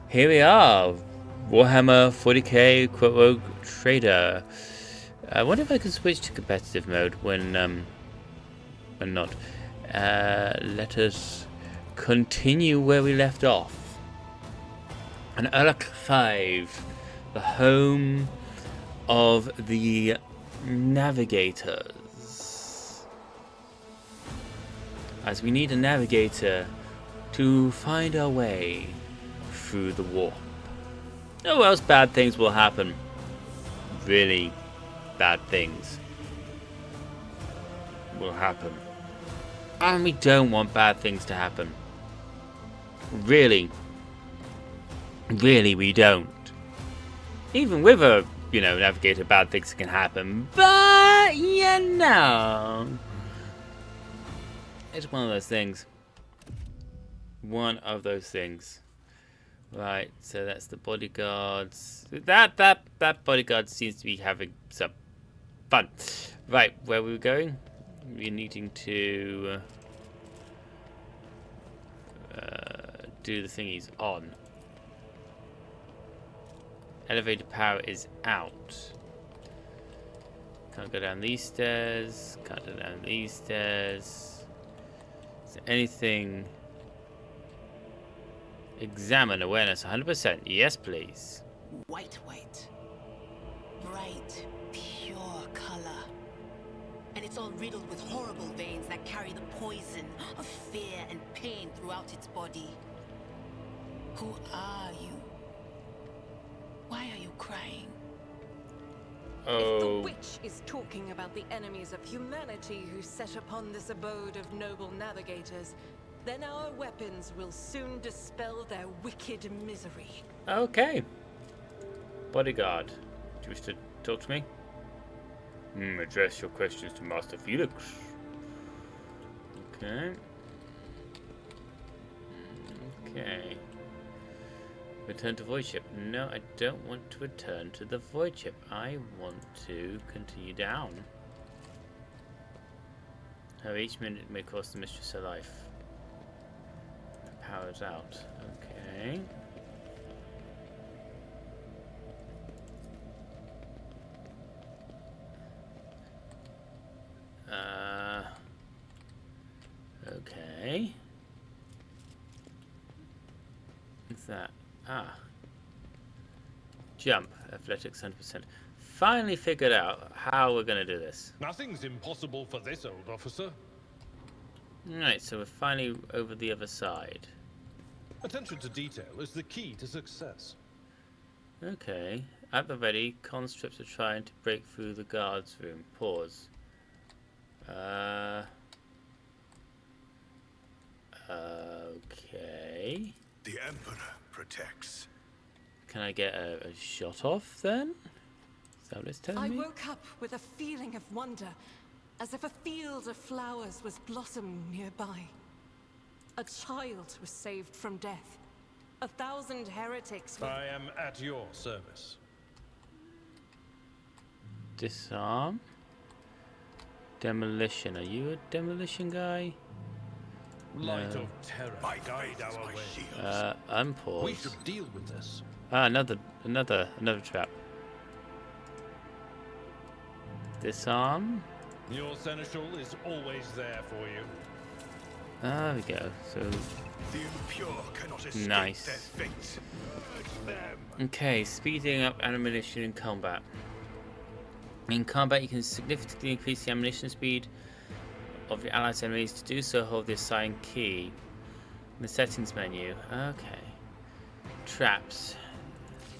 Here we are, Warhammer 40k Quote Rogue Trader. I wonder if I can switch to competitive mode when not. Let us continue where we left off. On Urlach 5, the home of the navigators. As we need a navigator to find our way through the warp. Oh, else bad things will happen. Really bad things will happen. And we don't want bad things to happen. Really we don't. Even with a, navigator, bad things can happen. But, it's one of those things. One of those things. Right, so that's the bodyguards. That bodyguard seems to be having some fun. Right, where we were going? We're needing to do the thingies on. Elevator power is out. Can't go down these stairs. Can't go down these stairs. Is there anything? Examine awareness 100%. Yes, please. White. Bright, pure color. And it's all riddled with horrible veins that carry the poison of fear and pain throughout its body. Who are you? Why are you crying? If the witch is talking about the enemies of humanity who set upon this abode of noble navigators, then our weapons will soon dispel their wicked misery. Okay. Bodyguard, do you wish to talk to me? Address your questions to Master Felix. Okay. Okay. Return to void ship. No, I don't want to return to the void ship. I want to continue down. How each minute may cost the mistress her life. Power's out. Okay. Okay. What's that? Jump. Athletics 100%. Finally figured out how we're going to do this. Nothing's impossible for this old officer. Right, so we're finally over the other side. Attention to detail is the key to success. Okay. At the ready, conscripts are trying to break through the guards room. Pause. Okay. The Emperor protects. Can I get a shot off then? Is that what it's telling me? I woke up with a feeling of wonder, as if a field of flowers was blossoming nearby. A child was saved from death. 1,000 heretics were... I am at your service. Disarm. Demolition. Are you a demolition guy? Light No. of terror, My guide faith is our my way. shield. Unpause. We should deal with this. Another trap. Disarm. Your seneschal is always there for you. There we go. So The impure cannot escape Nice. their fate. Purge them. okay, speeding up ammunition in combat. In combat, you can significantly increase the ammunition speed of your allies' enemies. To do so, hold the assigned key in the settings menu. Okay. Traps.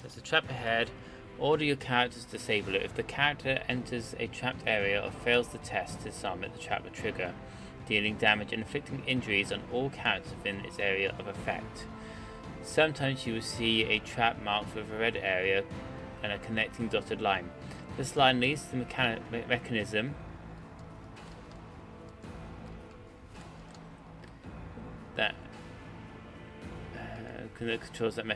There's a trap ahead. Order your characters to disable it. If the character enters a trapped area or fails the test to disarm it, the trap will trigger, dealing damage and inflicting injuries on all characters within its area of effect. Sometimes you will see a trap marked with a red area and a connecting dotted line. This line leads to the mechanism that controls that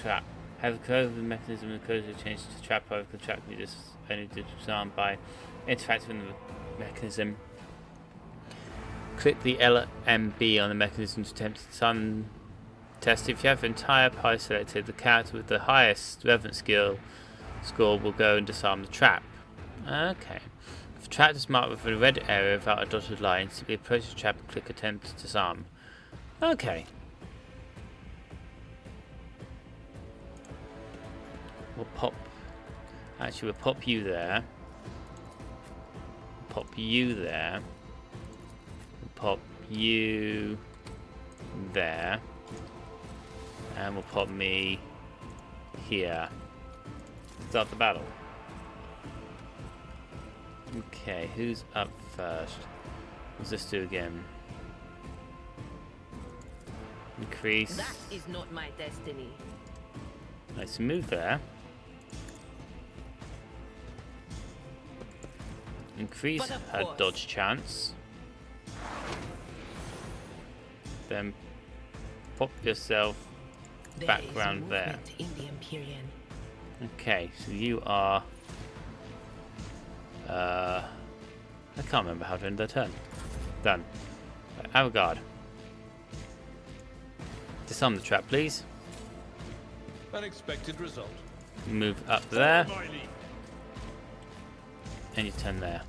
trap. Have the code of the mechanism and the code to change to trap or the trap can be only disarmed by interacting with the mechanism. Click the LMB on the mechanism to attempt to disarm test. If you have entire pie selected, the character with the highest relevant skill score will go and disarm the trap. Okay. If the trap is marked with a red area without a dotted line, simply approach the trap and click attempt to disarm. Okay. We'll pop... Actually, we'll pop you there. Pop you there. We'll pop you there. And we'll pop me here. Start the battle. Okay, who's up first? What's this do again? Increase. That is not my destiny. Nice move there. Increase But of her course. dodge chance. Then pop yourself There back is round there. movement in the Empyrean. Okay, so you are... I can't remember how to end the turn. Done. Right, have a guard. Disarm the trap, please. Unexpected result. Move up there, My lead. and you turn there.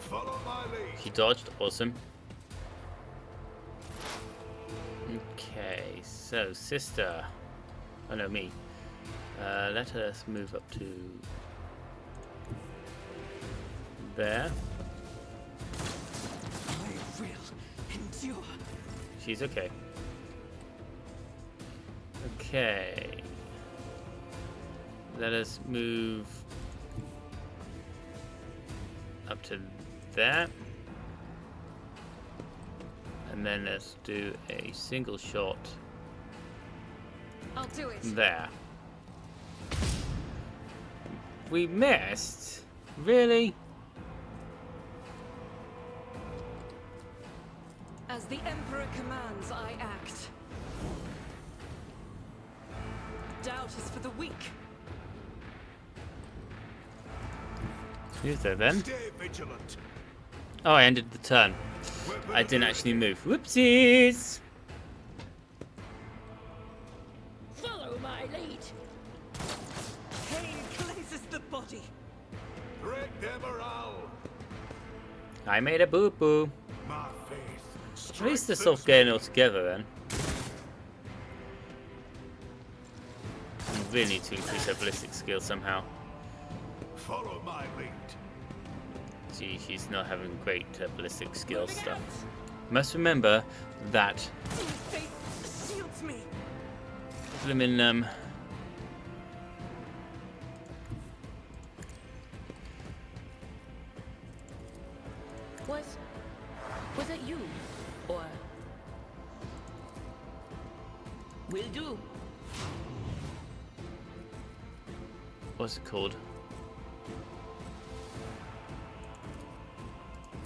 Follow my lead. She dodged, awesome. Okay, so sister. Oh no, me. Let us move up to there. I will endure. She's okay. Okay. Let us move up to there. And then let's do a single shot I'll do it. there. We missed? Really? As the Emperor commands, I act. Doubt is for the weak. Who's there then? Stay vigilant. Oh, I ended the turn. I didn't actually move. Whoopsies! Follow my lead. Pain cleanses the body. Break their morale. I made a boo-boo. My faith. At least they're strengthens sort of getting it all together then. We really need to increase our ballistic skill somehow. Follow my lead. Gee, she's not having great ballistic skill stuff. Must remember that Faith shields me. Flimin' Was it you? Or... Will do. what's it called?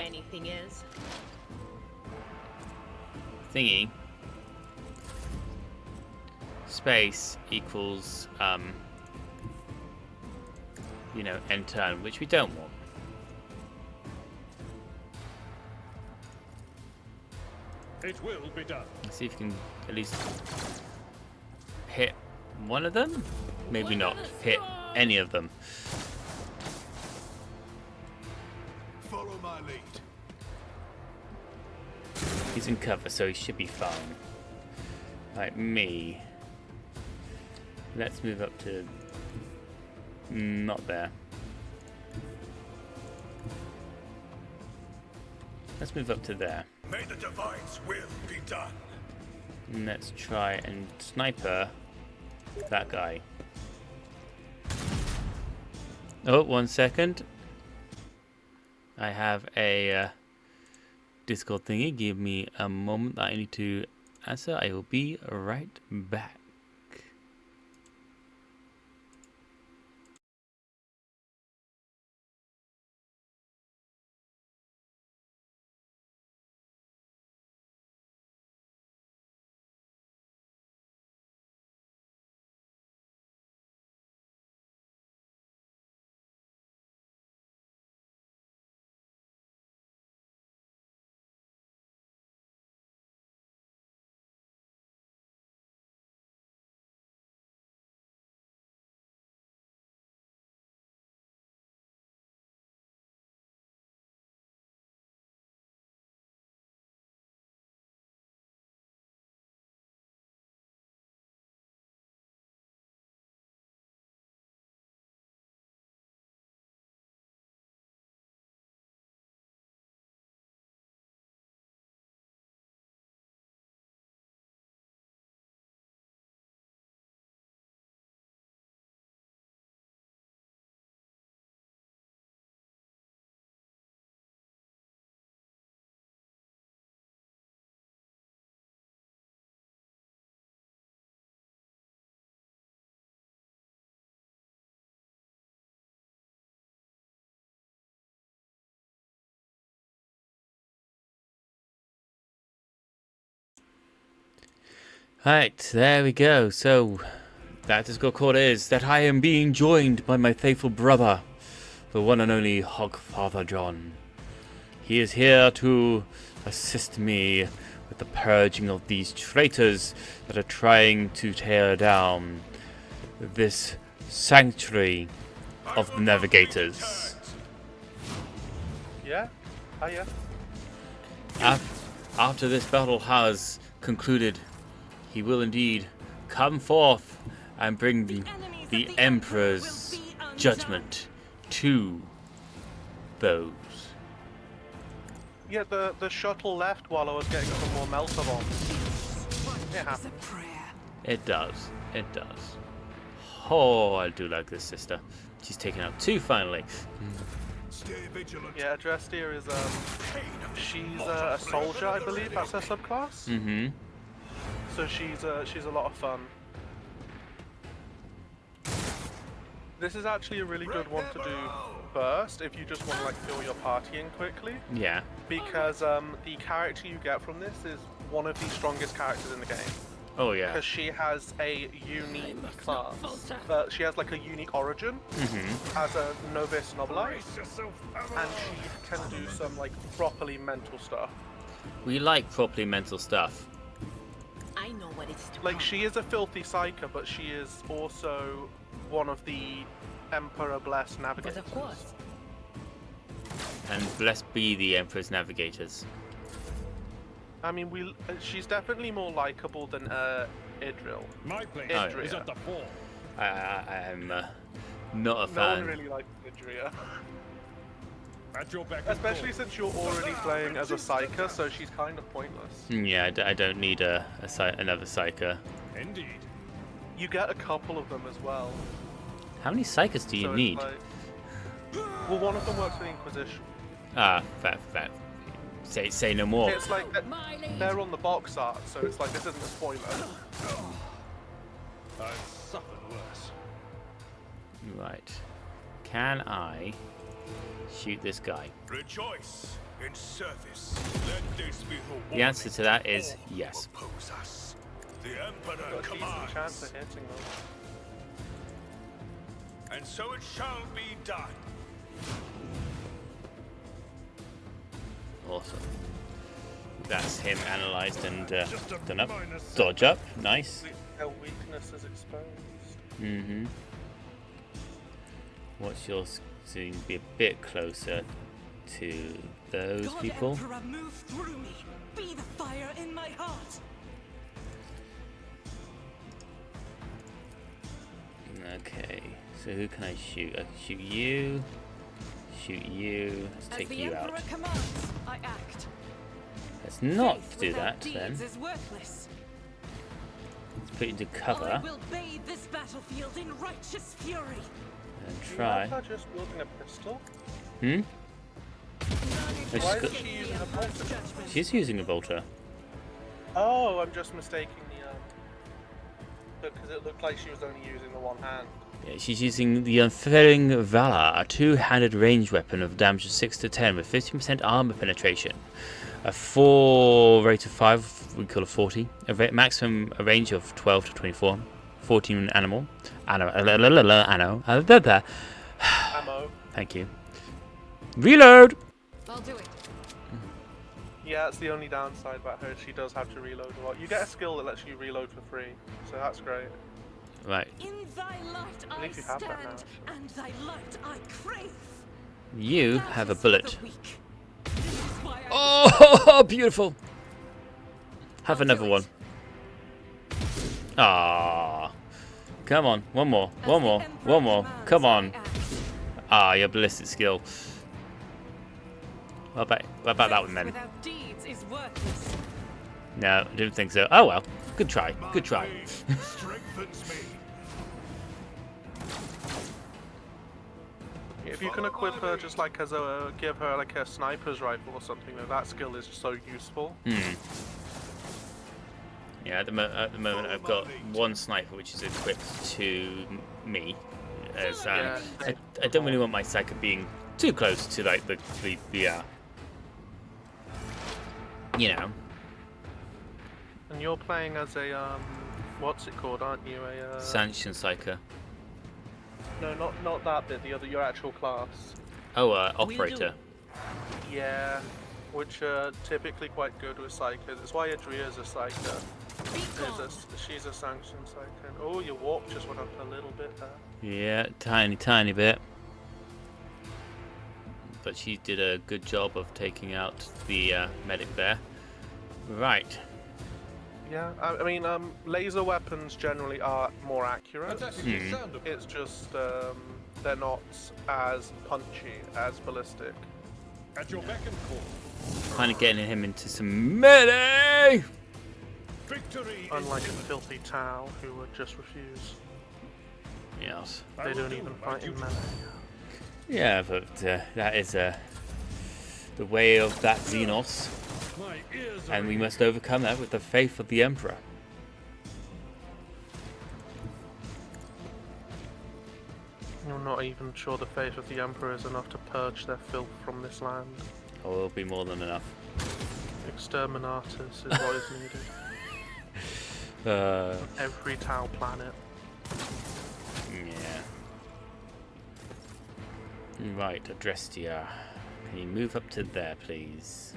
Anything else? Thingy. Space equals you know, end turn, which we don't want. It will be done. Let's see if you can at least hit one of them. Maybe not hit any of them. Follow my lead. He's in cover, so he should be fine. Like me. Let's move up to... not there. Let's move up to there. May the divine's will be done. And let's try and sniper that guy. Oh, 1 second. I have a Discord thingy. Give me a moment that I need to answer. I will be right back. Right, there we go. So, that Discord call is that I am being joined by my faithful brother, the one and only Hogfather John. He is here to assist me with the purging of these traitors that are trying to tear down this sanctuary of the navigators. Yeah? Oh, yeah. After this battle has concluded, he will indeed come forth and bring the Emperor's judgment to those. Yeah, the shuttle left while I was getting some more melter bombs. It happened. It does. It does. Oh, I do like this sister. She's taken out 2 finally. Stay vigilant. Yeah, Adrestia is, she's a soldier, I believe. That's her subclass. Mm-hmm. So she's a lot of fun. This is actually a really good one to do first if you just want to like fill your party in quickly. Yeah. Because the character you get from this is one of the strongest characters in the game. Oh, yeah. Because she has a unique class. She has like a unique origin as a novice novelite, and she can do some like properly mental stuff. We like properly mental stuff. I know what it's to Like come. she is a filthy psyker, but she is also one of the Emperor blessed But navigators. of course. And blessed be the Emperor's navigators. I mean, she's definitely more likable than Idril. My place Idria. is at the fore. I am not a No fan. one really likes Idria. At your beck and Especially call. since you're already playing as a psyker, so she's kind of pointless. Yeah, I don't need another psyker. Indeed. You get a couple of them as well. How many psychers do you so it's need? like- Well, one of them works for the Inquisition. Ah, fair. Say no more. It's like they're on the box art, so it's like this isn't a spoiler. I've suffered worse. Right. Can I shoot this guy? Rejoice in service. Let this be the The answer to that is warning. yes. Oppose us. The Emperor Got a decent chance commands, of hitting them. and so it shall be done. Awesome. That's him analysed and Just a done up. minor setback. Dodge up. Nice. Their weakness is exposed. Mm-hmm. What's yours? So you can be a bit closer to those God people. Emperor, move through me. Be the fire in my heart. Okay. So who can I shoot? I can shoot you. Shoot you. Let's As take the you Emperor out. commands, I act. Let's not Faith do without that then. deeds is worthless. Let's put you into I cover will bathe this battlefield in righteous fury. and You try. like her just wielding a pistol? Hmm? Why It's is good. she using a bolter? She's using a bolter. Oh, I'm just mistaking because it looked like she was only using the one hand. Yeah, she's using the Unfailing Valor, a 2-handed range weapon of damage of 6 to 10 with 50% armor penetration. A 4 rate of 5, we call it 40. Maximum range of 12 to 24. 14 animal. Anno. Ammo. Thank you. Reload! I'll do it. Yeah, that's the only downside about her. She does have to reload a lot. You get a skill that lets you reload for free, so that's great. Right. In thy light I least you have that stand, and thy light I crave. You That have a is for bullet. the weak. This is why I Oh, beautiful. Have I'll another do one. it. Ah, come on, one more, As one the more, Emperor one more. commands, Come I on. act. Ah, your ballistic skill. What about that one Faith then? without deeds is worthless. No, I didn't think so. Oh well, good try, good try. Faith strengthens me. If you can equip her just like as a give her like a sniper's rifle or something, though, that skill is so useful. Yeah, at the moment I've got one sniper which is equipped to me. As Yeah. I don't really want my psyker being too close to like the you know, And you're playing as a what's it called? Aren't you a Sanction Psyker. No, not that bit. The other, your actual class. Oh, Operator. Yeah, which are typically quite good with Psychers. That's why Adria's a Psyker. She's a Sanction Psyker. Oh, your warp just went up a little bit there. Yeah, tiny bit. But she did a good job of taking out the medic there. Right. Yeah, I mean, laser weapons generally are more accurate. Sound of It's just they're not as punchy as ballistic. at your beck and call. Kind of getting him into some melee. Victory Unlike is a filthy Tau who would just refuse. Yes. They don't even fight in melee. Yeah, but that is the way of that Xenos, my ears are and we must overcome that with the faith of the Emperor. You're not even sure the faith of the Emperor is enough to purge their filth from this land. Oh, it'll be more than enough. Exterminatus is what is needed. Every Tau planet. Yeah. Right, Adrestia. Can you move up to there, please?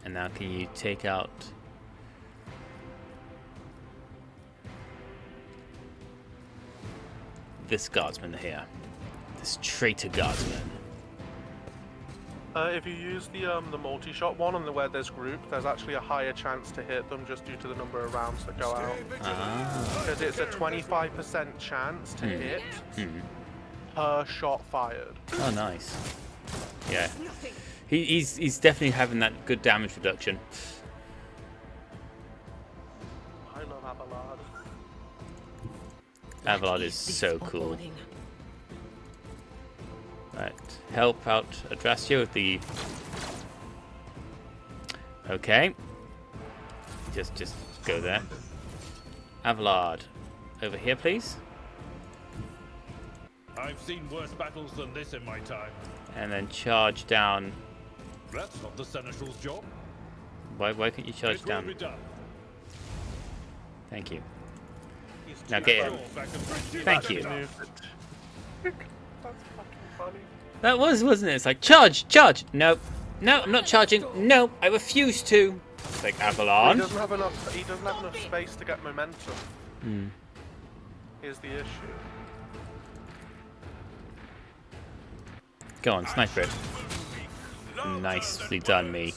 And now can you take out... this guardsman here. This traitor guardsman. If you use the multi-shot one on the where there's group, there's actually a higher chance to hit them just due to the number of rounds that go out. Because it's a 25% chance to hit per shot fired. Oh, nice. Yeah. He's definitely having that good damage reduction. I love Abelard. Avalon is so cool. Right, help out Adrastia with the... Okay. Just go there. Avalard, over here, please. I've seen worse battles than this in my time. And then charge down. That's not the Seneschal's job. Why can't you charge It down? will be done. Thank you. He's Now too get close. in. Back and bring Thank back you. and Move it. That's fucking funny. That wasn't it? It's like, charge! No, I'm not charging. No, I refuse to. It's like, He Avalon. doesn't have enough. He doesn't have enough space to get momentum. Here's the issue. Go on, sniper it. Nicely done, me.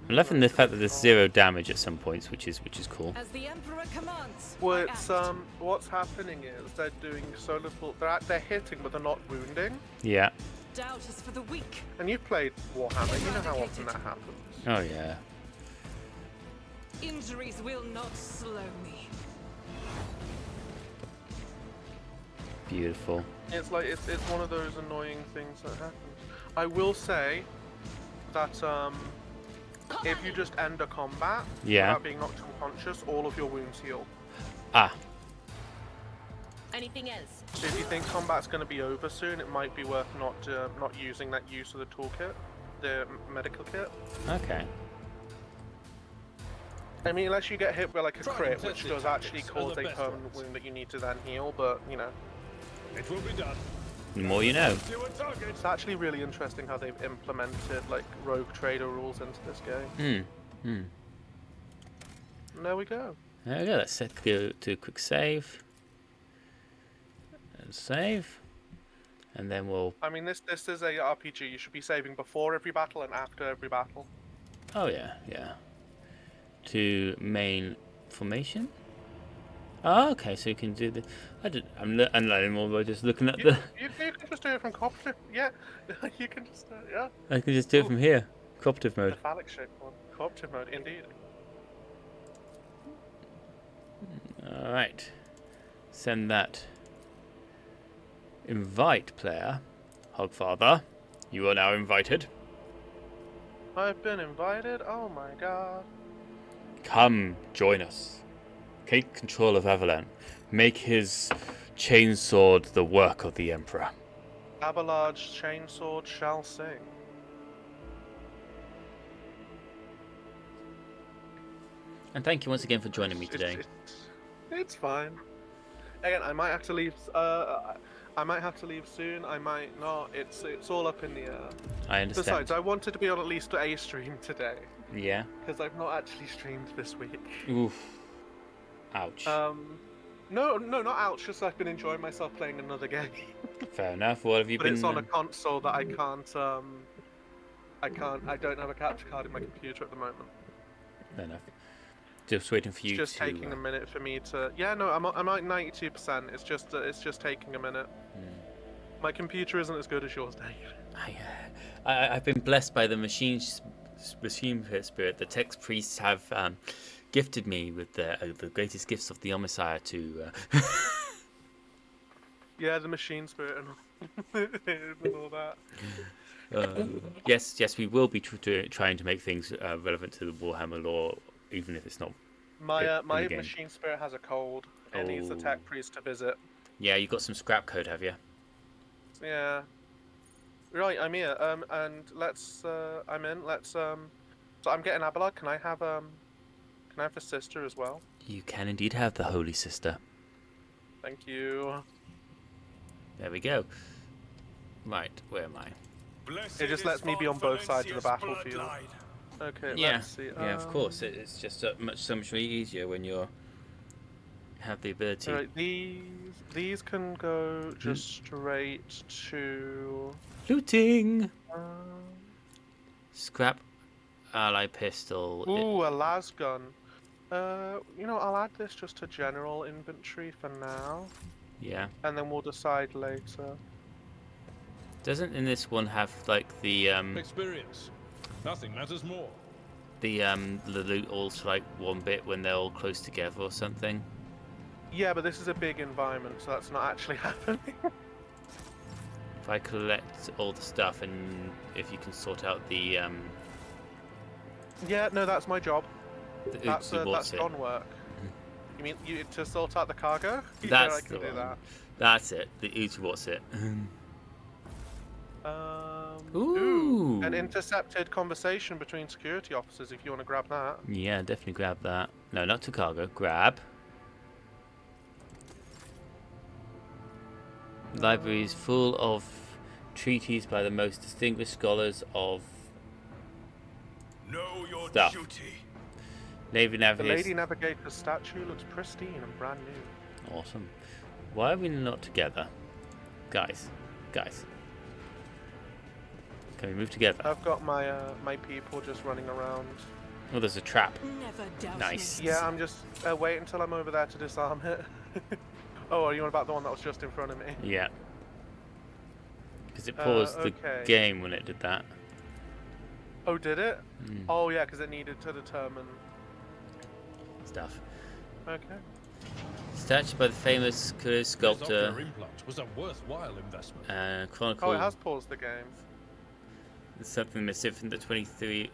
I'm loving the fact that there's 0 damage at some points, which is cool. As the Emperor commands. Well, I it's act. what's happening is they're doing so little. They're hitting, but they're not wounding. Yeah. Doubt is for the weak. And you've played Warhammer. You know how often that happens. Oh yeah. Injuries will not slow me. Beautiful. It's like it's one of those annoying things that happens. I will say that if you just end a combat Yeah. without being knocked unconscious, all of your wounds heal. Ah. Anything else? So if you think combat's going to be over soon, it might be worth not using that use of the toolkit, the medical kit. Okay. I mean, unless you get hit by like a Tried crit, and which tested does actually tactics are cause the a best permanent ones. wound that you need to then heal, but you know. It will be done. The more you know. To a target. It's actually really interesting how they've implemented like rogue trader rules into this game. And there we go. There we go. Let's go to a quick save. And save. And then we'll... I mean, this is a RPG. You should be saving before every battle and after every battle. Oh yeah, yeah. To main formation. Oh, okay, so you can do the... I'm learning more by just looking at You, the... you can just do it from cooperative. Yeah, you can just yeah. I can just do it from here. Cooperative The mode. phallic shaped one. Cooperative mode, indeed. Alright. Send that. Invite player. Hogfather. You are now invited. I've been invited. Oh my god. Come, join us. Take control of Avalon. Make his chainsword the work of the Emperor. Abelard chainsword shall sing. And thank you once again for joining me today. It's fine. Again, I might have to leave. I might have to leave soon. I might not. It's all up in the air. I understand. Besides, I wanted to be on at least a stream today Yeah. because I've not actually streamed this week. Oof. Ouch. No, not ouch. Just I've been enjoying myself playing another game. Fair enough. What have you But been? it's on a console that I can't. I don't have a capture card in my computer at the moment. Fair enough. Just waiting for you It's just to. taking a minute for me to. Yeah, no, I'm at 92%. It's just taking a minute. My computer isn't as good as yours, Dave. I've been blessed by the machine spirit. The text priests have gifted me with the greatest gifts of the Omnissiah to. Yeah, the machine spirit and all that. Yes, we will be trying to make things relevant to the Warhammer lore, even if it's not. My in the game. machine spirit has a cold and needs the tech priest to visit. Yeah, you got some scrap code, have you? Yeah. Right, I'm here. And let's. I'm in. Let's. So I'm getting Abelard. Can I have the sister as well? You can indeed have the Holy Sister. Thank you. There we go. Right, where am I? It just lets me be on both sides of the battlefield. Okay, Yeah, let's see. yeah, of course. It's just so much easier when you're have the ability. Right, these can go just straight to Looting. Scrap ally pistol. ooh, a las gun. You know, I'll add this just to general inventory for now, Yeah. and then we'll decide later. Doesn't in this one have like the Experience. Nothing matters more. the loot also like one bit when they're all close together or something? Yeah, but this is a big environment, so that's not actually happening. If I collect all the stuff and if you can sort out the Yeah, no, that's my job. That's Don work. You mean you to sort out the cargo? Yeah, That's I can the do one. that. That's it. The what's it? Ooh, an intercepted conversation between security officers. If you want to grab that. Yeah, definitely grab that. No, not to cargo. Grab. Library is full of treatises by the most distinguished scholars of Know your Stuff. duty. Navy The Navigator. Lady Navigator's statue looks pristine and brand new. Awesome. Why are we not together? Guys. Can we move together? I've got my my people just running around. Oh, there's a trap. Never doubt Nice. me. Yeah, I'm just wait until I'm over there to disarm it. Oh, are you on about the one that was just in front of me? Yeah. Because it paused okay. the game when it did that. Oh, did it? Oh, yeah, because it needed to determine. Stuff. Okay. Statue by the famous Kurdish This sculptor ocular implant was a worthwhile investment. Chronicle. Oh, it has paused the game. Something missing from the 23rd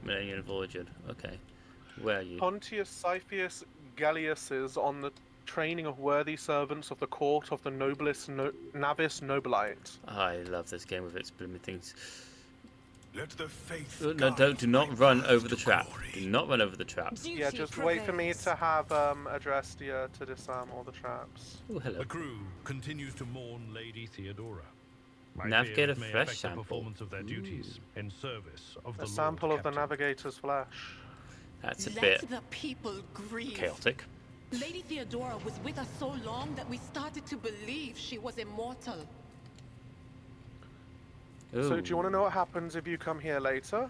millennium of origin. Okay. Where are you? Pontius Scythius Gallius on the training of worthy servants of the court of the noblest Navis Nobilite. I love this game with its blooming things. Let the faith No, guide do my not run path over the to trap. glory. Do not run over the traps. Duty Yeah, just wait for me prevails. to have addressed the to disarm all the traps. Oh, hello. The crew continues to mourn Lady Theodora. My Navigate fears a may fresh affect sample. the performance of their duties in service of the A Lord sample of the Captain. Navigator's flesh. That's a Let bit the people grieve. chaotic. Lady Theodora was with us so long that we started to believe she was immortal. So Ooh. do you want to know what happens if you come here later?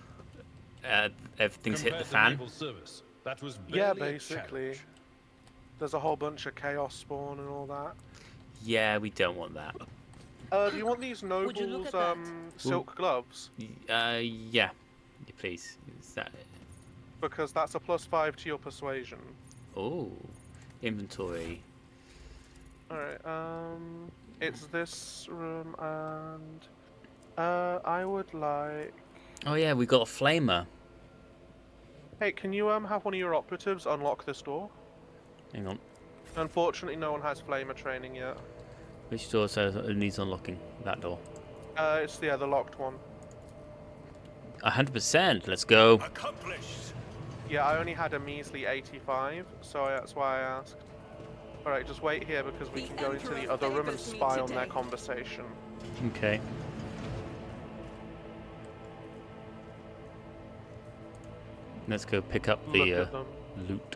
Everything's hit Compared the to fan. naval service, that was Yeah, barely a basically. challenge. There's a whole bunch of chaos spawn and all that. Yeah, we don't want that. Do you want these Would you nobles look at that? silk gloves? Yeah. Please. Is that it? Because that's a +5 to your persuasion. Oh. Inventory. Alright, it's this room and I would like. Oh yeah, we got a flamer. Hey, can you have one of your operatives unlock this door? Hang on. Unfortunately, no one has flamer training yet. Which door says it needs unlocking? That door. It's the locked one. 100%. Let's go. Accomplished. Yeah, I only had a measly 85, so that's why I asked. Alright, just wait here because we The can go into the Emperor other room and favors me spy on their today. conversation. Okay. Let's go pick up Look the at them. loot.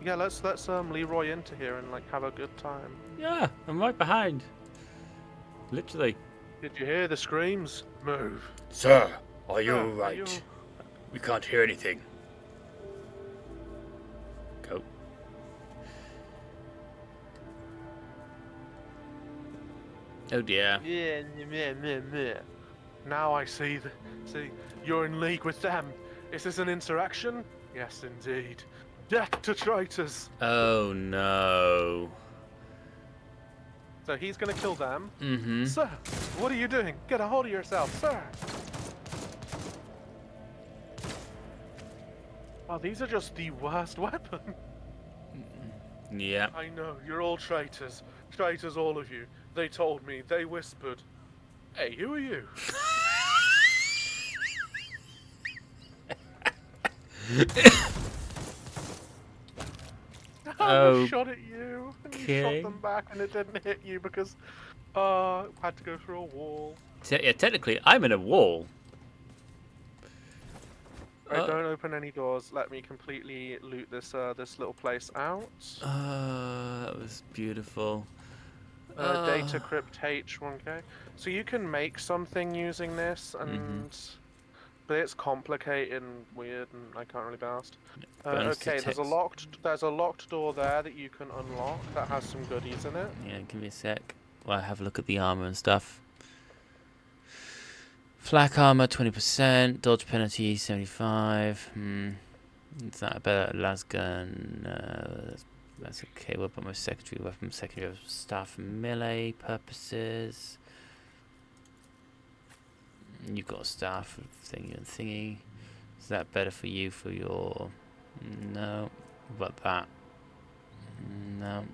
Yeah, let's Leroy into here and like have a good time. Yeah, I'm right behind. Literally. Did you hear the screams? Move. Sir, are you Sir, all are right? you- We can't hear anything. Go. Oh dear. Yeah, meh, meh, meh. Now I see you're in league with them. Is this an insurrection? Yes, indeed. Death to traitors. Oh no. So he's gonna kill them. Mm-hmm. Sir, what are you doing? Get a hold of yourself, sir. Oh, these are just the worst weapons. Yeah. I know, you're all traitors. Traitors, all of you. They told me, they whispered. Hey, who are you? I shot at you, and you Okay. shot them back, and it didn't hit you because had to go through a wall. Yeah, technically, I'm in a wall. Right, don't open any doors. Let me completely loot this this little place out. That was beautiful. Data crypt H1K. So you can make something using this, and but it's complicated and weird, and I can't really be asked. Bonus to Okay, there's a text. locked door there that you can unlock that has some goodies in it. Yeah, give me a sec. While I have a look at the armor and stuff. Flak armor 20%, dodge penalty 75. Is that a better lasgun? That's okay. What about my secondary weapon? Secondary staff for melee purposes. You've got a staff thingy and thingy. Is that better for you for your? No. What about that? No.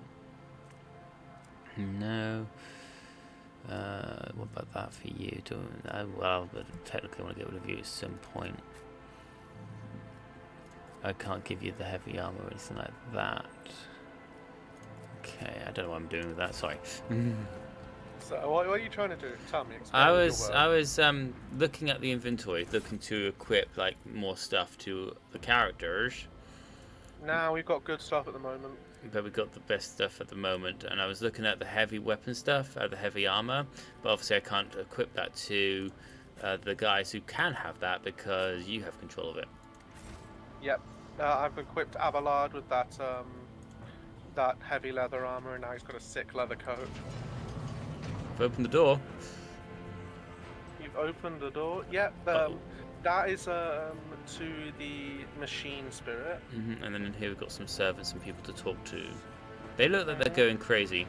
No. What about that for you? Well, but technically I want to get rid of you at some point. I can't give you the heavy armor or anything like that. Okay, I don't know what I'm doing with that. Sorry. So what are you trying to do? Tell me. I explain your was work. looking at the inventory, looking to equip like more stuff to the characters. Now we've got good stuff at the moment. But we got the best stuff at the moment, and I was looking at the heavy weapon stuff, the heavy armor, but obviously I can't equip that to the guys who can have that because you have control of it. Yep. I've equipped Abelard with that that heavy leather armor, and now he's got a sick leather coat. I've opened the door. You've opened the door. Yep. Uh-oh. That is to the machine spirit. And then in here we've got some servants and people to talk to. They look like they're going crazy.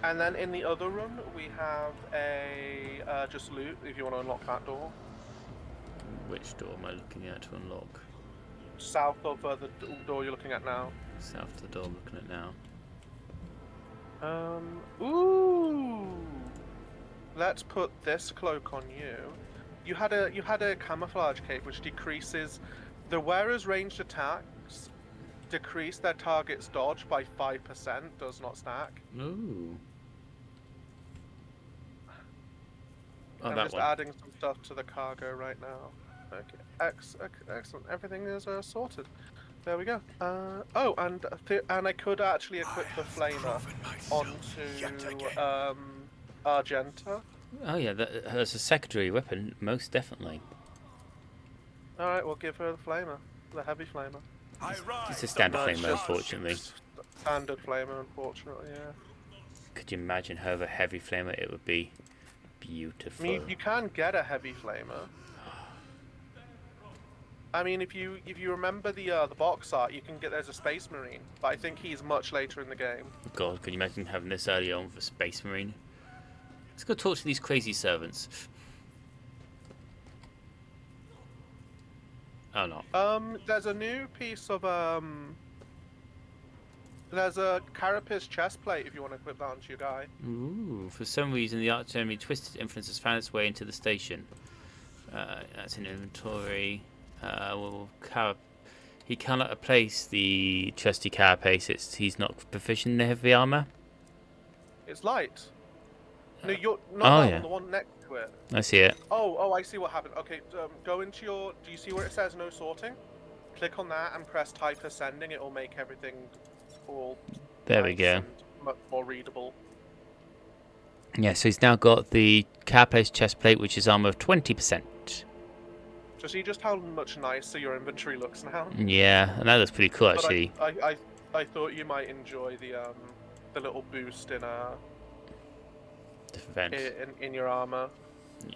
And then in the other room we have a just loot if you want to unlock that door. Which door am I looking at to unlock? South of the door you're looking at now. South of the door I'm looking at now. Ooh. Let's put this cloak on you. You had a camouflage cape which decreases the wearer's ranged attacks decrease their target's dodge by 5%, does not stack. Ooh. Oh, I'm that just one. adding some stuff to the cargo right now. Okay, excellent. Everything is sorted. There we go. Oh, and I could actually equip the flamer onto Argenta. Oh yeah, that's a secondary weapon, most definitely. All right, we'll give her the flamer, the heavy flamer. It's a standard No, it's flamer, just unfortunately. Standard flamer, unfortunately, yeah. Could you imagine how a heavy flamer it would be? Beautiful. I mean, you can get a heavy flamer. I mean, if you remember the box art, you can get there's a Space Marine, but I think he's much later in the game. God, could you imagine having this early on with a Space Marine? Let's go talk to these crazy servants. Oh no. There's a new piece of There's a carapace chest plate if you want to equip that onto your guy. Ooh, for some reason the arch enemy Twisted Influence has found its way into the station. That's in inventory. He cannot place the trusty carapace. He's not proficient in heavy armor. It's light. No, you're not that yeah. one, the one next to it. I see it. Oh, I see what happened. Okay, go into your... Do you see where it says no sorting? Click on that and press type ascending. It will make everything all There we nice go. and much more readable. Yeah, so he's now got the carapace chest plate, which is armor of 20%. So see just how much nicer your inventory looks now? Yeah, and that looks pretty cool, But actually. I thought you might enjoy the little boost in Defense. in your armor.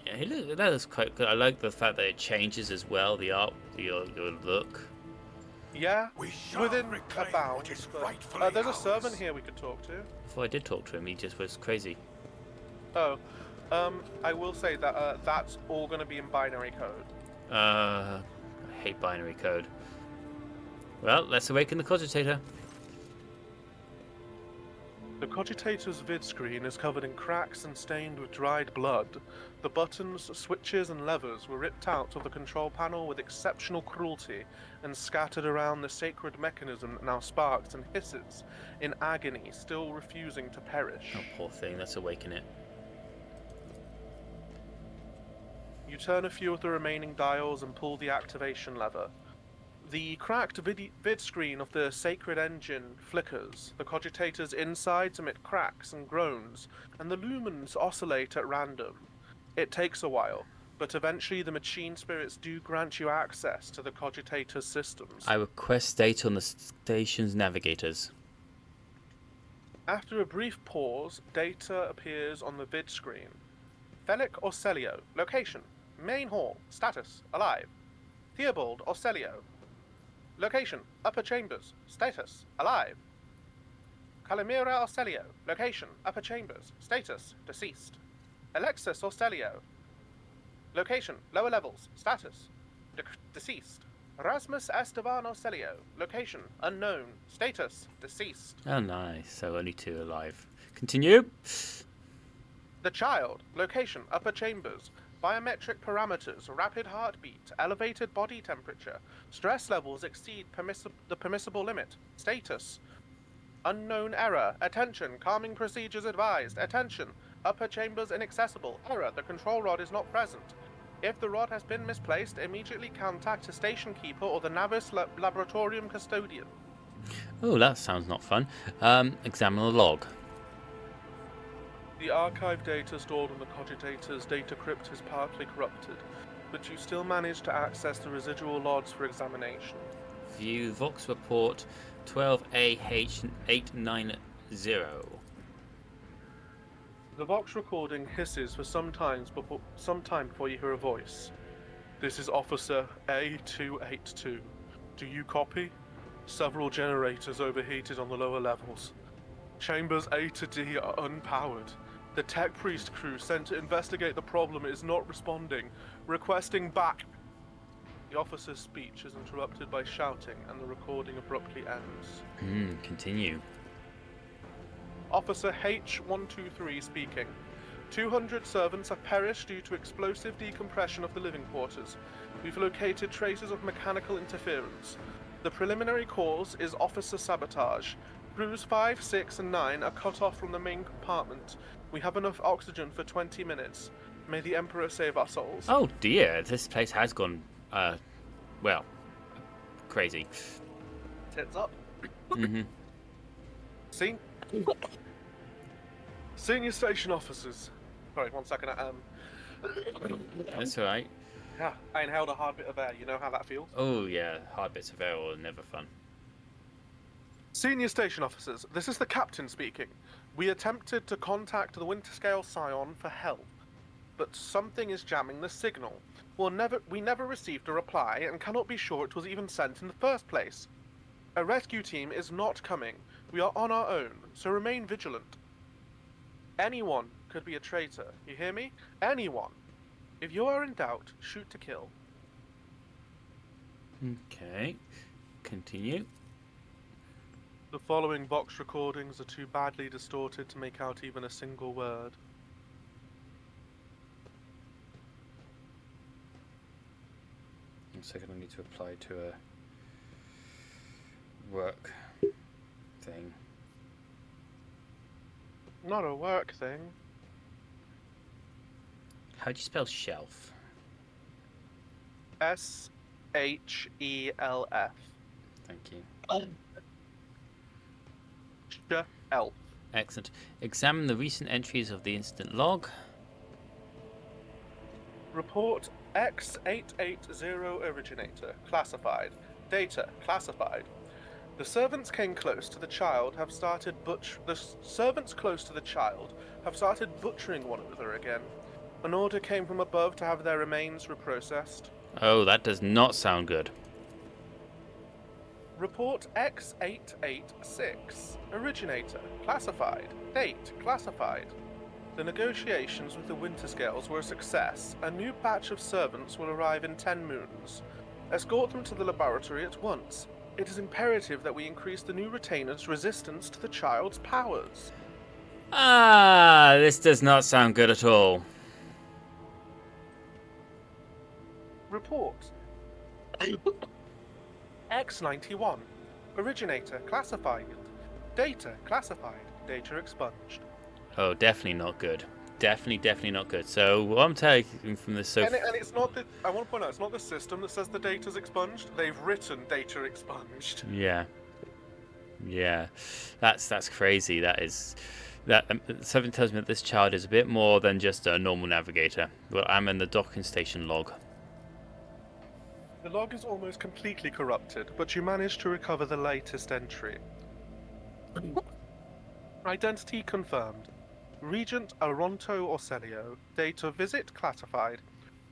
Yeah, that looks quite good. I like the fact that it changes as well, the art, your look. Yeah, We shall within a reclaim bound. what is But, rightfully there's a ours. servant here we could talk to. Before I did talk to him, he just was crazy. Oh, I will say that that's all going to be in binary code. I hate binary code. Well, let's awaken the cogitator. The cogitator's vid screen is covered in cracks and stained with dried blood. The buttons, switches, and levers were ripped out of the control panel with exceptional cruelty and scattered around the sacred mechanism that now sparks and hisses in agony, still refusing to perish. Oh, poor thing. Let's awaken it. You turn a few of the remaining dials and pull the activation lever. The cracked vid screen of the sacred engine flickers, the cogitator's insides emit cracks and groans, and the lumens oscillate at random. It takes a while, but eventually the machine spirits do grant you access to the cogitator's systems. I request data on the station's navigators. After a brief pause, data appears on the vid screen. Felic Orselio, location, main hall, status, alive. Theobald Orselio, location, upper chambers, status, alive. Calimera Orselio, location, upper chambers, status, deceased. Alexis Orselio, location, lower levels, status, deceased. Rasmus Esteban Orselio, location, unknown, status, deceased. Oh, nice. So only 2 alive. Continue. The child, location, upper chambers, biometric parameters, rapid heartbeat, elevated body temperature, stress levels exceed the permissible limit, status, unknown error, attention, calming procedures advised, attention, upper chambers inaccessible, error, the control rod is not present. If the rod has been misplaced, immediately contact a station keeper or the Navis Laboratorium custodian. Oh, that sounds not fun. Examine the log. The archive data stored on the cogitator's data crypt is partly corrupted, but you still manage to access the residual logs for examination. View Vox Report 12AH890. The Vox recording hisses for some time before you hear a voice. This is Officer A282. Do you copy? Several generators overheated on the lower levels. Chambers A to D are unpowered. The Tech Priest crew sent to investigate the problem is not responding, requesting back. The officer's speech is interrupted by shouting and the recording abruptly ends. Continue. Officer H123 speaking. 200 servants have perished due to explosive decompression of the living quarters. We've located traces of mechanical interference. The preliminary cause is officer sabotage. Crews 5, 6, and 9 are cut off from the main compartment. We have enough oxygen for 20 minutes. May the Emperor save our souls. Oh dear, this place has gone, well, crazy. Tits up. Mm-hmm. Senior station officers. Sorry, 1 second. That's alright. Yeah, I inhaled a hard bit of air. You know how that feels? Oh yeah, hard bits of air are never fun. Senior station officers, this is the captain speaking. We attempted to contact the Winterscale Scion for help, but something is jamming the signal. We never received a reply and cannot be sure it was even sent in the first place. A rescue team is not coming. We are on our own, so remain vigilant. Anyone could be a traitor, you hear me? Anyone. If you are in doubt, shoot to kill. Okay, continue. The following box recordings are too badly distorted to make out even a single word. One second, I need to apply to a work thing. Not a work thing. How do you spell shelf? SHELF. Thank you. Shelf. Excellent. Examine the recent entries of the incident log. Report X880 originator. Classified. Data. Classified. The servants came close to the child have started butchering one another again. An order came from above to have their remains reprocessed. Oh, that does not sound good. Report X886. Originator. Classified. Date. Classified. The negotiations with the Winter Scales were a success. A new batch of servants will arrive in 10 moons. Escort them to the laboratory at once. It is imperative that we increase the new retainer's resistance to the child's powers. Ah, this does not sound good at all. Report. X91. Originator. Classified. Data. Classified. Data expunged. Oh, definitely not good. Definitely not good. So what I'm taking from this And it's not the. I want to point out, it's not the system that says the data's expunged. They've written data expunged. Yeah. That's crazy. That is something tells me that this child is a bit more than just a normal navigator. Well, I'm in the docking station log. The log is almost completely corrupted, but you managed to recover the latest entry. Identity confirmed. Regent Aronto Orselio. Date of visit classified.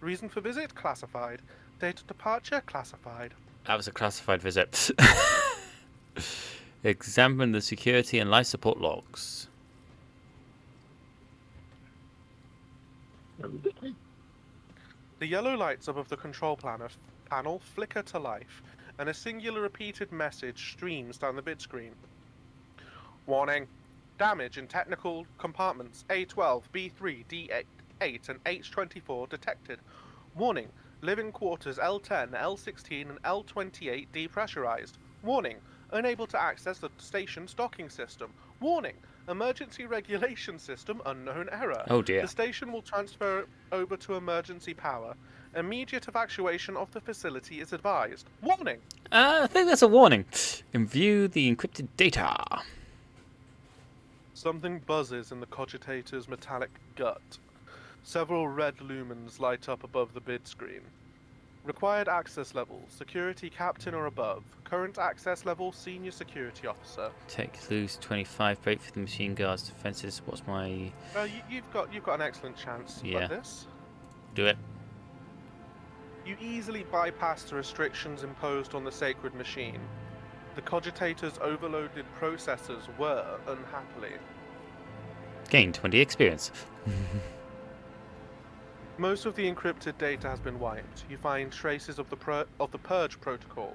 Reason for visit classified. Date of departure classified. That was a classified visit. Examine the security and life support logs. The yellow lights above the control panel flicker to life, and a singular repeated message streams down the bid screen. Warning. Damage in technical compartments A12, B3, D8, and H24 detected. Warning. Living quarters L10, L16, and L28 depressurized. Warning. Unable to access the station's docking system. Warning. Emergency regulation system unknown error. Oh dear. The station will transfer over to emergency power. Immediate evacuation of the facility is advised. Warning. I think that's a warning. View the encrypted data. Something buzzes in the cogitator's metallic gut. Several red lumens light up above the bid screen. Required access level, security captain or above. Current access level, senior security officer. Take loose 25, break for the machine guards defenses. What's my... You've got an excellent chance at this. Do it. You easily bypass the restrictions imposed on the sacred machine. The cogitator's overloaded processors were, unhappily. Gain 20 experience. Most of the encrypted data has been wiped. You find traces of the purge protocol.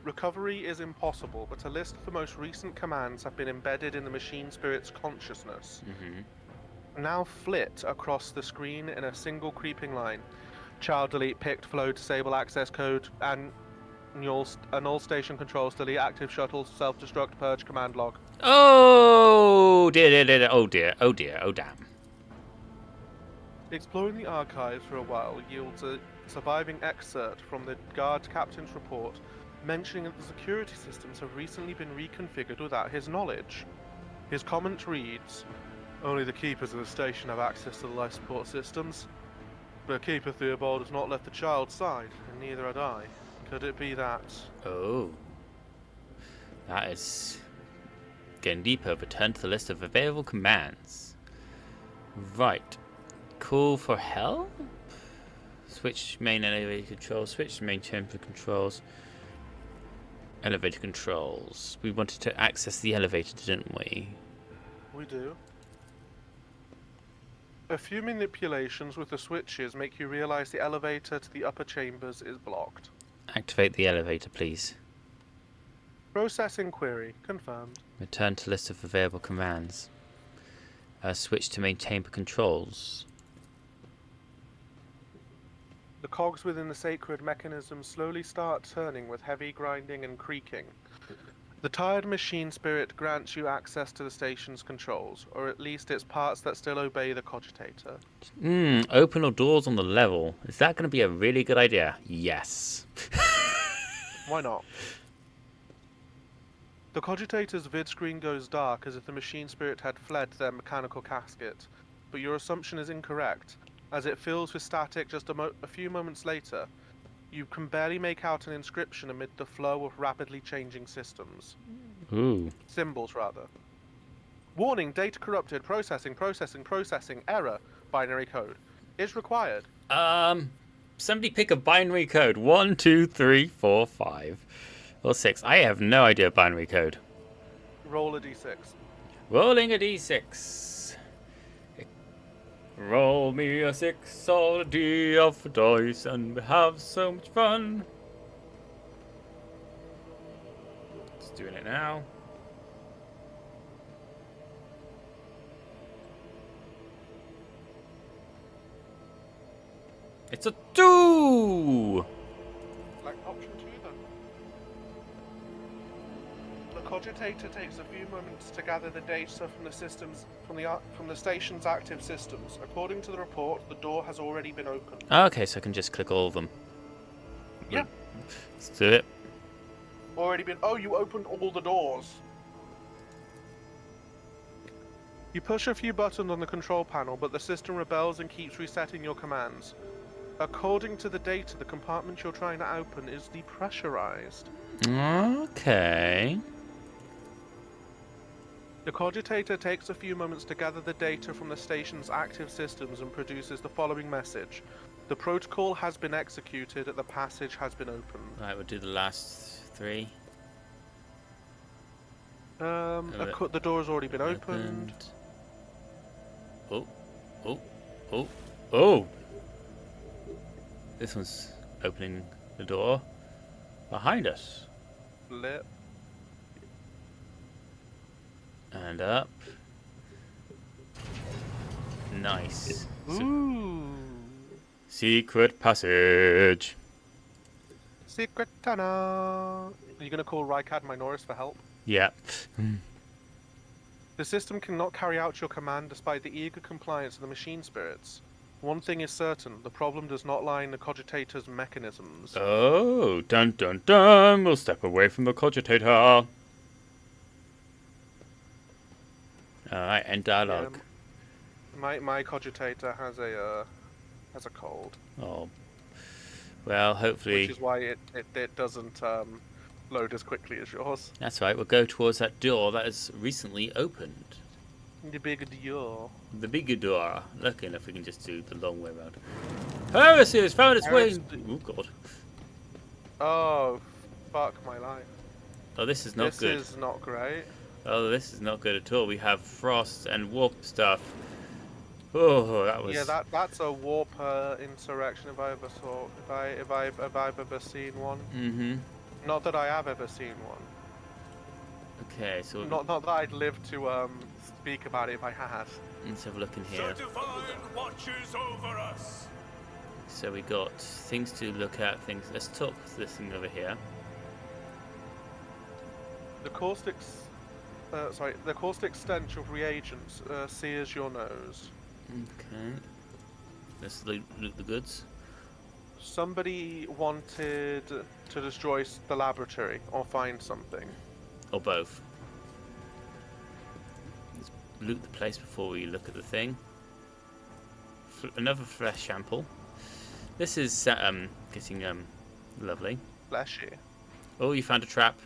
Recovery is impossible, but a list of the most recent commands have been embedded in the machine spirit's consciousness. Now flit across the screen in a single creeping line. Child delete picked flow disable access code and all station controls delete active shuttle self-destruct purge command log. Oh dear. Oh damn. Exploring the archives for a while yields a surviving excerpt from the guard captain's report mentioning that the security systems have recently been reconfigured without his knowledge. His comment reads, "Only the keepers of the station have access to the life support systems. But Keeper Theobald has not left the child's side, and neither had I. Could it be that?" Oh. That is getting deeper. Return to the list of available commands. Right. Call for help? Switch main elevator controls. Switch main chamber controls. Elevator controls. We wanted to access the elevator, didn't we? We do. A few manipulations with the switches make you realize the elevator to the upper chambers is blocked. Activate the elevator, please. Processing query confirmed. Return to list of available commands. Switch to main chamber controls. The cogs within the sacred mechanism slowly start turning with heavy grinding and creaking. The tired machine spirit grants you access to the station's controls, or at least its parts that still obey the cogitator. Open all doors on the level. Is that going to be a really good idea? Yes. Why not? The cogitator's vid screen goes dark as if the machine spirit had fled their mechanical casket, but your assumption is incorrect, as it fills with static just a few moments later. You can barely make out an inscription amid the flow of rapidly changing systems. Ooh. Symbols, rather. Warning, data corrupted, processing, error, binary code. Is required. Somebody pick a binary code. 1, 2, 3, 4, 5, or 6. I have no idea binary code. Roll a d6. Rolling a d6. Roll me a 6 or a d of dice and we have so much fun. Just doing it now. It's a 2! Like option 2 then. The cogitator takes a few moments to gather the data from the systems from the station's active systems. According to the report, the door has already been opened. Okay, so I can just click all of them. Yeah. Let's do it. Already been. Oh, you opened all the doors. You push a few buttons on the control panel, but the system rebels and keeps resetting your commands. According to the data, the compartment you're trying to open is depressurized. Okay. The cogitator takes a few moments to gather the data from the station's active systems and produces the following message. The protocol has been executed, the passage has been opened. Right, we'll do the last 3. The door has already been opened. Oh! This one's opening the door behind us. Lit. And up. Nice. Ooh. Secret passage. Secret tunnel. Are you going to call Rykad Minoris for help? Yeah. The system cannot carry out your command despite the eager compliance of the machine spirits. One thing is certain, the problem does not lie in the cogitator's mechanisms. Oh, dun dun dun. We'll step away from the cogitator. Alright, end dialogue. My cogitator has a cold. Oh. Well, hopefully... Which is why it doesn't load as quickly as yours. That's right, we'll go towards that door that is recently opened. The big door. The big door. Looking if we can just do the long way around. Heresy has found its way. Oh god. Oh, fuck my life. Oh, this is not good. This is not great. Oh, this is not good at all. We have frost and warp stuff. Oh, that was. Yeah, that's a warp insurrection if I ever saw. If I've ever seen one. Mhm. Not that I have ever seen one. Okay, so Not that I'd live to speak about it if I had. let's have a look in here. The divine watches over us. So we got things to look at. Things. Let's talk to this thing over here. The caustic stench of reagents sears your nose. Okay. Let's loot the goods. Somebody wanted to destroy the laboratory or find something. Or both. Let's loot the place before we look at the thing. Another fresh sample. This is getting lovely. Fleshy. Oh, you found a trap.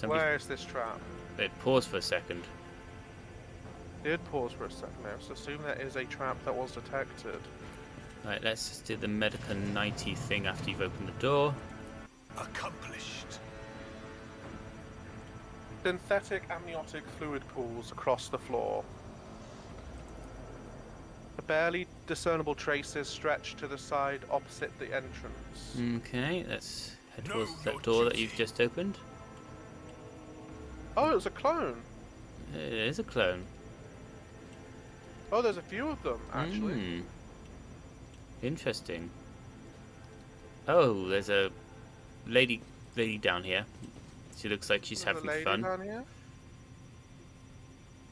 Where is this trap? It paused for a second. Did pause for a second there, so assume that is a trap that was detected. Right, let's just do the Medica 90 thing after you've opened the door. Accomplished. Synthetic amniotic fluid pools across the floor. The barely discernible traces stretch to the side opposite the entrance. Okay, let's Head towards that door that you've just opened. Oh, it was a clone. It is a clone. Oh, there's a few of them, actually. Hmm. Interesting. Oh, there's a lady down here. She looks like she's There's a having lady fun. down here.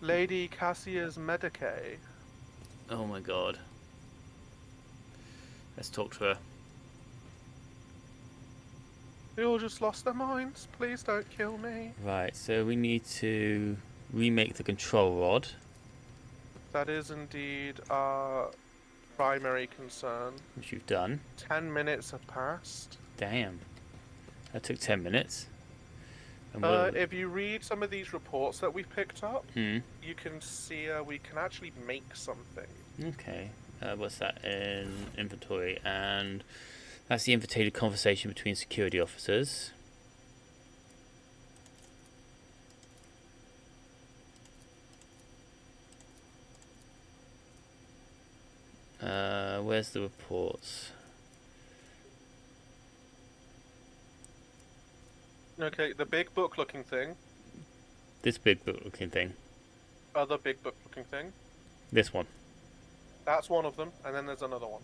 Lady Cassia's Medicae. Oh my god. Let's talk to her. They all just lost their minds. Please don't kill me. Right, so we need to remake the control rod. That is indeed our primary concern. Which you've done. 10 minutes have passed. Damn. That took 10 minutes. And If you read some of these reports that we picked up, Hmm. you can see we can actually make something. Okay. What's that in inventory? And that's the invitated conversation between security officers. Where's the reports? Okay, the big book looking thing. This big book looking thing. Other big book looking thing. This one. That's one of them, and then there's another one.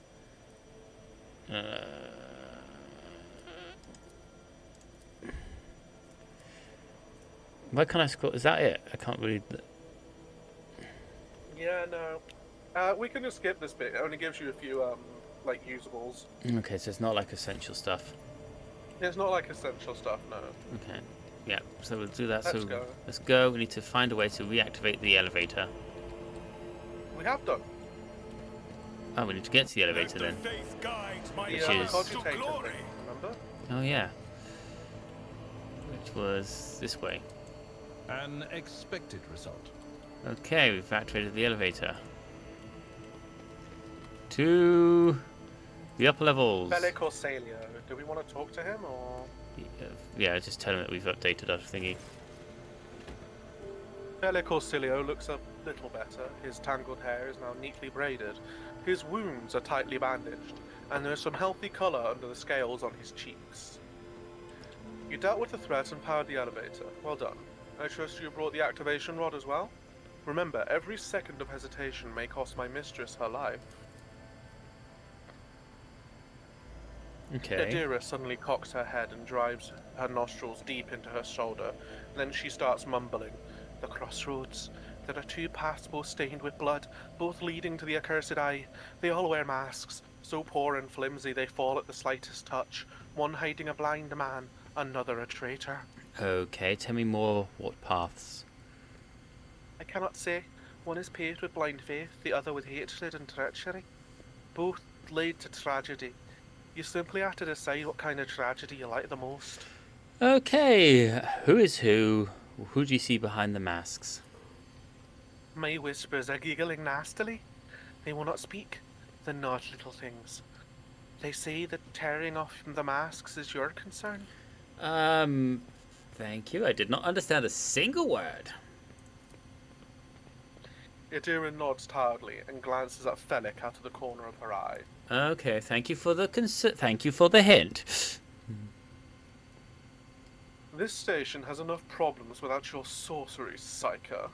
Why can't I scroll? Is that it? I can't read. Yeah, no. We can just skip this bit. It only gives you a few, like, usables. Okay, so it's not like essential stuff. It's not like essential stuff, no. Okay. Yeah, so we'll do that. Let's so go. let's go. We need to find a way to reactivate the elevator. We have done. Oh, we need to get to the elevator then. Faith guides my Which The is- cogitator glory. thing, remember? Oh yeah. Which was this way. An expected result. Okay, we've activated the elevator. To the upper levels. Bellic or Salio? Do we want to talk to him, or...? Yeah, just tell him that we've updated our thingy. Bellic or Cilio looks a little better. His tangled hair is now neatly braided. His wounds are tightly bandaged, and there is some healthy colour under the scales on his cheeks. You dealt with the threat and powered the elevator. Well done. I trust you brought the activation rod as well? Remember, every second of hesitation may cost my mistress her life. Okay. Adira suddenly cocks her head and drives her nostrils deep into her shoulder. Then she starts mumbling. The crossroads. There are two paths both stained with blood, both leading to the accursed eye. They all wear masks, so poor and flimsy they fall at the slightest touch. One hiding a blind man, another a traitor. Okay, tell me more. What paths? I cannot say. One is paved with blind faith, the other with hatred and treachery. Both lead to tragedy. You simply have to decide what kind of tragedy you like the most. Okay, who is who? Who do you see behind the masks? My whispers are giggling nastily. They will not speak. The naught little things. They say that tearing off the masks is your concern. Thank you. I did not understand a single word. Adira nods tiredly and glances at Felic out of the corner of her eye. Okay, thank you for the thank you for the hint. This station has enough problems without your sorcery, Psyker.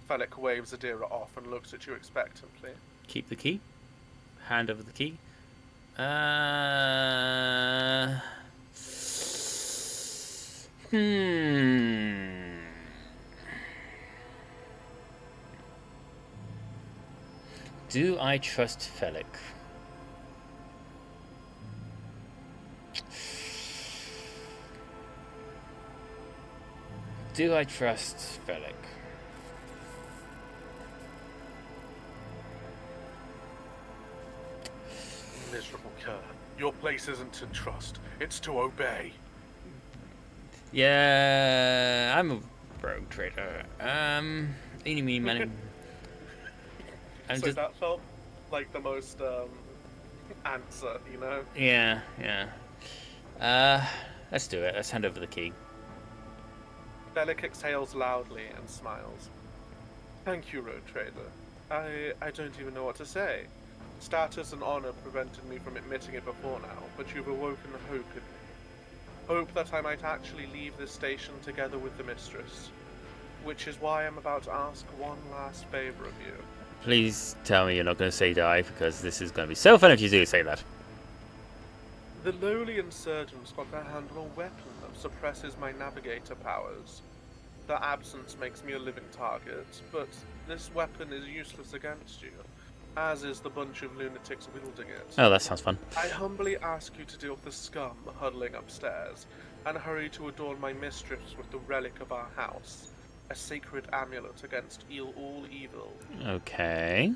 Felic waves Adira off and looks at you expectantly. Keep the key. Hand over the key. Do I trust Felic? Do I trust Felic? Miserable cur. Your place isn't to trust, it's to obey. Yeah, I'm a rogue trader. Eeny, meeny, miny. I'm So just, that felt like the most, answer, you know? yeah. Let's do it. Let's hand over the key. Bellic exhales loudly and smiles. Thank you, Road Trader. I don't even know what to say. Status and honor prevented me from admitting it before now, but you've awoken hope in me. hope that I might actually leave this station together with the mistress. Which is why I'm about to ask one last favor of you. Please tell me you're not going to say die, because this is going to be so fun if you do say that. The lowly insurgents got their hand on a weapon that suppresses my navigator powers. Their absence makes me a living target, but this weapon is useless against you, as is the bunch of lunatics wielding it. Oh, that sounds fun. I humbly ask you to deal with the scum huddling upstairs, and hurry to adorn my mistress with the relic of our house, a sacred amulet against all evil. Okay.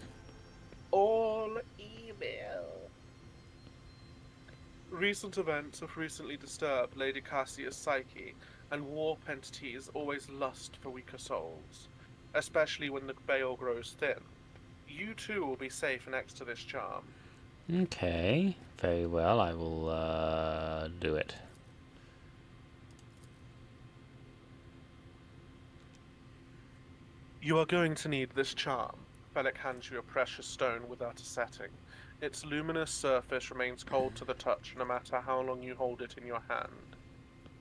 All evil. Recent events have recently disturbed Lady Cassia's psyche, and warp entities always lust for weaker souls, especially when the veil grows thin. You too will be safe next to this charm. Okay. Very well. I will do it. You are going to need this charm. Bellic hands you a precious stone without a setting. Its luminous surface remains cold to the touch no matter how long you hold it in your hand.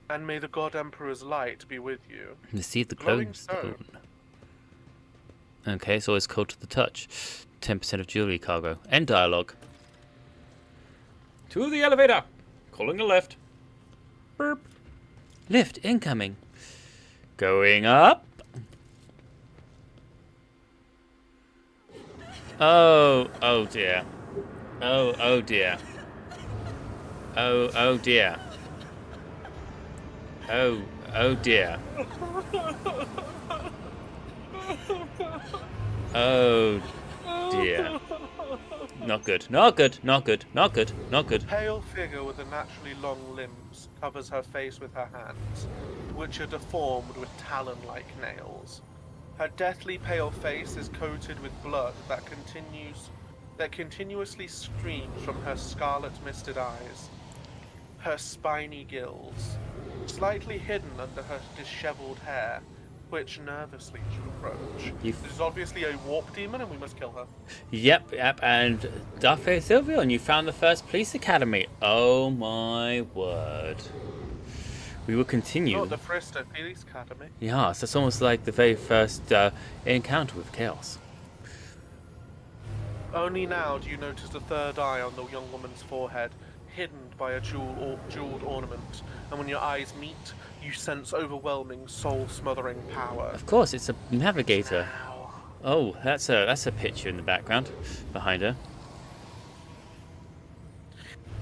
And may the God Emperor's light be with you. Receive the Glowing clone stone. Okay, so it's cold to the touch. 10% of jewelry cargo. End dialogue. To the elevator. Calling a lift. Burp. Lift incoming. Going up. Oh dear. Oh dear. Oh dear. Oh dear. Oh dear. Not good. Not good. Not good. Not good. Not good. Pale figure with the naturally long limbs covers her face with her hands, which are deformed with talon-like nails. Her deathly pale face is coated with blood that continuously streams from her scarlet misted eyes. Her spiny gills, slightly hidden under her disheveled hair, twitch nervously as you approach. This is obviously a warp demon and we must kill her. Yep, and Darth Silvio, and you found the first police academy. Oh my word. We will continue. Oh, the Frister Police Academy. Yes, that's almost like the very first encounter with Chaos. Only now do you notice the third eye on the young woman's forehead, hidden by a jeweled ornament, and when your eyes meet, you sense overwhelming, soul-smothering power. Of course, it's a navigator. Oh, that's a picture in the background, behind her.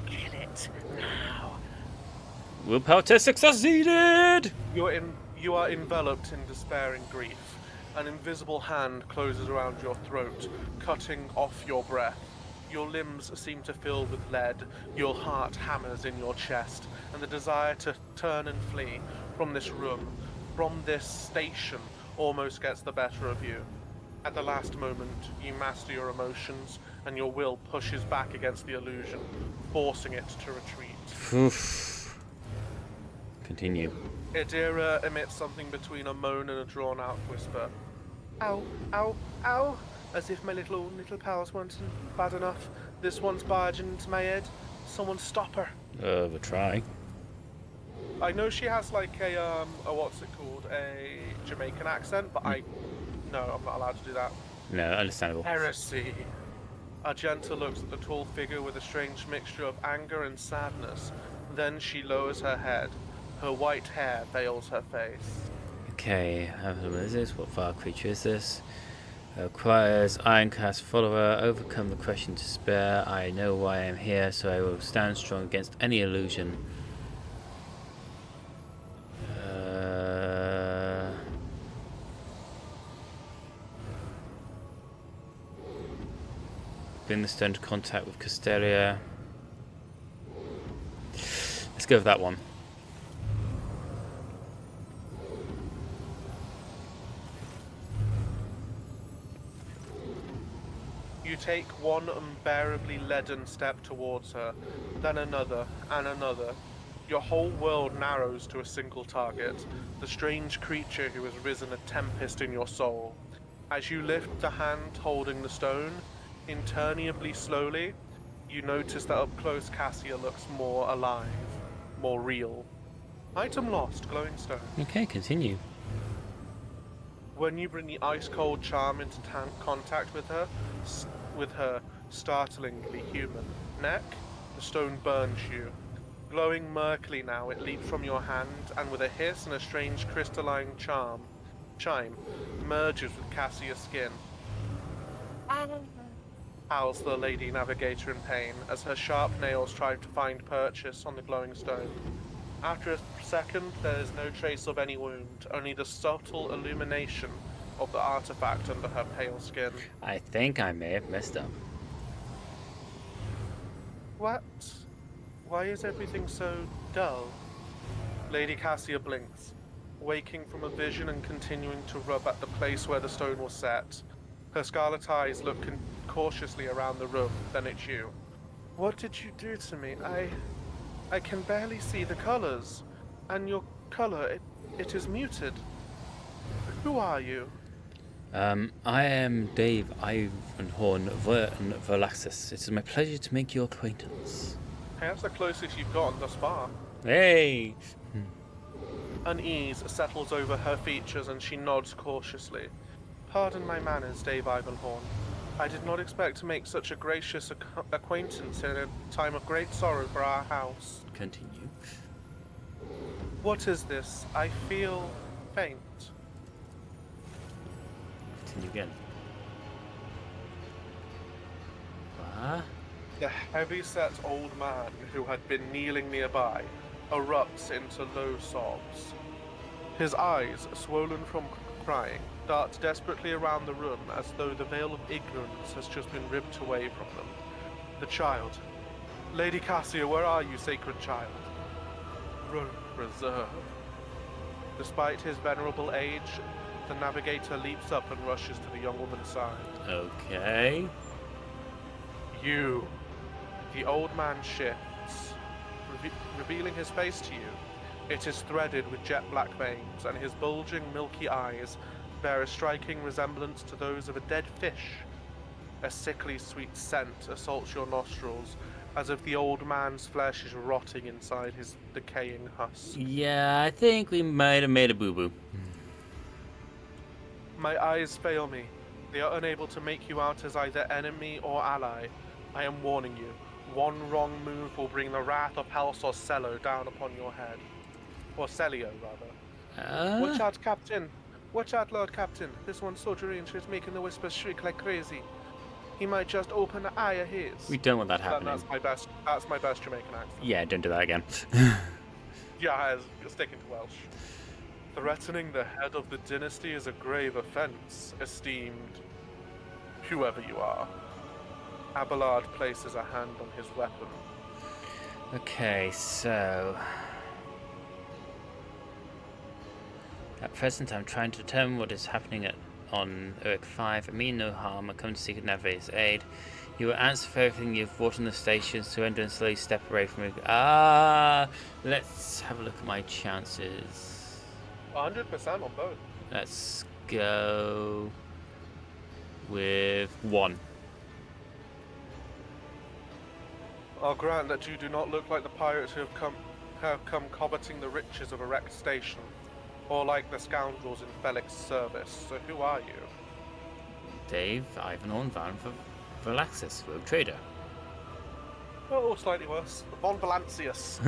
Kill it now. Willpower test succeeded! You are enveloped in despairing grief. An invisible hand closes around your throat, cutting off your breath. Your limbs seem to fill with lead, your heart hammers in your chest, and the desire to turn and flee from this room, from this station, almost gets the better of you. At the last moment, you master your emotions, and your will pushes back against the illusion, forcing it to retreat. Oof. Continue. Idira emits something between a moan and a drawn-out whisper. Ow, ow, ow! As if my little pals weren't bad enough. This one's barging into my head. Someone stop her. We'll try. I know she has like a what's it called? A Jamaican accent, but no, I'm not allowed to do that. No, understandable. Heresy. Argenta looks at the tall figure with a strange mixture of anger and sadness. Then she lowers her head. Her white hair veils her face. Okay, what is this? What vile creature is this? Requires Ironcast follower. Overcome the crushing despair. I know why I'm here, so I will stand strong against any illusion. Bring the stone to contact with Castelia. Let's go with that one. You take one unbearably leaden step towards her, then another and another. Your whole world narrows to a single target, the strange creature who has risen a tempest in your soul. As you lift the hand holding the stone, interminably slowly, you notice that up close Cassia looks more alive, more real. Item lost, glowing stone. Okay, continue. When you bring the ice-cold charm into contact with her startlingly human neck, the stone burns you. Glowing murkily now, it leaps from your hand, and with a hiss and a strange crystalline chime, merges with Cassia's skin. Howls the Lady Navigator in pain, as her sharp nails try to find purchase on the glowing stone. After a second, there is no trace of any wound, only the subtle illumination of the artifact under her pale skin. I think I may have messed up. What? Why is everything so dull? Lady Cassia blinks, waking from a vision and continuing to rub at the place where the stone was set. Her scarlet eyes look cautiously around the room, then at you. What did you do to me? I can barely see the colors. And your color, it is muted. Who are you? I am Dave Ivanhorn Verlaxis. It is my pleasure to make your acquaintance. Hey, that's the closest you've gotten thus far. Hey! Unease settles over her features and she nods cautiously. Pardon my manners, Dave Ivanhorn. I did not expect to make such a gracious acquaintance in a time of great sorrow for our house. Continue. What is this? I feel faint. Continue again. Ah. The heavy-set old man who had been kneeling nearby erupts into low sobs. His eyes, swollen from crying, dart desperately around the room as though the veil of ignorance has just been ripped away from them. The child. Lady Cassia, where are you, sacred child? Reserve. Despite his venerable age, the navigator leaps up and rushes to the young woman's side. Okay. You. The old man shifts, revealing his face to you. It is threaded with jet black veins, and his bulging, milky eyes bear a striking resemblance to those of a dead fish. A sickly sweet scent assaults your nostrils, as if the old man's flesh is rotting inside his decaying husk. Yeah, I think we might have made a boo-boo. My eyes fail me. They are unable to make you out as either enemy or ally. I am warning you. One wrong move will bring the wrath of House Orsello down upon your head. Or Celio, rather. Watch out, Captain. Watch out, Lord Captain. This one's so deranged it's making the whispers shriek like crazy. He might just open an eye of his. We don't want that happening. That's my best Jamaican accent. Yeah, don't do that again. Yeah, sticking to Welsh. Threatening the head of the dynasty is a grave offense, esteemed whoever you are. Abelard places a hand on his weapon. Okay, so... At present, I'm trying to determine what is happening on Urk 5. I mean no harm. I come to seek a navigator's aid. You will answer for everything you've brought on the station. Surrender and slowly step away from it. Let's have a look at my chances. 100% on both. Let's go with 1. I'll grant that you do not look like the pirates who have come coveting the riches of a wrecked station, or like the scoundrels in Felix's service. So who are you? Dave Ivanhorn Van Verlaxis, rogue trader. Oh, slightly worse. Von Valancius.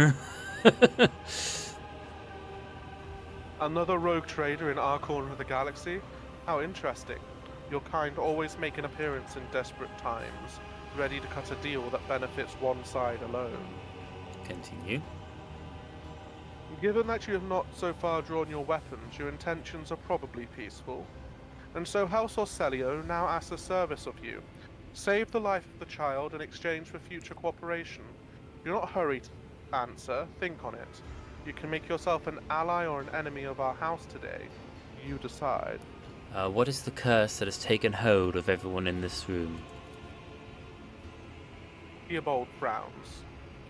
Another rogue trader in our corner of the galaxy? How interesting. Your kind always make an appearance in desperate times, ready to cut a deal that benefits one side alone. Continue. Given that you have not so far drawn your weapons, your intentions are probably peaceful. And so House Orsello now asks a service of you. Save the life of the child in exchange for future cooperation. Do not hurry to answer, think on it. You can make yourself an ally or an enemy of our house today. You decide. What is the curse that has taken hold of everyone in this room? Theobald frowns.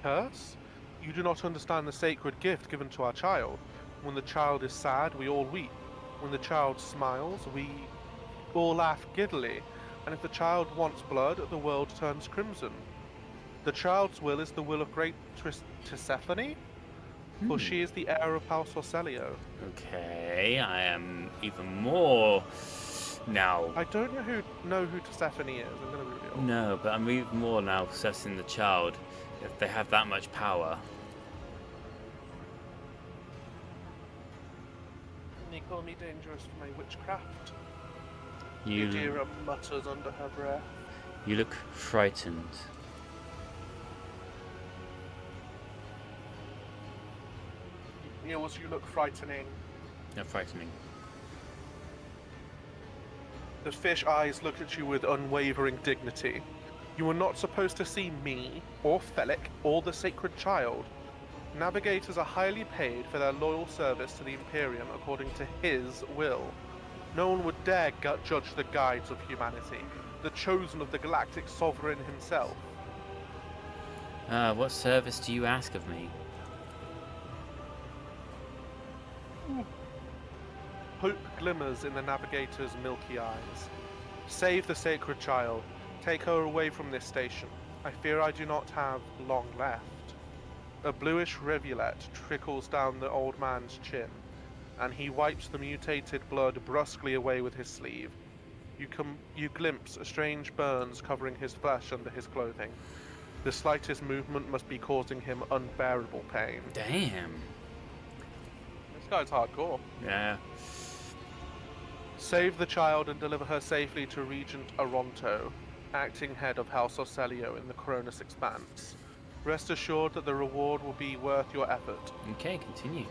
Curse? You do not understand the sacred gift given to our child. When the child is sad, we all weep. When the child smiles, we all laugh giddily. And if the child wants blood, the world turns crimson. The child's will is the will of great Tisiphone? For she is the heir of House Orselio. Okay, I am even more now. I don't know who Persephone is, I'm gonna be real. No, but I'm even more now possessing the child. If they have that much power. They call me dangerous for my witchcraft. You Yadira mutters under her breath. You look frightened. Niels, you look frightening. No, frightening. The fish eyes look at you with unwavering dignity. You are not supposed to see me, or Felix, or the sacred child. Navigators are highly paid for their loyal service to the Imperium according to his will. No one would dare judge the guides of humanity, the chosen of the galactic sovereign himself. What service do you ask of me? Hope glimmers in the navigator's milky eyes. Save the sacred child. Take her away from this station. I fear I do not have long left. A bluish rivulet trickles down the old man's chin, and he wipes the mutated blood brusquely away with his sleeve. You glimpse strange burns covering his flesh under his clothing. The slightest movement must be causing him unbearable pain. Damn. This guy's hardcore. Yeah. Save the child and deliver her safely to Regent Aronto, acting head of House Orselio in the Kornos expanse. Rest assured that the reward will be worth your effort. Okay, continue.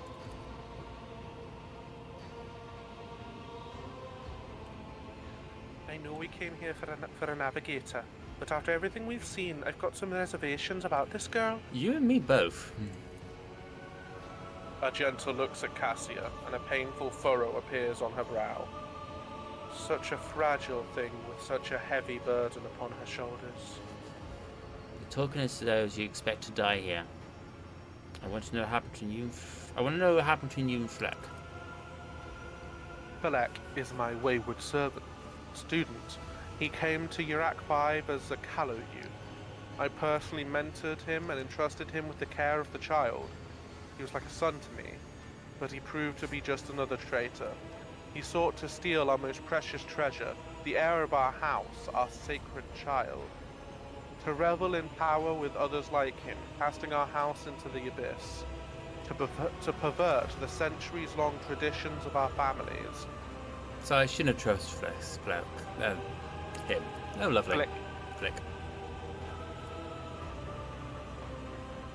I know we came here for a navigator, but after everything we've seen, I've got some reservations about this girl. You and me both. Argenta looks at Cassia, and a painful furrow appears on her brow. Such a fragile thing with such a heavy burden upon her shoulders. You're talking as though you expect to die here. I want to know what happened between you. I want to know what happened between you and Fleck. Felek is my wayward student. He came to Iraq 5 as a callow youth. I personally mentored him and entrusted him with the care of the child. He was like a son to me, but he proved to be just another traitor. He sought to steal our most precious treasure, the heir of our house, our sacred child. To revel in power with others like him, casting our house into the abyss. To pervert the centuries-long traditions of our families. So I shouldn't have trusted Fleck. Him. Oh, lovely. Flick.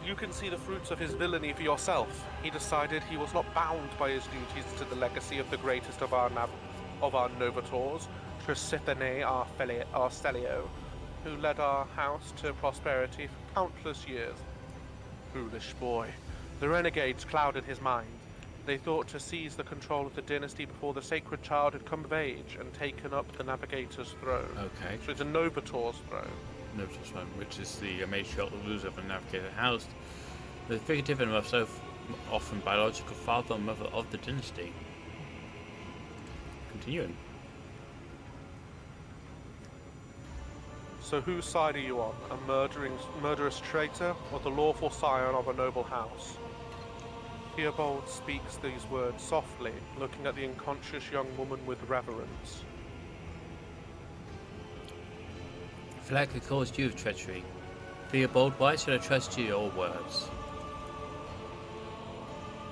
You can see the fruits of his villainy for yourself. He decided he was not bound by his duties to the legacy of the greatest of our Novators, Trisithene Arcelio, who led our house to prosperity for countless years. Foolish boy. The renegades clouded his mind. They thought to seize the control of the dynasty before the sacred child had come of age and taken up the navigator's throne. Okay. So it's a Novator's throne. Novator's throne, which is the matriarch loser of the navigator house, the figurative and most often biological father or mother of the dynasty. Continuing. So whose side are you on? A murderous traitor, or the lawful scion of a noble house? Theobald speaks these words softly, looking at the unconscious young woman with reverence. Fleck accused you of treachery. Theobald, why should I trust your words?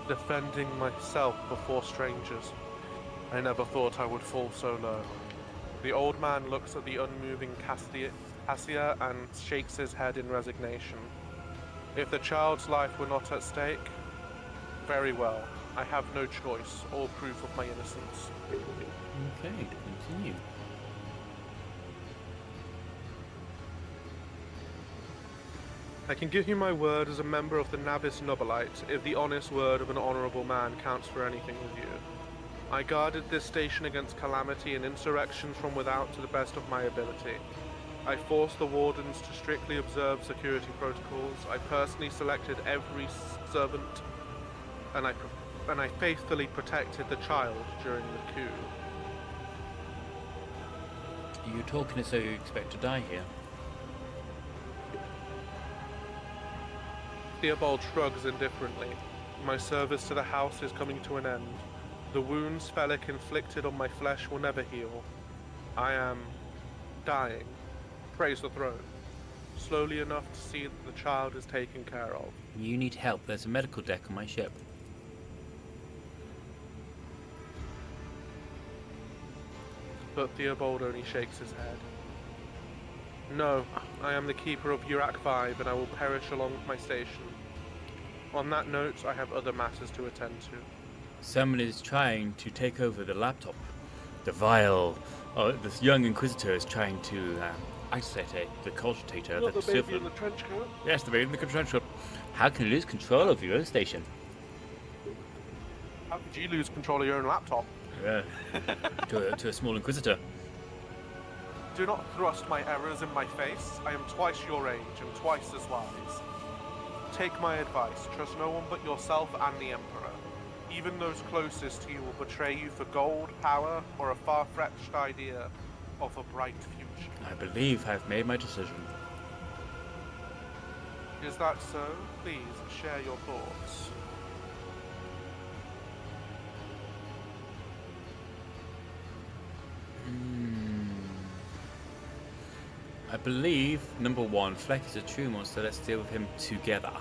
Defending myself before strangers. I never thought I would fall so low. The old man looks at the unmoving Cassia and shakes his head in resignation. If the child's life were not at stake, very well. I have no choice, or proof of my innocence. Okay, continue. I can give you my word as a member of the Navis Nobilite, if the honest word of an honorable man counts for anything with you. I guarded this station against calamity and insurrection from without to the best of my ability. I forced the wardens to strictly observe security protocols. I personally selected every servant, and I faithfully protected the child during the coup. You're talking as though you expect to die here. Theobald shrugs indifferently. My service to the house is coming to an end. The wounds Felix inflicted on my flesh will never heal. I am dying. Praise the throne. Slowly enough to see that the child is taken care of. You need help. There's a medical deck on my ship. But Theobald only shakes his head. No, I am the keeper of Urak 5 and I will perish along with my station. On that note, I have other matters to attend to. Someone is trying to take over the laptop. The vile, this young Inquisitor is trying to isolate the cogitator. Not the baby in the trench coat? Yes, the baby in the trench coat. How can you lose control of your own station? How could you lose control of your own laptop? Yeah. to a small Inquisitor. Do not thrust my errors in my face. I am twice your age and twice as wise. Take my advice. Trust no one but yourself and the Emperor. Even those closest to you will betray you for gold, power, or a far-fetched idea of a bright future. I believe I've made my decision. Is that so? Please share your thoughts. I believe, number one, Fleck is a true monster. Let's deal with him together.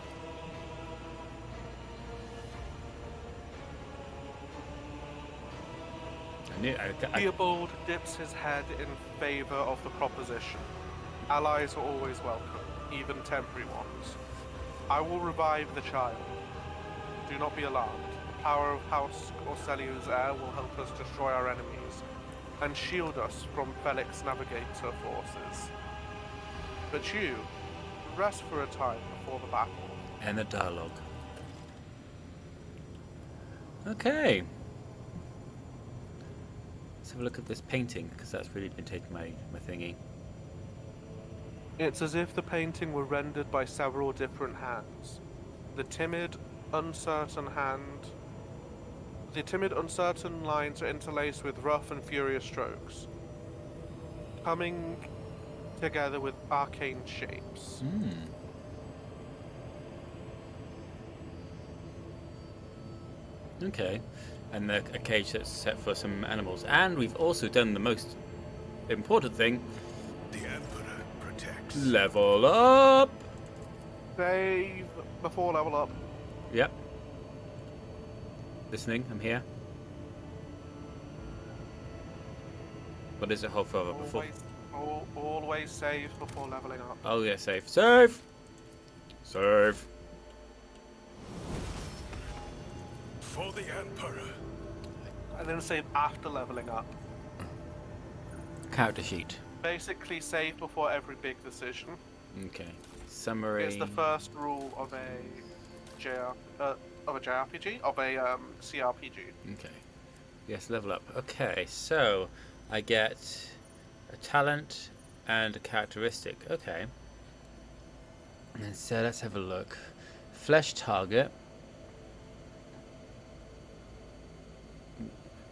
Theobald dips his head in favor of the proposition. Allies are always welcome, even temporary ones. I will revive the child. Do not be alarmed. The power of House Orsellio's heir will help us destroy our enemies and shield us from Felix Navigator forces. But you, rest for a time before the battle. And the dialogue. Okay. Let's have a look at this painting, because that's really been taking my thingy. It's as if the painting were rendered by several different hands. The timid, uncertain lines are interlaced with rough and furious strokes, coming together with arcane shapes. Okay. And a cage that's set for some animals. And we've also done the most important thing. The Emperor protects. Level up! Save before level up. Yep. Listening, I'm here. What does it hold for before? Always save before leveling up. Oh yeah, save. Save! Save! For the Emperor. And then save after leveling up. Character sheet. Basically save before every big decision. Okay. Summary. It's the first rule of a JRPG, of a CRPG. Okay. Yes, level up. Okay, so I get a talent and a characteristic. Okay. And so let's have a look. Flesh target.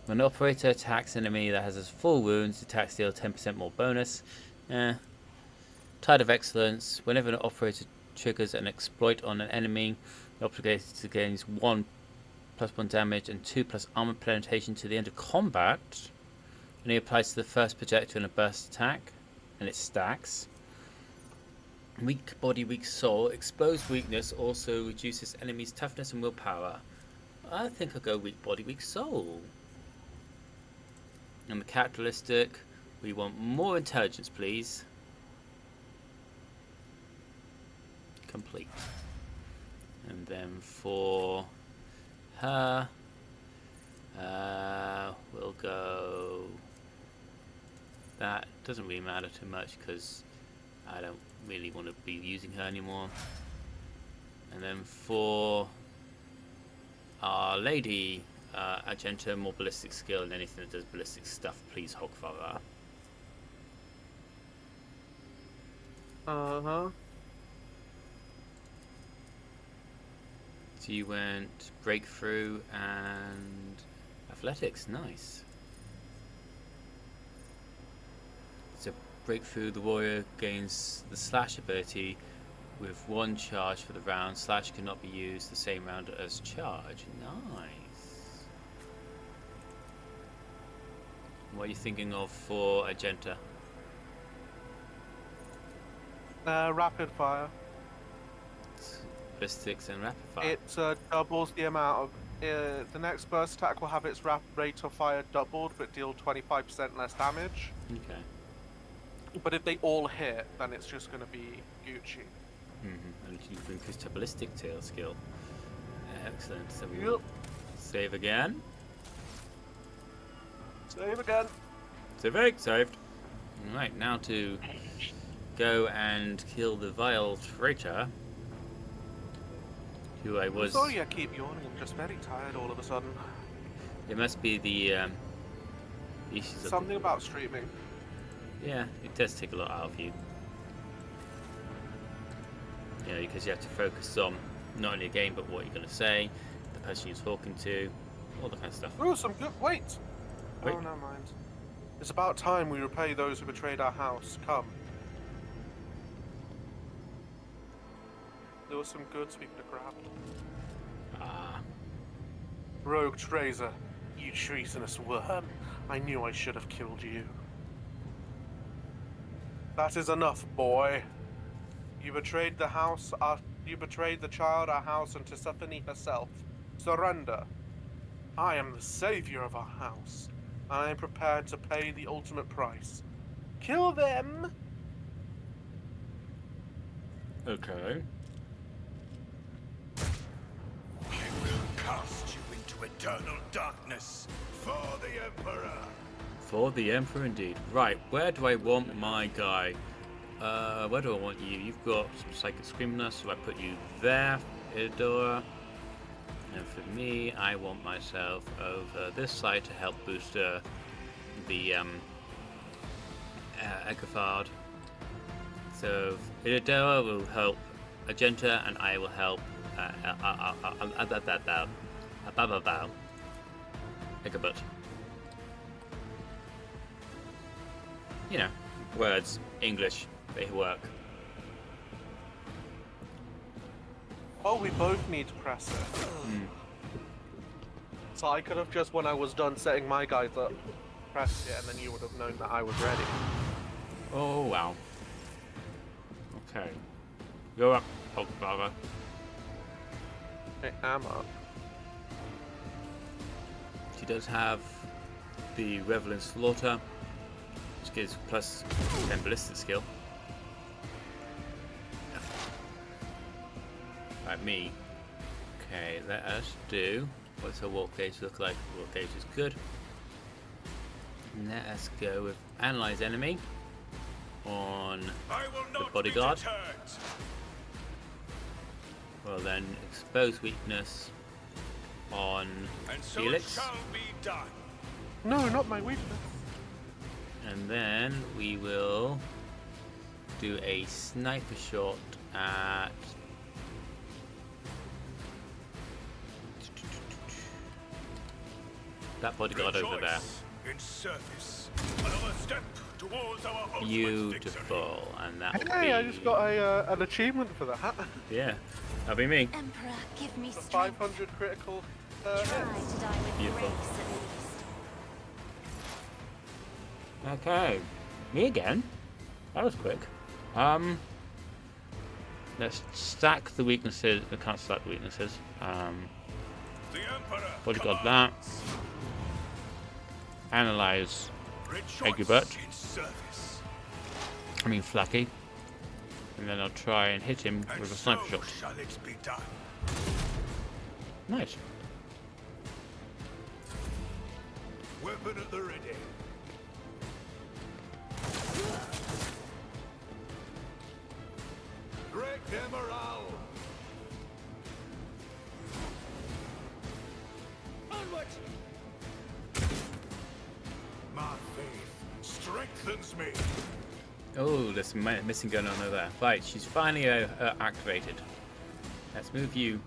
When an operator attacks an enemy that has his full wounds, attacks deal 10% more bonus. Tide of Excellence. Whenever an operator triggers an exploit on an enemy, the operator gains 1 + 1 damage and 2 + armor penetration to the end of combat. And it applies to the first projectile in a burst attack, and it stacks. Weak body, weak soul. Exposed weakness also reduces enemies' toughness and willpower. I think I'll go weak body, weak soul. And the characteristic, we want more intelligence, please. Complete. And then for her, we'll go. That doesn't really matter too much because I don't really want to be using her anymore. And then for our lady, Argenta, more ballistic skill, and anything that does ballistic stuff, please, Hogfather. So you went breakthrough and athletics, nice. So breakthrough, the warrior gains the slash ability, with 1 charge for the round. Slash cannot be used the same round as charge. Nice. What are you thinking of for Agenta? Rapid fire. Ballistics and rapid fire. It doubles the amount of. The next burst attack will have its rate of fire doubled, but deal 25% less damage. Okay. But if they all hit, then it's just going to be Gucci. And you can increase to ballistic tail skill. Excellent. So we will save again. Save again. Saved. Right, now to go and kill the vile traitor. Who I was. Sorry, I keep yawning. I'm just very tired all of a sudden. It must be the issues. Something about streaming. Yeah, it does take a lot out of you. You know, because you have to focus on not only the game, but what you're going to say, the person you're talking to, all that kind of stuff. Ooh, some good. Wait. Wait. Oh, never mind. It's about time we repay those who betrayed our house. Come. There was some goods we could have grabbed. Ah. Rogue Tracer, you treasonous worm. I knew I should have killed you. That is enough, boy. You betrayed the house, you betrayed the child, our house, and Tisiphone herself. Surrender. I am the savior of our house. I am prepared to pay the ultimate price. Kill them! Okay. I will cast you into eternal darkness for the Emperor. For the Emperor indeed. Right, where do I want my guy? Where do I want you? You've got some Psychic Screamer, so I put you there, Idora. And for me, I want myself over this side to help boost the Eggafard. So Idora will help Agenta, and I will help Eggabut. You know, words, English, they work. Oh, we both need to press it. So I could have just, when I was done setting my guys up, pressed it, and then you would have known that I was ready. Oh, wow. Okay. Go up, Hulk Barber. I am up. She does have the Revelant Slaughter, which gives plus 10 ballistic skill. Like me. Okay, let us do. What's her warp gauge look like? Warp gauge is good. Let us go with Analyze Enemy on the Bodyguard. Well then, Expose Weakness on Felix. No, not my weakness. And then we will do a sniper shot at that bodyguard over there. In service. Another step towards our ultimate Beautiful, and that will Hey, be. I just got an achievement for that. Yeah, that'll be me. Emperor, give me The strength. 500 critical Try hits. to die with Beautiful. grace at least. Okay, me again. That was quick. Let's stack the weaknesses. I can't stack the weaknesses. The Emperor Bodyguard commands. that. Analyze. Rejoice Egbert. in service. I mean Flacky. And then I'll try and hit him And with a sniper so shot. shall it be done. Nice. Weapon at the ready. Great Emerald. Onward. My faith strengthens me. Oh, there's some missing going on over there. Right, she's finally activated. Let's move you.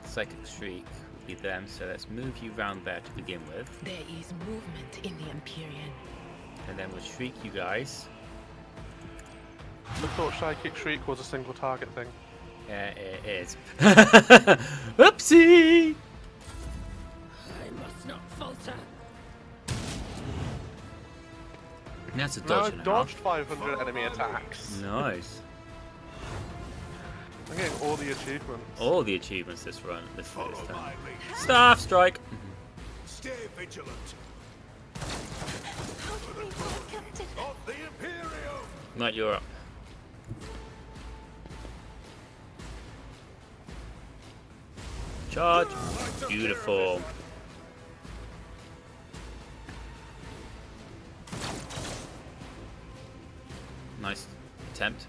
Psychic Shriek would be them, so let's move you round there to begin with. There is movement in the Empyrean. And then we'll Shriek you guys. I thought Psychic Shriek was a single target thing. Yeah, it is. Oopsie! I must not falter. That's a Now dodge I've and a dodged half. 500 enemy attacks. Nice. I'm getting all the achievements. All the achievements this run. This Follow time. my lead. Staff strike. Stay vigilant. How do we know, Captain? Of the Imperium! Knight, you're up. Charge. Beautiful. Nice attempt.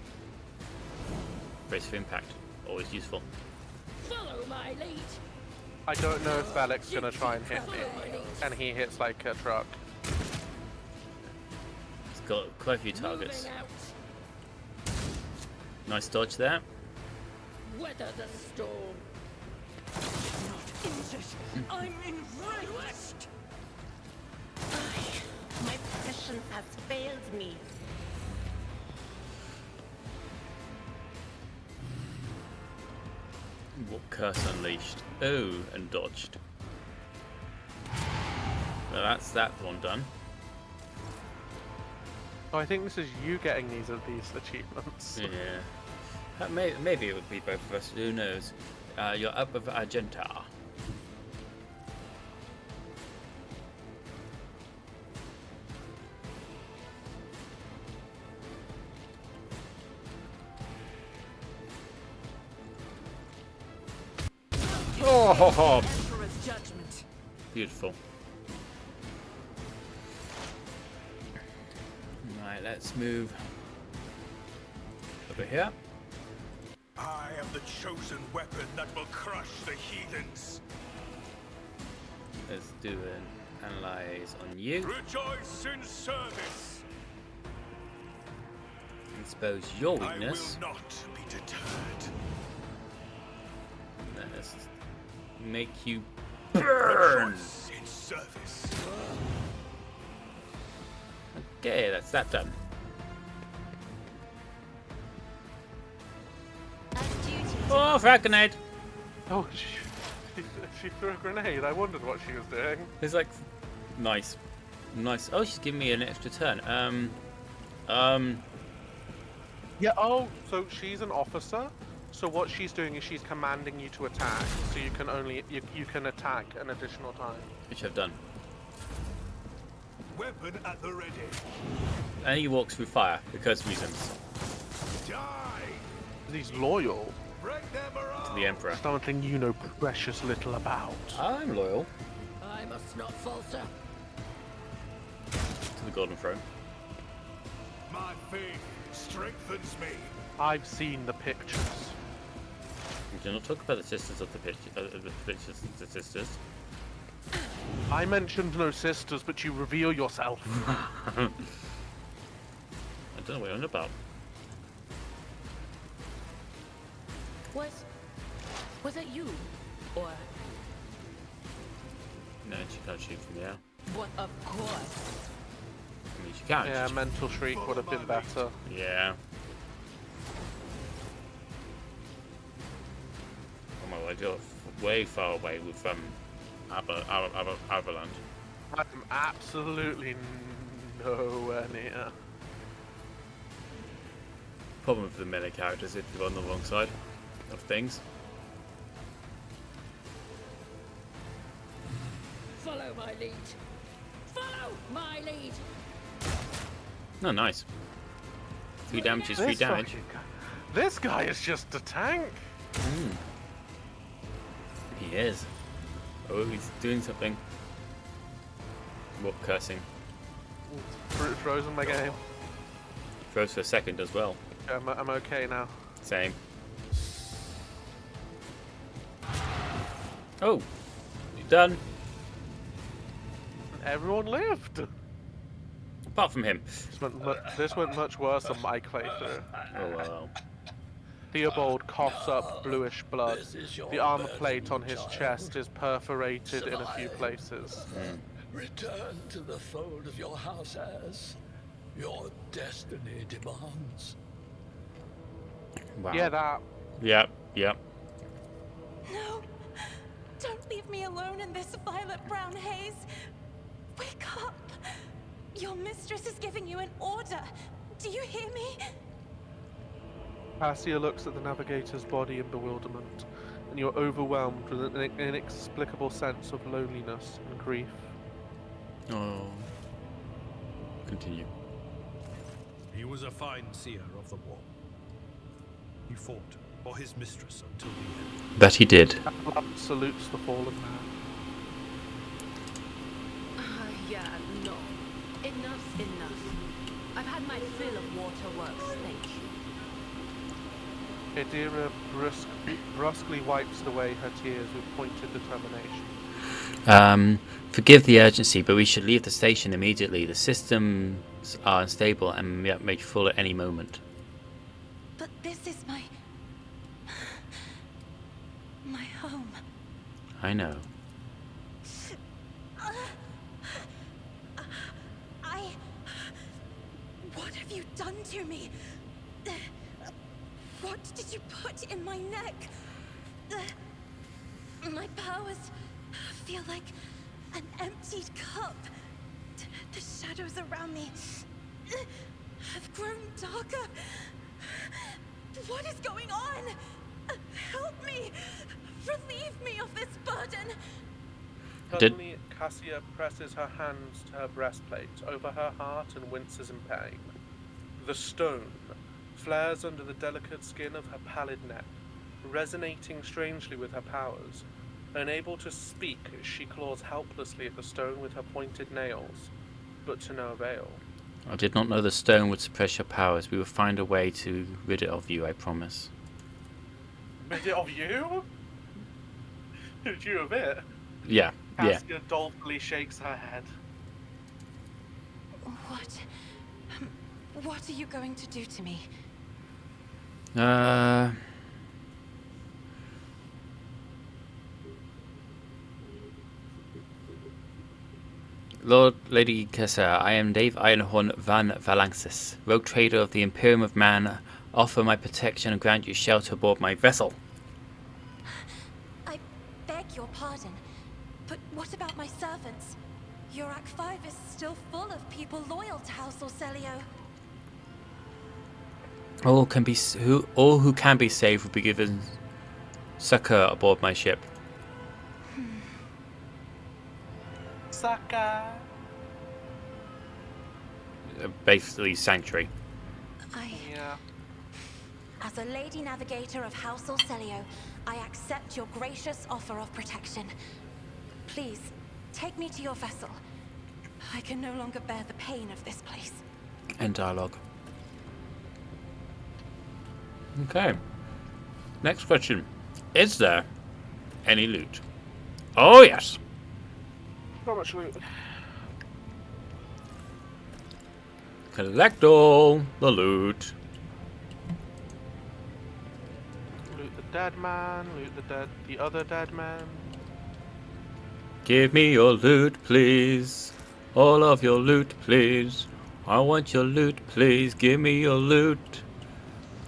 Brace for impact. Always useful. Follow my lead. I don't know if Balik's gonna try and hit me, and he hits like a truck. It's got quite a few targets. Moving out. Nice dodge there. Weather the storm. Not injured. I'm enraged. My patience has failed me. What curse unleashed? Oh, and dodged. Well, that's that one done. Oh, I think this is you getting these achievements. Yeah. Maybe it would be both of us. Who knows? You're up with Argenta. Oh, Emperor's judgment. beautiful. Right, let's move over here. I am the chosen weapon that will crush the heathens. Let's do an analyze on you. Rejoice in service. Expose your weakness. I will not be deterred. Let's make you burn. Rejoice in service. Okay, that's that done. Oh, frag grenade! Oh, she threw a grenade. I wondered what she was doing. It's like nice. Oh, she's giving me an extra turn. Yeah. Oh, so she's an officer. So what she's doing is she's commanding you to attack. So you can only you can attack an additional time. Which I've done. Weapon at the ready. And he walks through fire because reasons. Die. He's loyal. Break them around. To the Emperor. Something you know precious little about. I'm loyal I must not falter. to the Golden Throne. My faith strengthens me. I've seen the pictures. We do not talk about the sisters of the pictures, the sisters. I mentioned no sisters, but you reveal yourself. I don't know what you're on about. Was it you? Or No, she can't shoot from the air. what? Of course. I mean, she can. Yeah, She- mental shriek would have been better. Yeah. Oh my word, you're way far away with Avaland. I'm absolutely nowhere near. Problem with the melee characters if you're on the wrong side of things. Follow my lead. Follow my lead. No, nice. 3 damage is 3 This damage. fucking guy- This guy is just a tank. He is. Oh, he's doing something. What cursing? Frozen my game. Froze for a second as well. I'm okay now. Same. Oh, you done? Everyone lived. Apart from him. This went much worse than my playthrough. Oh well. Theobald coughs up bluish blood. The armor plate on his chest is perforated in a few places. Return to the fold of your house as your destiny demands. Wow. Yeah, that. Yep, yep. No! Don't leave me alone in this violet brown haze! Wake up! Your mistress is giving you an order! Do you hear me? Cassia looks at the navigator's body in bewilderment, and you're overwhelmed with an inexplicable sense of loneliness and grief. Oh. Continue. He was a fine seer of the war. He fought for his mistress until the end. That he did. Avalon salutes the fallen man. Yeah, no. Enough's enough. I've had my fill of waterworks, thank you. Adira brusquely wipes away her tears with pointed determination. Forgive the urgency, but we should leave the station immediately. The systems are unstable and may fall at any moment. But this is my home. I know. What have you done to me? What did you put in my neck? My powers feel like an emptied cup. The shadows around me have grown darker. What is going on? Help me! Relieve me of this burden! Suddenly, Cassia presses her hands to her breastplate over her heart and winces in pain. The stone flares under the delicate skin of her pallid neck, resonating strangely with her powers. Unable to speak, she claws helplessly at the stone with her pointed nails, but to no avail. I did not know the stone would suppress your powers. We will find a way to rid it of you, I promise. Rid it of you? Rid you of it? Yeah, yeah. Cassia dolefully shakes her head. What are you going to do to me? Lord, Lady Kessa, I am Dave Ironhorn van Valanxis, rogue trader of the Imperium of Man. Offer my protection and grant you shelter aboard my vessel. I beg your pardon, but what about my servants? Yurak 5 is still full of people loyal to House Orselio. All who can be saved will be given succor aboard my ship. Sucker! Basically, sanctuary. Yeah. As a lady navigator of House Orselio, I accept your gracious offer of protection. Please, take me to your vessel. I can no longer bear the pain of this place. End dialogue. Okay. Next question. Is there any loot? Oh, yes. How much loot? Collect all the loot. Loot the dead man, loot the other dead man. Give me your loot, please. All of your loot, please. I want your loot, please. Give me your loot.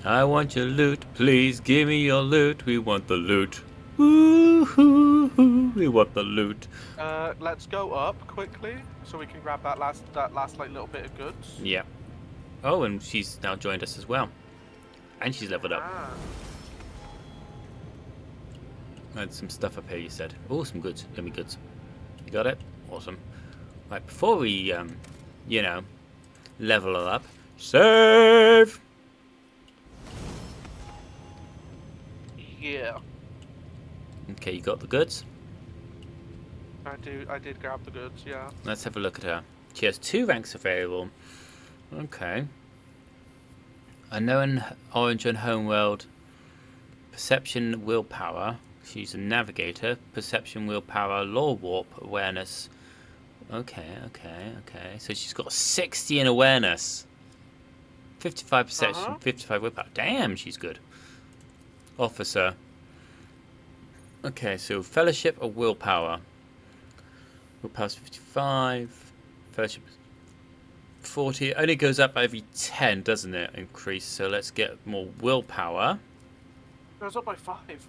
I want your loot, please. Give me your loot. We want the loot. Woo-hoo-hoo. We want the loot. Let's go up quickly so we can grab that last like little bit of goods. Yeah. Oh, and she's now joined us as well. And she's leveled up. Ah. Had some stuff up here, you said. Oh, some goods. Give me goods. You got it? Awesome. Right, before we, level it up. Save! Yeah. Okay, you got the goods? I did grab the goods, yeah. Let's have a look at her. She has 2 ranks available. Okay. Unknown Orange and Homeworld. Perception, Willpower. She's a navigator. Perception, Willpower, Law Warp, Awareness. Okay. So she's got 60 in awareness. 55 perception, 55 willpower. Damn, she's good. Officer. Okay, so Fellowship or Willpower. Willpower's 55. Fellowship. 40. It only goes up every 10, doesn't it? Increase. So let's get more willpower. Goes up by 5.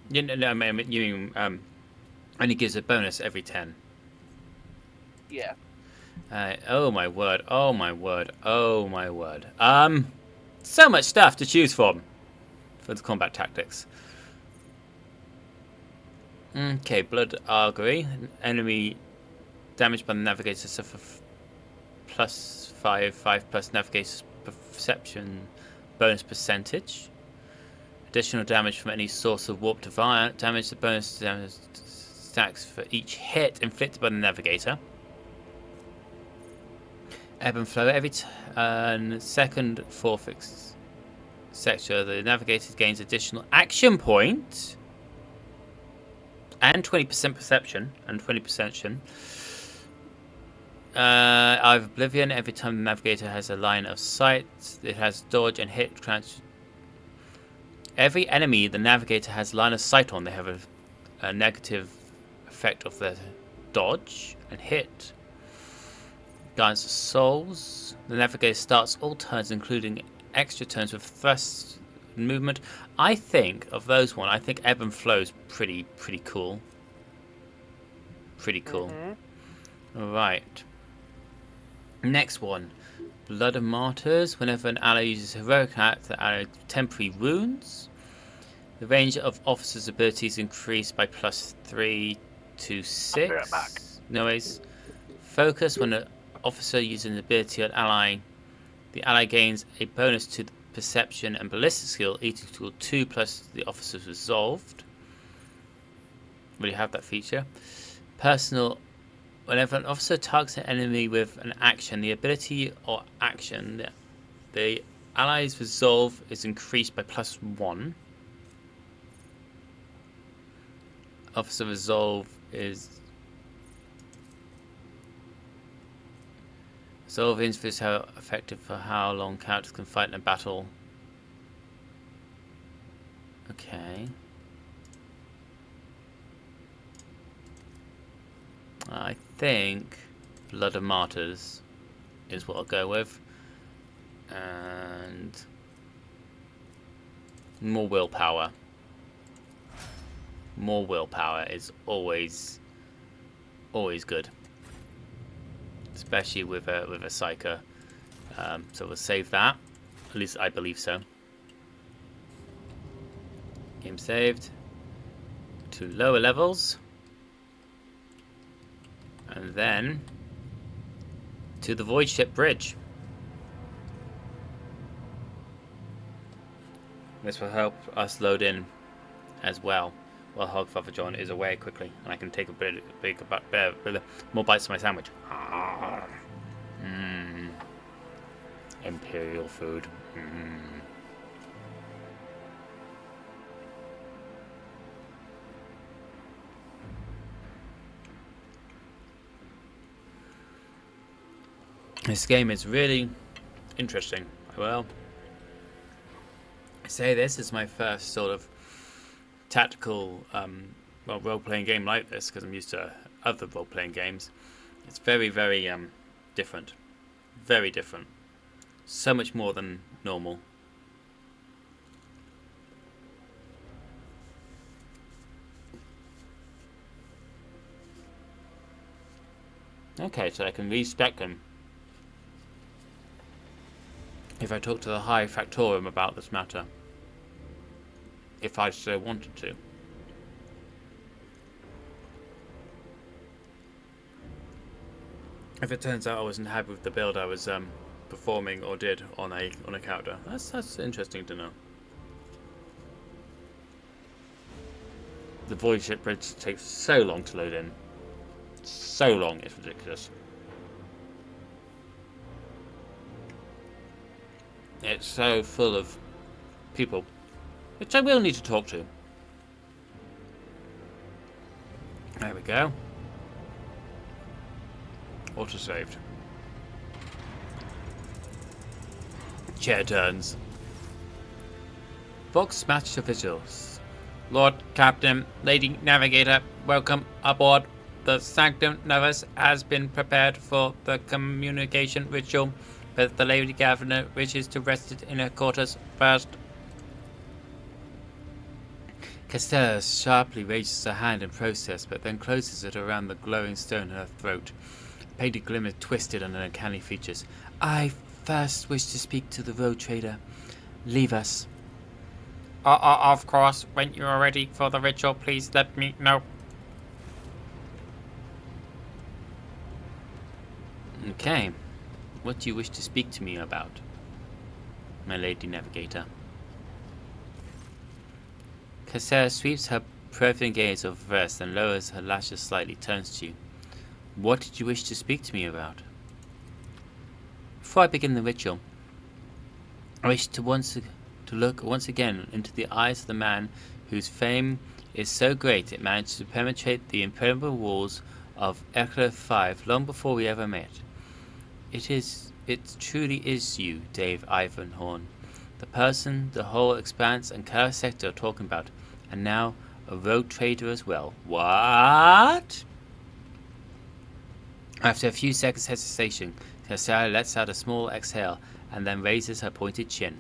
No, I mean, you mean only gives a bonus every 10. Yeah. Oh my word! Oh my word! Oh my word! So much stuff to choose from for the combat tactics. Okay, blood augury. Enemy damaged by the navigator suffer +5 plus navigator's perception bonus percentage. Additional damage from any source of warp to violent damage. The bonus damage stacks for each hit inflicted by the navigator. Ebb and flow. Every second, fourth sector, the navigator gains additional action point and 20% perception and 20 perception. I have Oblivion. Every time the navigator has a line of sight, it has dodge and hit. Every enemy the navigator has line of sight on, they have a negative effect of their dodge and hit. Guardians of Souls. The navigator starts all turns, including extra turns, with thrust movement. I think of those one. I think ebb and flow is pretty cool. Pretty cool. All right. Next one, Blood of Martyrs. Whenever an ally uses heroic act, the ally temporary wounds. The range of officers' abilities increased by +3 to 6. No worries. Focus. When an officer uses an ability on ally, the ally gains a bonus to the perception and ballistic skill equal to 2 plus the officer's resolved. Will you have that feature? Personal. Whenever an officer targets an enemy with an action, the ability or action, the ally's resolve is increased by +1. Officer resolve is resolve influences how effective for how long characters can fight in a battle. Okay. I think Blood of Martyrs is what I'll go with. And more willpower. More willpower is always good. Especially with a psyker. So we'll save that. At least I believe so. Game saved. To lower levels. And then to the Void Ship Bridge. This will help us load in as well, while Hogfather John is away quickly, and I can take a bit more bites of my sandwich. Imperial food. This game is really interesting. Well, I say this is my first sort of tactical role-playing game like this, because I'm used to other role-playing games. It's very different. Very different. So much more than normal. Okay, so I can respec them if I talk to the High Factorum about this matter, if I so wanted to. If it turns out I wasn't happy with the build I was performing or did on a character, that's interesting to know. The Void Ship Bridge takes so long to load in. So long, it's ridiculous. It's so full of people, which I will need to talk to. There we go. Auto-saved. Chair turns. Vox Master Officials. Lord Captain, Lady Navigator, welcome aboard. the Sanctum Novus has been prepared for the communication ritual, but the Lady Governor wishes to rest it in her quarters first. Castella sharply raises her hand in protest, but then closes it around the glowing stone in her throat. A painted glimmer twisted on her uncanny features. I first wish to speak to the road trader. Leave us. Of course. When you are ready for the ritual, please let me know. Okay. What do you wish to speak to me about, my Lady Navigator? Cassera sweeps her perfect gaze over the rest and lowers her lashes slightly, turns to you. What did you wish to speak to me about? Before I begin the ritual, I wish to look once again into the eyes of the man whose fame is so great it managed to penetrate the impenetrable walls of Echelon 5 long before we ever met. It truly is you, Dave Ivanhorn, the person the whole Expanse and Kara sector are talking about, and now a road trader as well. What? After a few seconds hesitation, Cassara lets out a small exhale and then raises her pointed chin.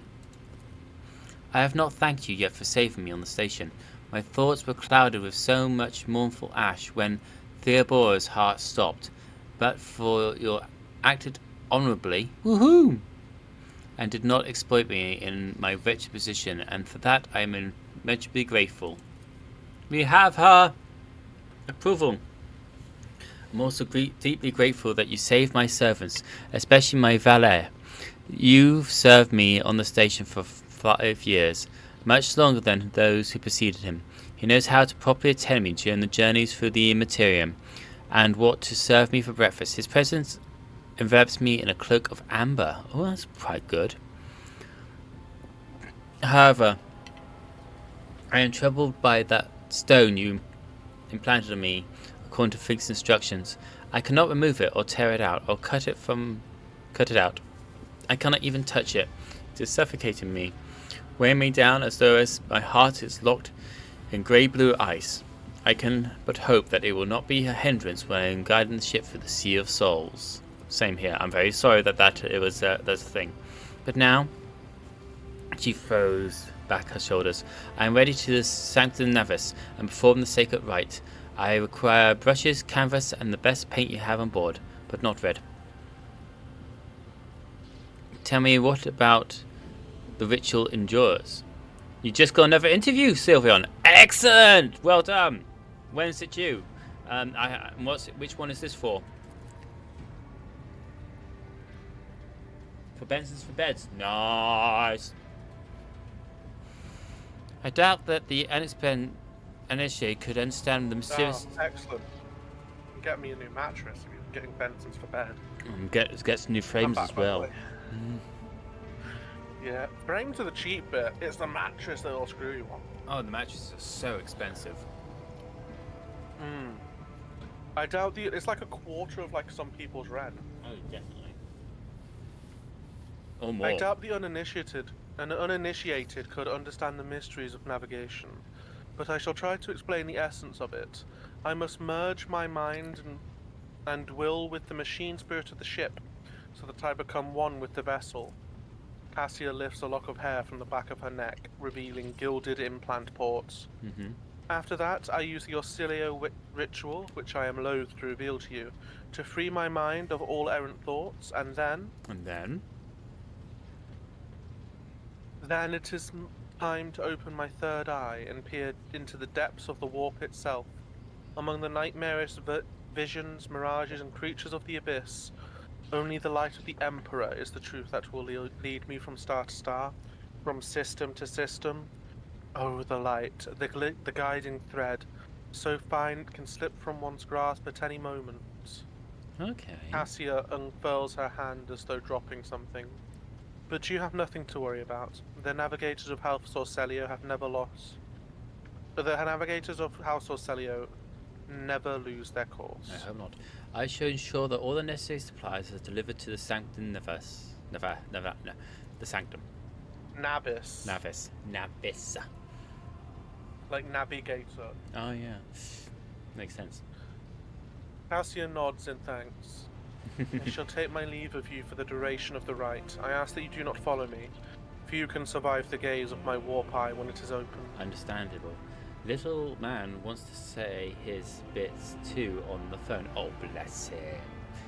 I have not thanked you yet for saving me on the station. My thoughts were clouded with so much mournful ash when Theobora's heart stopped, but for your acted honourably, woohoo, and did not exploit me in my wretched position, and for that I am immeasurably grateful. We have her approval. I'm also deeply grateful that you saved my servants, especially my valet. You've served me on the station for 5 years, much longer than those who preceded him. He knows how to properly attend me during the journeys through the Immaterium, and what to serve me for breakfast. His presence envelops me in a cloak of amber. Oh, that's quite good. However, I am troubled by that stone you implanted on me according to Fink's instructions. I cannot remove it or tear it out or cut it out. I cannot even touch it. It is suffocating me, weighing me down as though my heart is locked in grey-blue ice. I can but hope that it will not be a hindrance when I am guiding the ship through the Sea of Souls. Same here. I'm very sorry that's a thing. But now, she throws back her shoulders. I am ready to the Sanctum Novus and perform the sacred rite. I require brushes, canvas, and the best paint you have on board, but not red. Tell me, what about the ritual endures? You just got another interview, Sylveon. Excellent! Well done. When's it due? Which one is this for? For Benson's for Beds. Nice. I doubt that the uninitiated could understand the mysterious... Oh, excellent. Get me a new mattress if you're getting Benson's for bed. Get some new frames as well. Yeah, frames are the cheap bit. It's the mattress that'll screw you on. Oh, the mattresses are so expensive. I doubt it's like a quarter of like some people's rent. Oh, definitely. Or more. I doubt the uninitiated could understand the mysteries of navigation, but I shall try to explain the essence of it. I must merge my mind and will with the machine spirit of the ship, so that I become one with the vessel. Cassia lifts a lock of hair from the back of her neck, revealing gilded implant ports. After that, I use the Auxilio ritual, which I am loath to reveal to you, to free my mind of all errant thoughts, and then... Then it is time to open my third eye and peer into the depths of the warp itself. Among the nightmarish visions, mirages, and creatures of the abyss, only the light of the Emperor is the truth that will lead me from star to star, from system to system. Oh, the light, the guiding thread, so fine it can slip from one's grasp at any moment. Okay. Cassia unfurls her hand as though dropping something. But you have nothing to worry about. The navigators of House Orcelio have never lost. The navigators of House Orcelio never lose their course. I hope not. I shall ensure that all the necessary supplies are delivered to the Sanctum Novus. The Sanctum. Navis. Navis. Like navigator. Oh yeah. Makes sense. Cassia nods in thanks. I shall take my leave of you for the duration of the rite. I ask that you do not follow me. Few can survive the gaze of my warp eye when it is open. Understandable. Little man wants to say his bits too on the phone. Oh, bless him.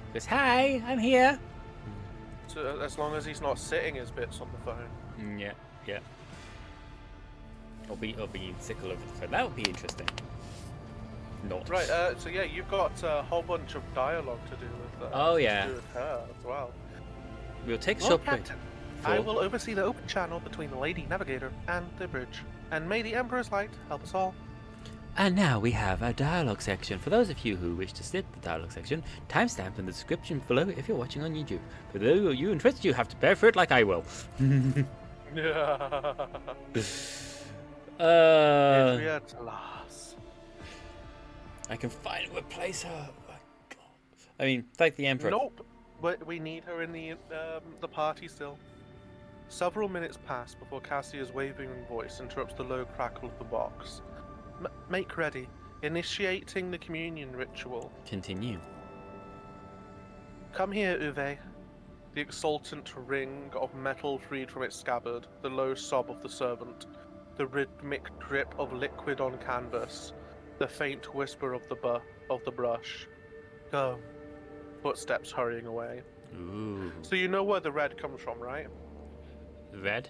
He goes, hi, I'm here. So, as long as he's not sitting his bits on the phone. Yeah, yeah. Or being sick all over the phone. That would be interesting. Not. Right, so yeah, you've got a whole bunch of dialogue to do with Oh, yeah. to do with her as well. We'll take a Lord short break. Captain, I will oversee the open channel between the Lady Navigator and the bridge. And may the Emperor's light help us all. And now we have a dialogue section. For those of you who wish to skip the dialogue section, timestamp in the description below if you're watching on YouTube. For those of you interested, you have to bear for it like I will. Adria Talas. I can finally replace her. Oh my God. I mean, thank the Emperor. Nope, but we need her in the party still. Several minutes pass before Cassia's wavering voice interrupts the low crackle of the box. Make ready. Initiating the communion ritual. Continue. Come here, Uwe. The exultant ring of metal freed from its scabbard, the low sob of the servant, the rhythmic drip of liquid on canvas, the faint whisper of the brush. Go. Footsteps hurrying away. Ooh. So you know where the red comes from, right? Red?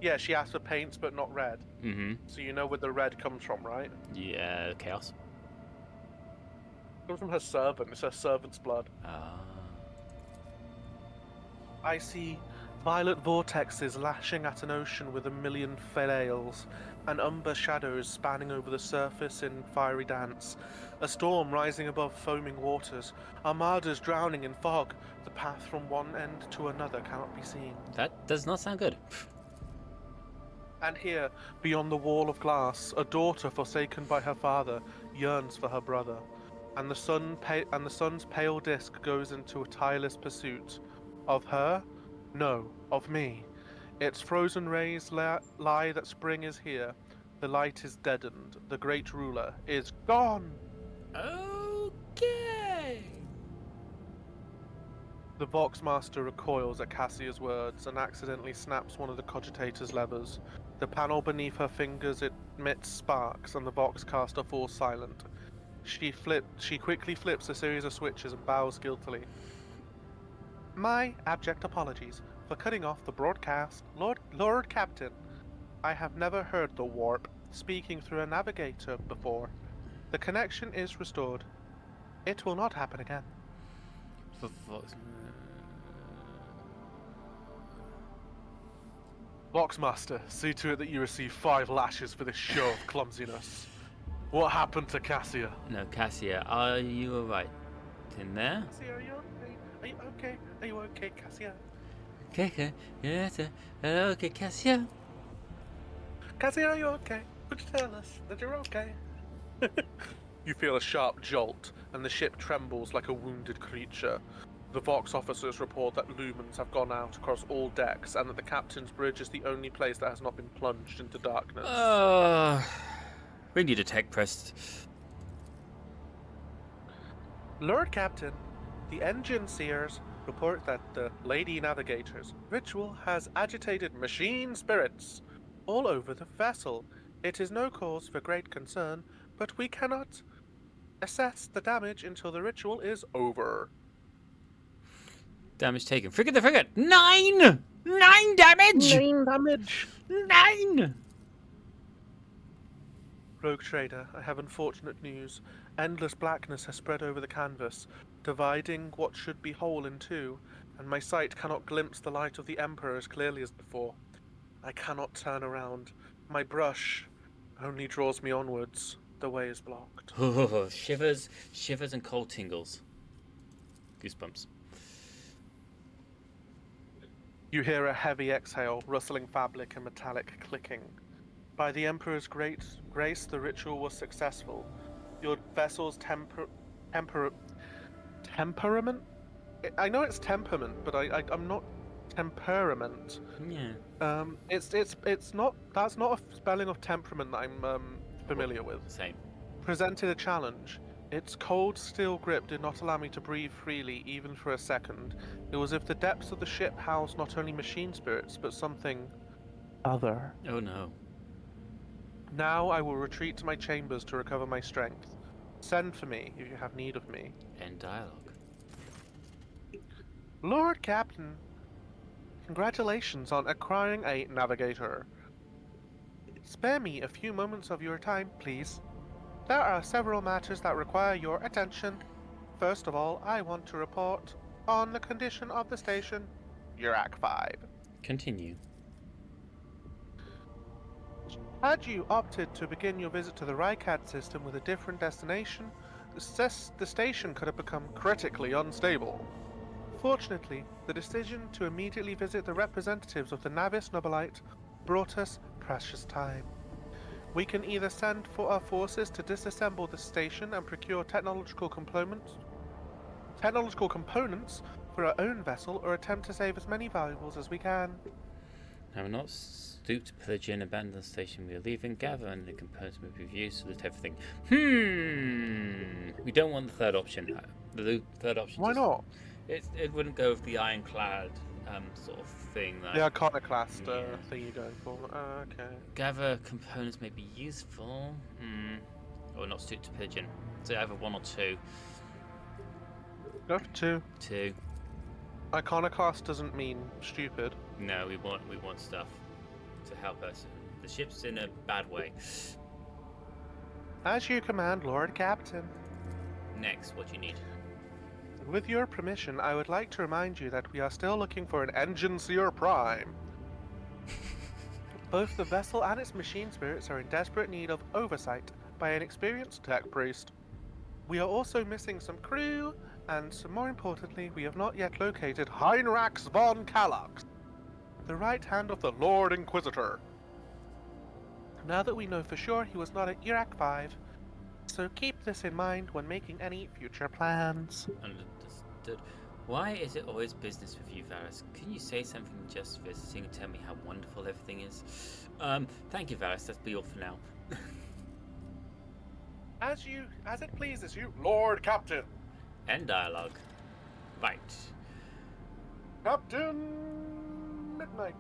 Yeah, she asked for paints, but not red. Mm-hmm. So you know where the red comes from, right? Yeah, chaos. It comes from her servant. It's her servant's blood. Ah. I see violet vortexes lashing at an ocean with a million flails, and umber shadows spanning over the surface in fiery dance. A storm rising above foaming waters. Armadas drowning in fog. The path from one end to another cannot be seen. That does not sound good. And here, beyond the wall of glass, a daughter forsaken by her father yearns for her brother, and the sun's pale disk goes into a tireless pursuit. Of her? No, of me. Its frozen rays lie that spring is here. The light is deadened. The great ruler is gone. Okay. The Voxmaster recoils at Cassia's words and accidentally snaps one of the cogitator's levers. The panel beneath her fingers emits sparks, and the Voxcaster falls silent. She quickly flips a series of switches and bows guiltily. My abject apologies for cutting off the broadcast, Lord Captain. I have never heard the warp speaking through a navigator before. The connection is restored. It will not happen again. Voxmaster, see to it that you receive 5 lashes for this show of clumsiness. What happened to Cassia? No, Cassia, are you alright in there? Cassia, are you okay? Are you okay? Are you okay, Cassia? Okay, yeah, okay, Cassia. Cassia, are you okay? Could you tell us that you're okay? You feel a sharp jolt, and the ship trembles like a wounded creature. The Vox officers report that lumens have gone out across all decks, and that the captain's bridge is the only place that has not been plunged into darkness. We need a tech press. Lord Captain, the engine seers report that the Lady Navigator's ritual has agitated machine spirits all over the vessel. It is no cause for great concern, but we cannot assess the damage until the ritual is over. Damage taken. Frigate the frigate! 9! 9 damage! 9 damage! 9! Rogue Trader, I have unfortunate news. Endless blackness has spread over the canvas, dividing what should be whole in two, and my sight cannot glimpse the light of the Emperor as clearly as before. I cannot turn around. My brush only draws me onwards. The way is blocked. Shivers and cold tingles. Goosebumps. You hear a heavy exhale, rustling fabric and metallic clicking. By the Emperor's great grace, the ritual was successful. Your vessel's temperament? I know it's temperament, but I'm not temperament. Yeah. It's not. That's not a spelling of temperament that I'm familiar with. Same. Presented a challenge. Its cold steel grip did not allow me to breathe freely even for a second. It was as if the depths of the ship housed not only machine spirits, but something other. Oh no. Now I will retreat to my chambers to recover my strength. Send for me if you have need of me. End dialogue. Lord Captain, congratulations on acquiring a navigator. Spare me a few moments of your time, please. There are several matters that require your attention. First of all, I want to report on the condition of the station, Urak 5. Continue. Had you opted to begin your visit to the Rykad system with a different destination, the station could have become critically unstable. Fortunately, the decision to immediately visit the representatives of the Navis Nobilite brought us precious time. We can either send for our forces to disassemble the station and procure technological components for our own vessel, or attempt to save as many valuables as we can. I will not stoop to pillage and abandon the station we are leaving. Gather and the components may be used to lift everything. We don't want the third option. The third option. Why not? It wouldn't go with the ironclad sort of thing. The iconoclast thing you're going for. Okay. Gather components may be useful. Or not stoop to pigeon. So either 1 or 2. Go for 2. 2. Iconoclast doesn't mean stupid. No, we want stuff to help us. The ship's in a bad way. As you command, Lord Captain. Next, what do you need? With your permission, I would like to remind you that we are still looking for an Engine Seer Prime. Both the vessel and its machine spirits are in desperate need of oversight by an experienced tech priest. We are also missing some crew, and more importantly, we have not yet located Heinrax von Kallax, the right hand of the Lord Inquisitor. Now that we know for sure he was not at Urak 5, so keep this in mind when making any future plans. Understood. Why is it always business with you, Varys? Can you say something just visiting and tell me how wonderful everything is? Thank you, Varys. That'll be all for now. As it pleases you, Lord Captain. End dialogue. Right. Captain Midnight.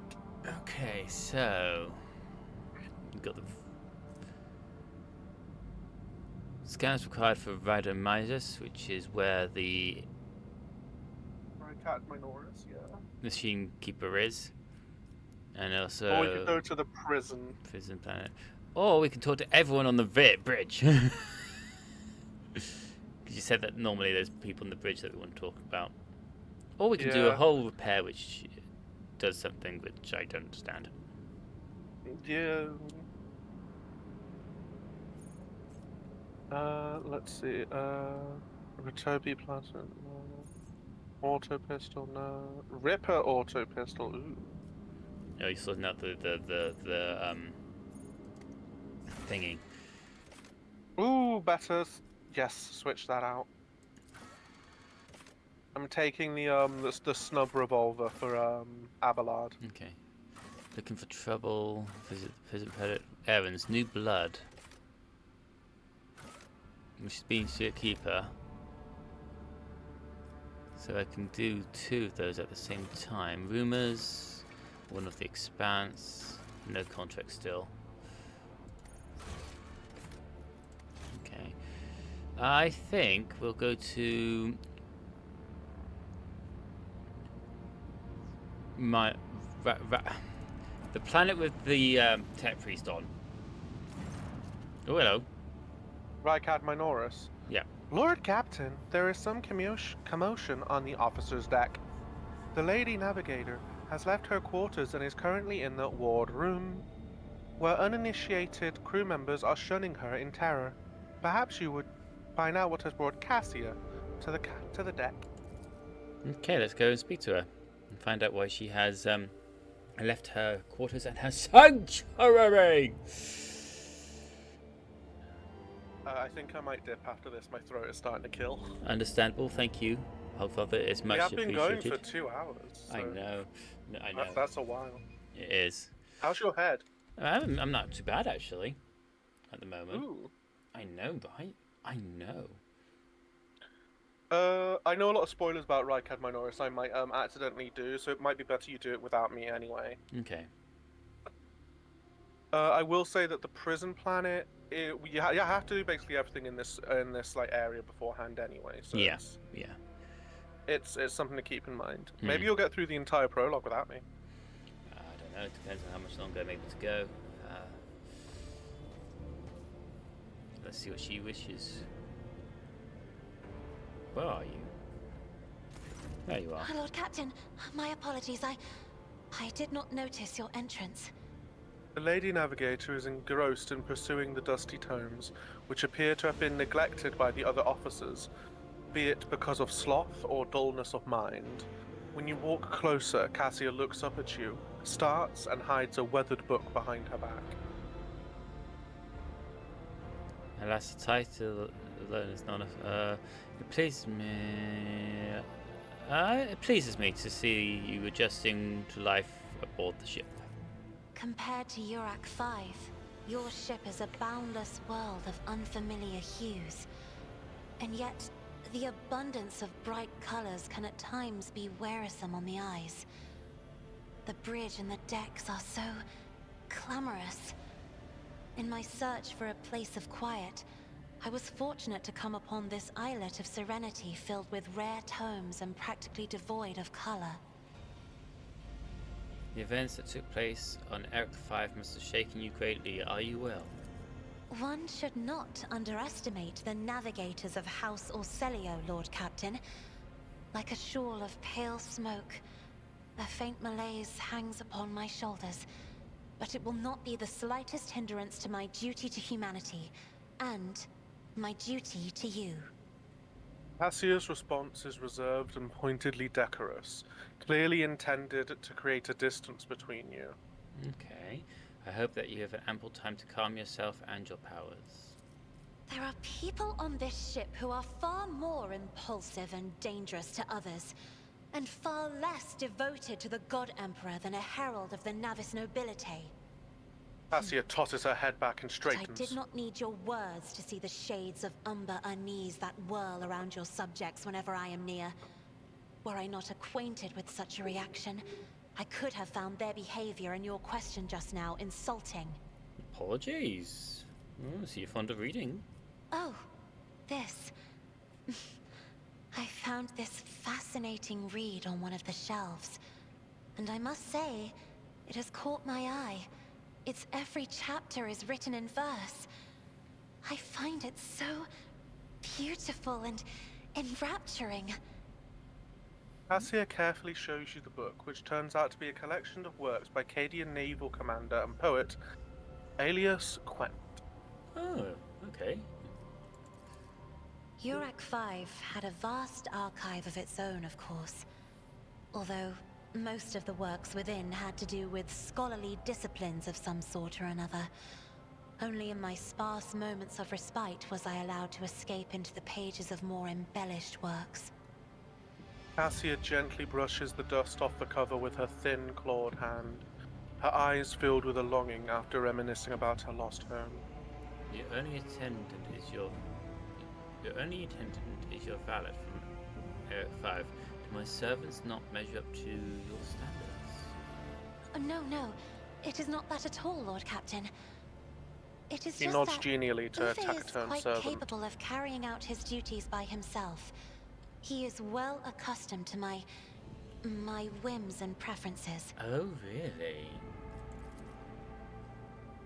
Okay, so we've got the scans required for Rhydomizers, which is where the Cat Minoris, yeah. machine keeper is, and also. Or we could go to the prison. Prison planet. Or we can talk to everyone on the bridge. Because you said that normally there's people on the bridge that we want to talk about. Or we can do a whole repair which does something which I don't understand. Yeah. Let's see. Retobi Platinum. Auto pistol, no. Ripper auto pistol. Ooh. No, you're sorting out the thingy. Ooh, better. Yes, switch that out. I'm taking the snub revolver for Abelard. Okay. Looking for trouble. Visit the prison predator. Evans, new blood. Which is being Secret Keeper. So I can do 2 of those at the same time. Rumors, one of the expanse, no contract still. Okay. I think we'll go to the planet with the tech priest on. Oh, hello. Rykad Minoris. Yeah. Lord Captain, there is some commotion on the officer's deck. The Lady Navigator has left her quarters and is currently in the ward room, where uninitiated crew members are shunning her in terror. Perhaps you would find out what has brought Cassia to the deck. Okay, let's go and speak to her and find out why she has left her quarters and her sanctuary. I think I might dip after this. My throat is starting to kill. Understandable, thank you. Hopefully it's much appreciated. We have been going for 2 hours. So I know. I know. That's a while. It is. How's your head? I'm not too bad, actually, at the moment. Ooh. I know, right? I know. I know a lot of spoilers about Rykad Minoris I might accidentally do, so it might be better you do it without me anyway. Okay. I will say that the prison planet, you have to do basically everything in this like area beforehand anyway. So Yeah. it's something to keep in mind. Maybe you'll get through the entire prologue without me. I don't know. It depends on how much longer I'm able to go. Let's see what she wishes. Where are you? There you are. Lord Captain, my apologies. I did not notice your entrance. The Lady Navigator is engrossed in pursuing the dusty tomes, which appear to have been neglected by the other officers, be it because of sloth or dullness of mind. When you walk closer, Cassia looks up at you, starts, and hides a weathered book behind her back. Alas, the title alone is not it pleases me. It pleases me to see you adjusting to life aboard the ship. Compared to Urak 5, your ship is a boundless world of unfamiliar hues. And yet, the abundance of bright colors can at times be wearisome on the eyes. The bridge and the decks are so clamorous. In my search for a place of quiet, I was fortunate to come upon this islet of serenity filled with rare tomes and practically devoid of color. The events that took place on Eric 5 must have shaken you greatly. Are you well? One should not underestimate the navigators of House Orselio, Lord Captain. Like a shawl of pale smoke, a faint malaise hangs upon my shoulders, but it will not be the slightest hindrance to my duty to humanity, and my duty to you. Cassia's response is reserved and pointedly decorous, clearly intended to create a distance between you. Okay. I hope that you have ample time to calm yourself and your powers. There are people on this ship who are far more impulsive and dangerous to others, and far less devoted to the God Emperor than a herald of the Navis nobility. Cassia tosses her head back and But straightens. I did not need your words to see the shades of umber unease that whirl around your subjects whenever I am near. Were I not acquainted with such a reaction, I could have found their behavior and your question just now insulting. Apologies. Oh, so you're fond of reading. Oh, this. I found this fascinating read on one of the shelves, and I must say, it has caught my eye. Its every chapter is written in verse. I find it so beautiful and enrapturing. Cassia carefully shows you the book, which turns out to be a collection of works by Cadian naval commander and poet Aelius Quent. Oh, okay. Urak 5 had a vast archive of its own, of course. Although most of the works within had to do with scholarly disciplines of some sort or another. Only in my sparse moments of respite was I allowed to escape into the pages of more embellished works. Cassia gently brushes the dust off the cover with her thin, clawed hand, her eyes filled with a longing after reminiscing about her lost home. Your only attendant is your valet from Eric 5. Do my servants not measure up to your standards? No. It is not that at all, Lord Captain. It is He just nods that genially to a Uwe is taciturn quite servant. capable of carrying out his duties by himself. He is well accustomed to my whims and preferences. Oh, really?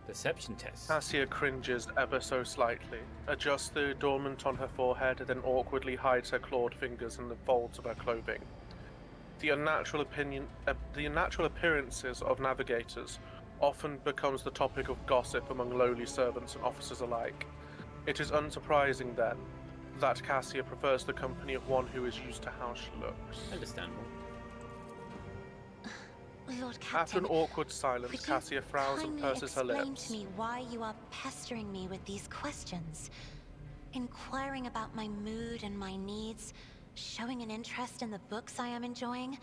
Perception test. Cassia cringes ever so slightly, adjusts the adornment on her forehead, and then awkwardly hides her clawed fingers in the folds of her clothing. The unnatural appearances of navigators often becomes the topic of gossip among lowly servants and officers alike. It is unsurprising, then, that Cassia prefers the company of one who is used to how she looks. Understandable. Lord Captain, After an awkward would silence, you Cassia frowns and kindly purses her explain lips. to me why you are pestering me with these questions? Inquiring about my mood and my needs, showing an interest in the books I am enjoying?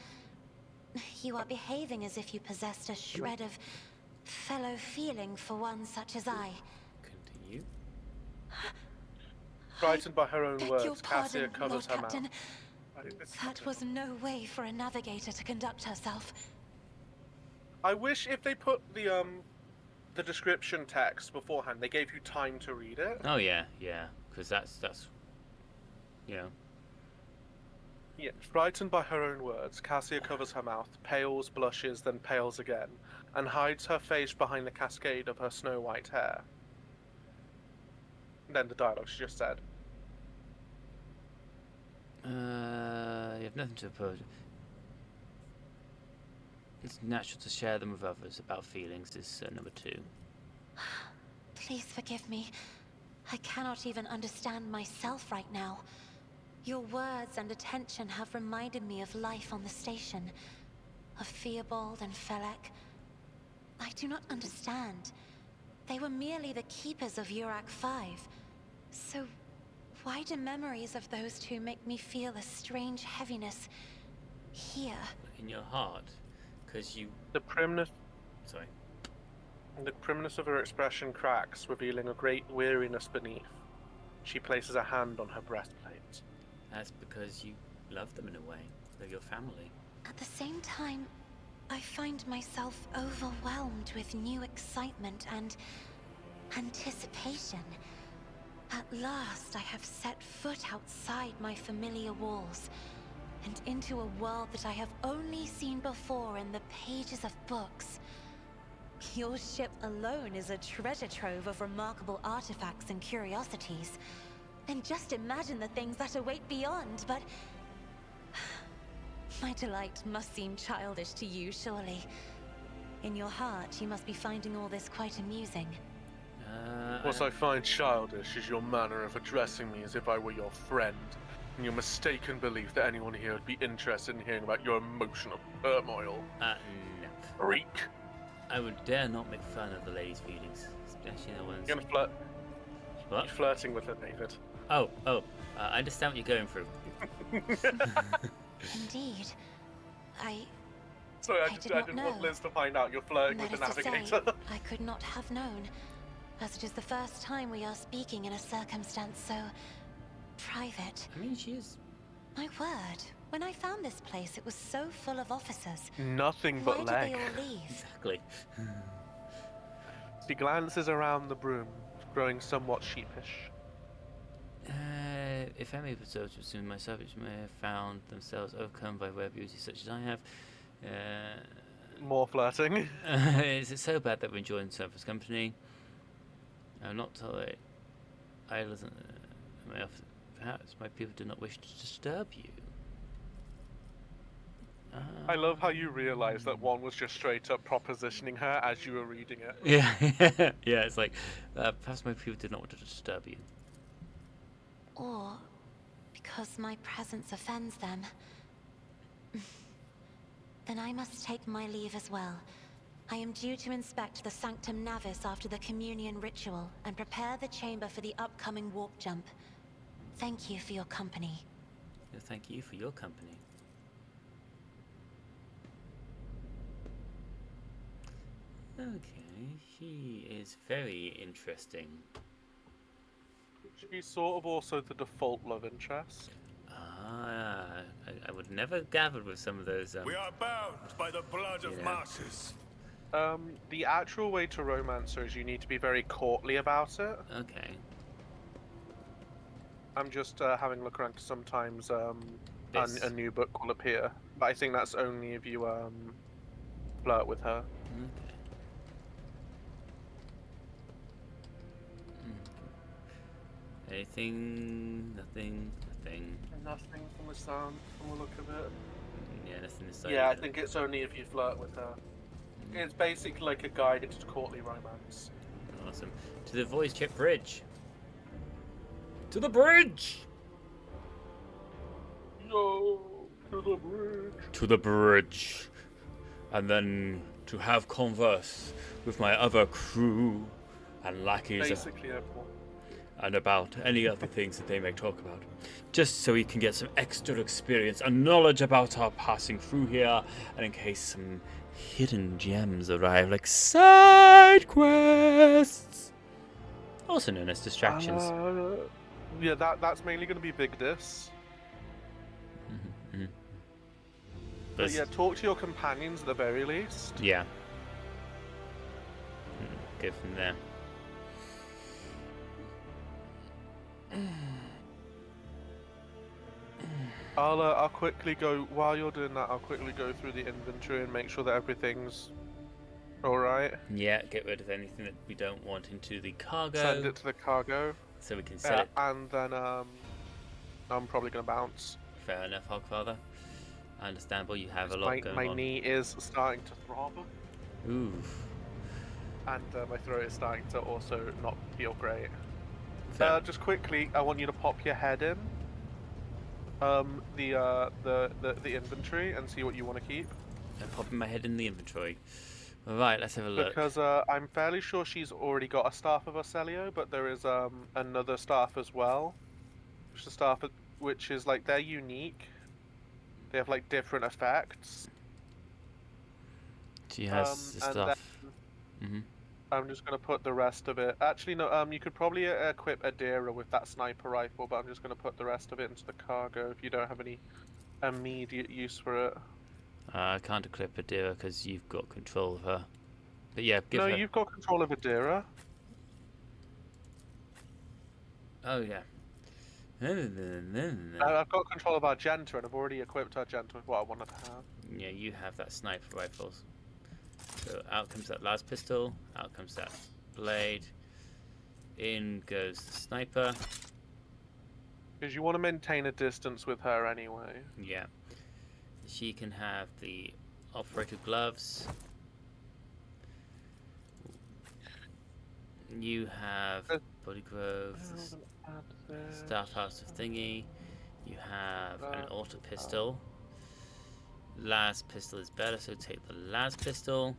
You are behaving as if you possessed a shred of fellow feeling for one such as I. Continue. Frightened by her own beg words, your Cassia pardon, covers Lord her mouth. Captain. That was no way for a navigator to conduct herself. I wish if they put the description text beforehand, they gave you time to read it. Oh yeah, because that's you know. Yeah. Frightened by her own words, Cassia covers her mouth, pales, blushes, then pales again, and hides her face behind the cascade of her snow-white hair. Then the dialogue she just said. You have nothing to oppose. It's natural to share them with others. About feelings is number 2. Please forgive me. I cannot even understand myself right now. Your words and attention have reminded me of life on the station, of Theobald and Felek. I do not understand. They were merely the keepers of Urak 5. So, why do memories of those two make me feel a strange heaviness here? In your heart, because you. The primness. Sorry. The primness of her expression cracks, revealing a great weariness beneath. She places a hand on her breastplate. That's because you love them in a way. They're your family. At the same time, I find myself overwhelmed with new excitement and anticipation. At last, I have set foot outside my familiar walls and into a world that I have only seen before in the pages of books. Your ship alone is a treasure trove of remarkable artifacts and curiosities. And just imagine the things that await beyond, but my delight must seem childish to you, surely. In your heart, you must be finding all this quite amusing. What I find childish is your manner of addressing me as if I were your friend, and your mistaken belief that anyone here would be interested in hearing about your emotional turmoil. No. Freak. I would dare not make fun of the lady's feelings, especially the ones. You're gonna flirt. What? You're flirting with her, David. Oh, I understand what you're going through. Indeed. Sorry, I did didn't not want know. Liz to find out you're flirting That with is the to navigator. say, I could not have known, as it is the first time we are speaking in a circumstance so private. I mean, she is. My word, when I found this place, it was so full of officers. Nothing Why but did leg. they all leave? Exactly. She glances around the room, growing somewhat sheepish. If any episodes were soon my subjects may have found themselves overcome by rare beauty such as I have. More flirting. Is it so bad that we're enjoying surface company? I'm not tolerate. I listen. Perhaps my people do not wish to disturb you. I love how you realise that one was just straight up propositioning her as you were reading it. Yeah, yeah. It's like perhaps my people did not want to disturb you. Or because my presence offends them. Then I must take my leave as well. I am due to inspect the Sanctum Navis after the communion ritual and prepare the chamber for the upcoming warp jump. Thank you for your company. No, thank you for your company. Okay, she is very interesting. She's sort of also the default love interest. I would never gathered with some of those. We are bound by the blood of martyrs. The actual way to romance her is you need to be very courtly about it. Okay. I'm just having a look around because sometimes a new book will appear, but I think that's only if you flirt with her. Okay. Anything? Nothing. Nothing. Nothing from the sound, from the look of it. Yeah, nothing to say. Yeah, I think it's only if you flirt with her. It's basically like a guide into courtly romance. Awesome. To the voice chip bridge. To the bridge. Yo, to the bridge. To the bridge, and then to have converse with my other crew and lackeys. Basically, everyone. And about any other things that they may talk about. Just so we can get some extra experience and knowledge about our passing through here, and in case some hidden gems arrive, like side quests, also known as distractions. Yeah, that's mainly going to be big dis. But yeah, talk to your companions at the very least. Yeah. Go from there. I'll quickly go, while you're doing that, I'll quickly go through the inventory and make sure that everything's alright. Yeah, get rid of anything that we don't want into the cargo. Send it to the cargo. So we can sell it. And then I'm probably going to bounce. Fair enough, Hogfather. Understandable, you have a lot going on. My knee is starting to throb. Ooh. And my throat is starting to also not feel great. Just quickly, I want you to pop your head in the inventory and see what you want to keep. I'm popping my head in the inventory. Alright, let's have a look. Because I'm fairly sure she's already got a Staff of Arcelio, but there is another staff as well. Which is a staff which is like, they're unique. They have like different effects. She has the stuff. I'm just going to put the rest of it. Actually, no. You could probably equip Adira with that sniper rifle, but I'm just going to put the rest of it into the cargo if you don't have any immediate use for it. I can't equip Adira because you've got control of her. But yeah, give her. No, you've got control of Adira. Oh yeah. I've got control of Argenta, and I've already equipped Argenta with what I wanted to have. Yeah, you have that sniper rifles. So out comes that las pistol, out comes that blade, in goes the sniper. Because you want to maintain a distance with her anyway. Yeah. She can have the operator gloves. You have body growth, staff house of thingy. You have an auto pistol. Las pistol is better, so take the las pistol.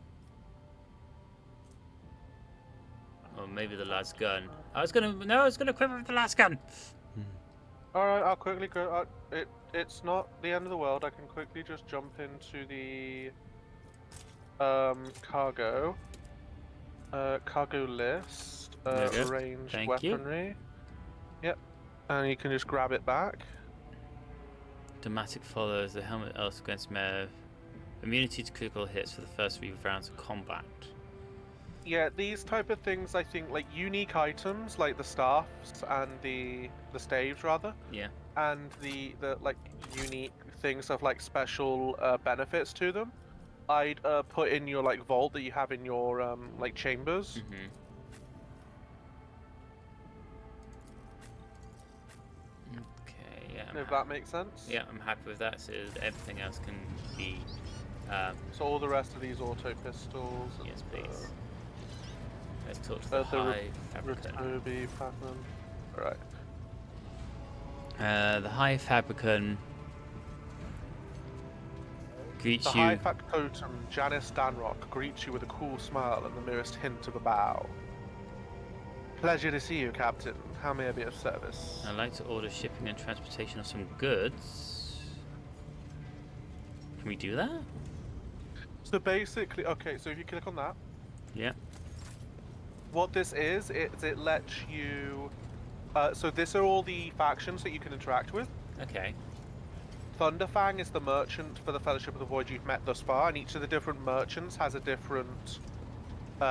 Or maybe the las gun. I was gonna equip it with the las gun. Alright, I'll quickly go. It's not the end of the world. I can quickly just jump into the cargo. Cargo list. Ranged weaponry. Yep. And you can just grab it back. Dematic follows the helmet also against Mev. Immunity to critical hits for the first 3 rounds of combat. Yeah, these type of things, I think, like unique items, like the staffs and the staves, rather. Yeah. And the like unique things have like special benefits to them. I'd put in your like vault that you have in your like chambers. Okay, yeah. If that makes sense. Yeah, I'm happy with that. So everything else can be. So all the rest of these auto pistols. Yes, please. Let's talk to the High Fabricant. Alright. The High Fabricant greets you. The High Factotum, Janice Danrock, greets you with a cool smile and the merest hint of a bow. Pleasure to see you, Captain. How may I be of service? I'd like to order shipping and transportation of some goods. Can we do that? So basically, okay, so if you click on that. Yeah. What this is, it lets you... so these are all the factions that you can interact with. Okay. Thunderfang is the merchant for the Fellowship of the Void you've met thus far, and each of the different merchants has a different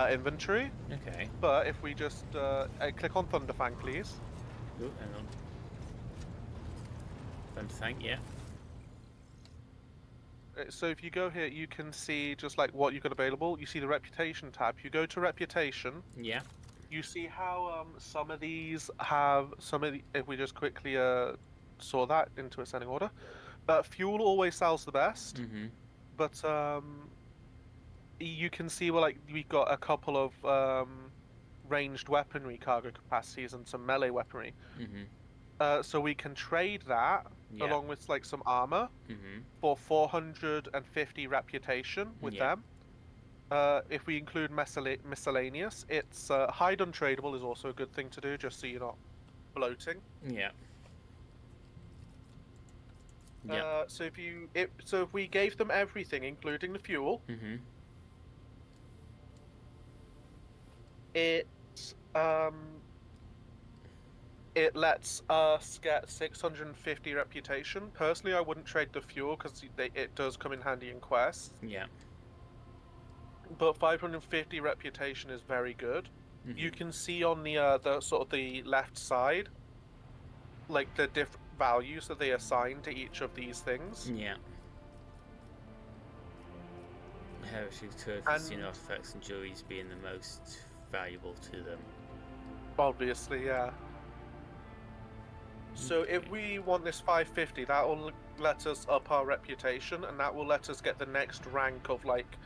inventory. Okay. But if we just click on Thunderfang, please. Ooh, hang on. Thunderfang, yeah. So if you go here, you can see just like what you've got available. You see the Reputation tab. You go to Reputation. Yeah. You see how some of these have if we just quickly sort that into ascending order. But fuel always sells the best. But you can see we've got a couple of ranged weaponry cargo capacities and some melee weaponry. So we can trade that along with like some armor for 450 reputation with them. If we include miscellaneous, it's hide untradeable is also a good thing to do, just so you're not bloating. Yeah. So if we gave them everything, including the fuel, it lets us get 650 reputation. Personally, I wouldn't trade the fuel because it does come in handy in quests. Yeah. But 550 reputation is very good. You can see on the sort of the left side, like the different values that they assign to each of these things. Yeah. Heritage trophies, artifacts and jewelries being the most valuable to them. Obviously, yeah. So if we want this 550, that will let us up our reputation, and that will let us get the next rank of like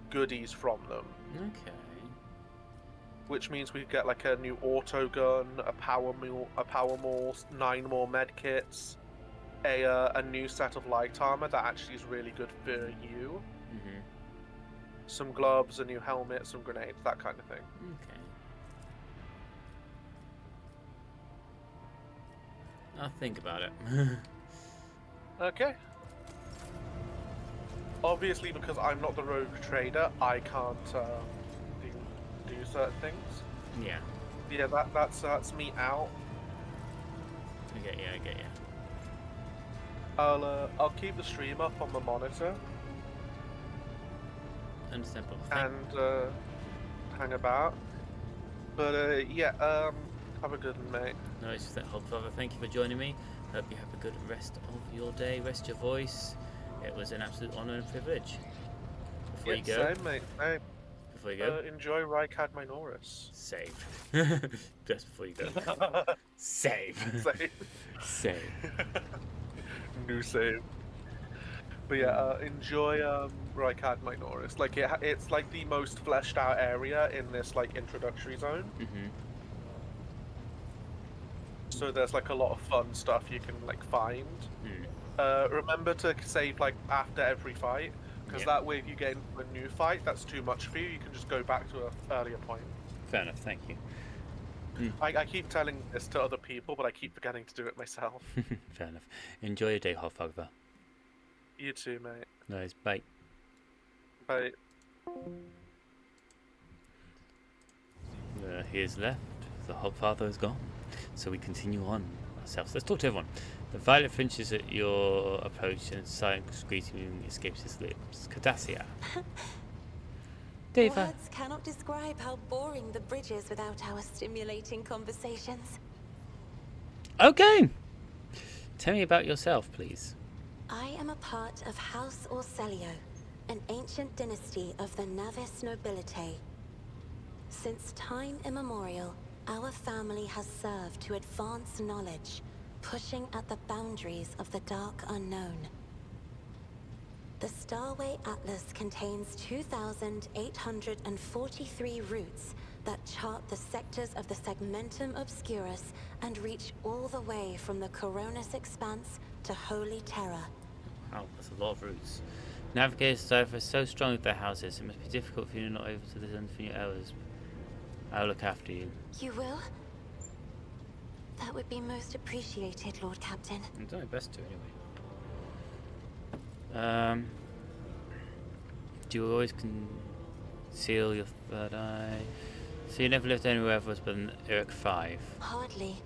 goodies from them. Okay. Which means we get like a new auto gun, a power maul, 9 more med kits, a new set of light armor that actually is really good for you. Some gloves, a new helmet, some grenades, that kind of thing. Okay. I'll think about it. Okay. Obviously, because I'm not the rogue trader, I can't do certain things. Yeah. Yeah, that's me out. I get you. I'll keep the stream up on the monitor. Understandable. And hang about. But have a good one, mate. No, it's just that Hogfather. Thank you for joining me. Hope you have a good rest of your day. Rest your voice. It was an absolute honour and privilege. Before you go. Same, mate. Same. Before you go. Enjoy Rykad Minoris. Save. Just before you go. Save. Save. Save. New save. But yeah, enjoy Rykad Minoris. Like it's like the most fleshed out area in this like introductory zone. So there's like a lot of fun stuff you can like find. Remember to save like after every fight, because that way if you get into a new fight that's too much for you, you can just go back to an earlier point. Fair enough, thank you. I keep telling this to other people, but I keep forgetting to do it myself. Fair enough. Enjoy your day, Hogfather. You too, mate. Nice, bye. Bye. He is left. The Hogfather is gone. So we continue on ourselves. Let's talk to everyone. The violet flinches at your approach and silent screaming escapes his lips. Cardassia. Deva. Words cannot describe how boring the bridge is without our stimulating conversations. Okay. Tell me about yourself, please. I am a part of House Orselio, an ancient dynasty of the Navis nobility. Since time immemorial, our family has served to advance knowledge, pushing at the boundaries of the dark unknown. The Starway Atlas contains 2,843 routes that chart the sectors of the Segmentum Obscurus and reach all the way from the Kornos expanse to Holy Terra. Wow, that's a lot of routes. Navigators are so strong with their houses, it must be difficult for you not able to listen for your hours. I'll look after you. You will? That would be most appreciated, Lord Captain. I'm doing my best to, anyway. Do you always conceal your third eye? So you never lived anywhere else but in Uruk 5? Hardly.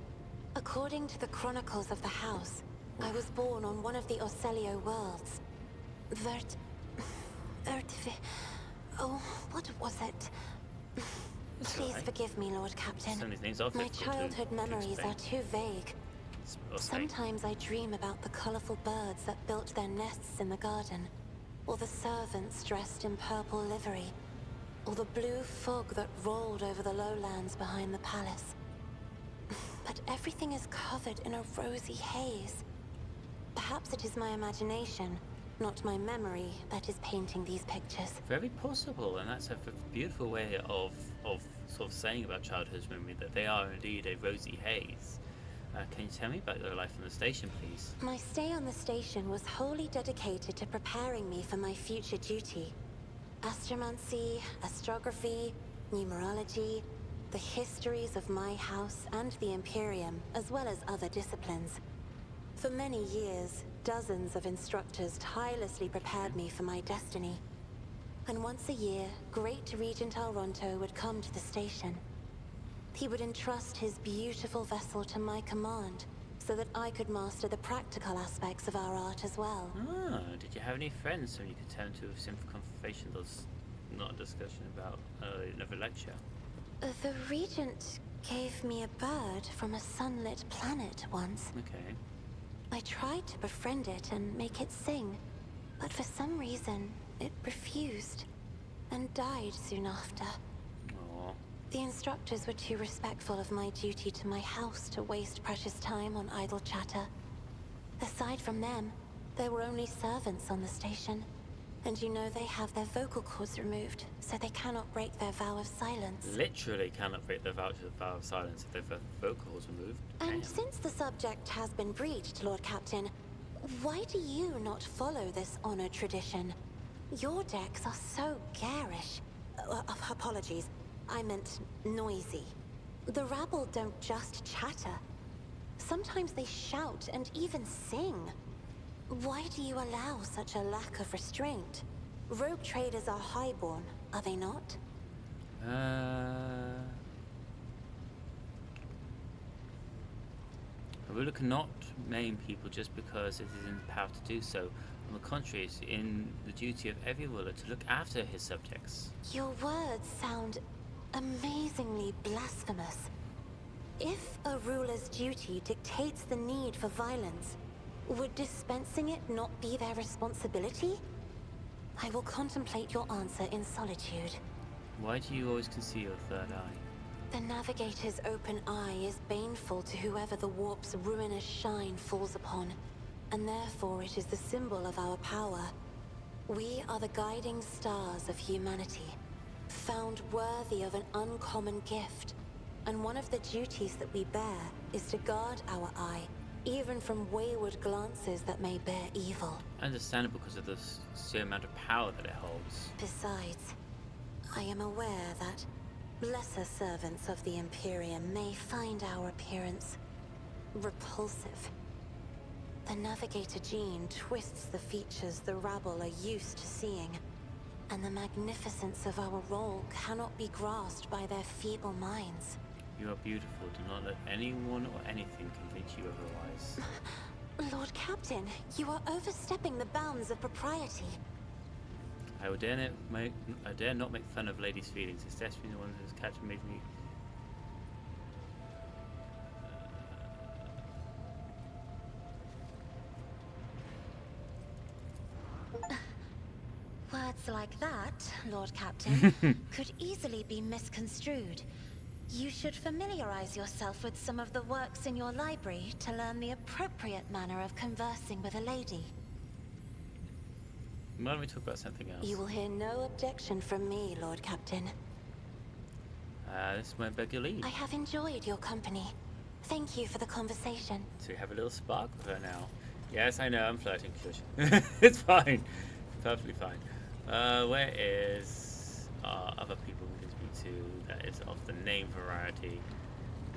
According to the chronicles of the house, I was born on one of the Orselio worlds. Oh, what was it? Please forgive me, Lord Captain. My childhood memories are too vague. Sometimes I dream about the colorful birds that built their nests in the garden, or the servants dressed in purple livery, or the blue fog that rolled over the lowlands behind the palace. But everything is covered in a rosy haze. Perhaps it is my imagination, not my memory, that is painting these pictures. Very possible, and that's a beautiful way of sort of saying about childhood memory, that they are indeed a rosy haze. Can you tell me about your life on the station, please? My stay on the station was wholly dedicated to preparing me for my future duty. Astromancy, astrography, numerology, the histories of my house and the Imperium, as well as other disciplines. For many years, dozens of instructors tirelessly prepared me for my destiny. And once a year, Great Regent Alronto would come to the station. He would entrust his beautiful vessel to my command, so that I could master the practical aspects of our art as well. Ah, did you have any friends whom you could turn to with simple conversation? That's not a discussion about another lecture. The Regent gave me a bird from a sunlit planet once. Okay. I tried to befriend it and make it sing, but for some reason, it refused and died soon after. Aw. The instructors were too respectful of my duty to my house to waste precious time on idle chatter. Aside from them, there were only servants on the station. And you know they have their vocal cords removed, so they cannot break their vow of silence. Literally cannot break the vow of silence if their vocals removed. And Damn. since the subject has been breached, Lord Captain, why do you not follow this honored tradition? Your decks are so garish. Apologies, I meant noisy. The rabble don't just chatter. Sometimes they shout and even sing. Why do you allow such a lack of restraint? Rogue traders are highborn, are they not? A ruler cannot maim people just because it is in power to do so. On the contrary, it's in the duty of every ruler to look after his subjects. Your words sound amazingly blasphemous. If a ruler's duty dictates the need for violence, would dispensing it not be their responsibility? I will contemplate your answer in solitude. Why do you always conceal your third eye? The Navigator's open eye is baneful to whoever the warp's ruinous shine falls upon, and therefore it is the symbol of our power. We are the guiding stars of humanity, found worthy of an uncommon gift, and one of the duties that we bear is to guard our eye, even from wayward glances that may bear evil. Understandable because of the sheer amount of power that it holds. Besides, I am aware that lesser servants of the Imperium may find our appearance repulsive. The Navigator gene twists the features the rabble are used to seeing, and the magnificence of our role cannot be grasped by their feeble minds. You are beautiful. Do not let anyone or anything convince you otherwise. Lord Captain, you are overstepping the bounds of propriety. I dare not make fun of ladies' feelings, especially the one whose captain made me. Words like that, Lord Captain, could easily be misconstrued. You should familiarize yourself with some of the works in your library to learn the appropriate manner of conversing with a lady. Why don't we talk about something else? You will hear no objection from me, Lord Captain. This might beg your leave. I have enjoyed your company. Thank you for the conversation. So we have a little spark with her now. Yes, I know, I'm flirting, shush. It's fine. Perfectly fine. Where is other people we can speak to that is of the name variety?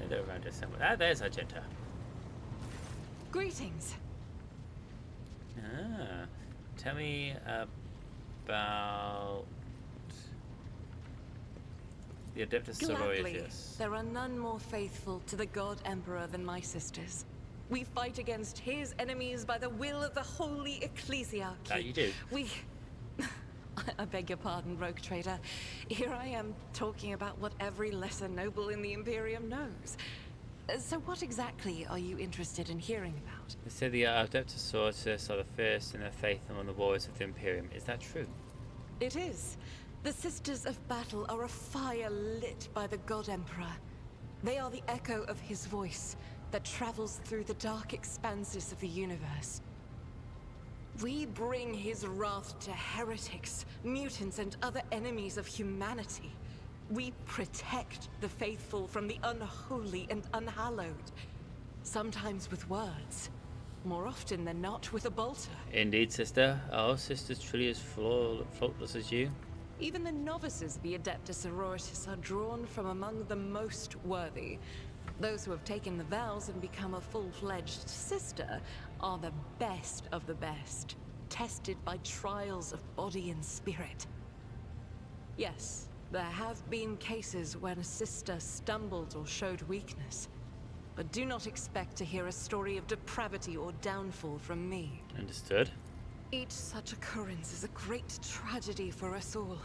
They're around here somewhere. Ah, there's Argenta. Greetings. Ah, tell me about the Adeptus Gladly, Sororitas. there are none more faithful to the God Emperor than my sisters. We fight against his enemies by the will of the Holy Ecclesiarchy. That you do. We... I beg your pardon, rogue trader. Here I am talking about what every lesser noble in the Imperium knows. So what exactly are you interested in hearing about? They say the Adeptus Sororitas are the first in their faith among the warriors of the Imperium. Is that true? It is. The Sisters of Battle are a fire lit by the God Emperor. They are the echo of his voice that travels through the dark expanses of the universe. We bring his wrath to heretics, mutants, and other enemies of humanity. We protect the faithful from the unholy and unhallowed. Sometimes with words. More often than not with a bolter. Indeed, sister. Are all sisters truly as faultless as you? Even the novices of the Adeptus Sororitas are drawn from among the most worthy. Those who have taken the vows and become a full-fledged sister are the best of the best, tested by trials of body and spirit. Yes, There have been cases when a sister stumbled or showed weakness, but do not expect to hear a story of depravity or downfall from me. Understood. Each such occurrence is a great tragedy for us all.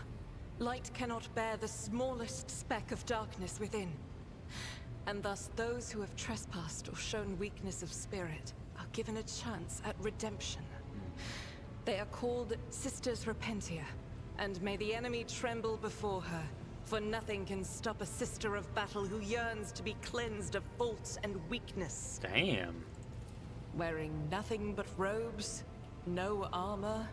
Light cannot bear the smallest speck of darkness within. And thus those who have trespassed or shown weakness of spirit are given a chance at redemption. They are called Sisters Repentia, and may the enemy tremble before her, for nothing can stop a sister of battle who yearns to be cleansed of fault and weakness. Damn. Wearing nothing but robes, no armor,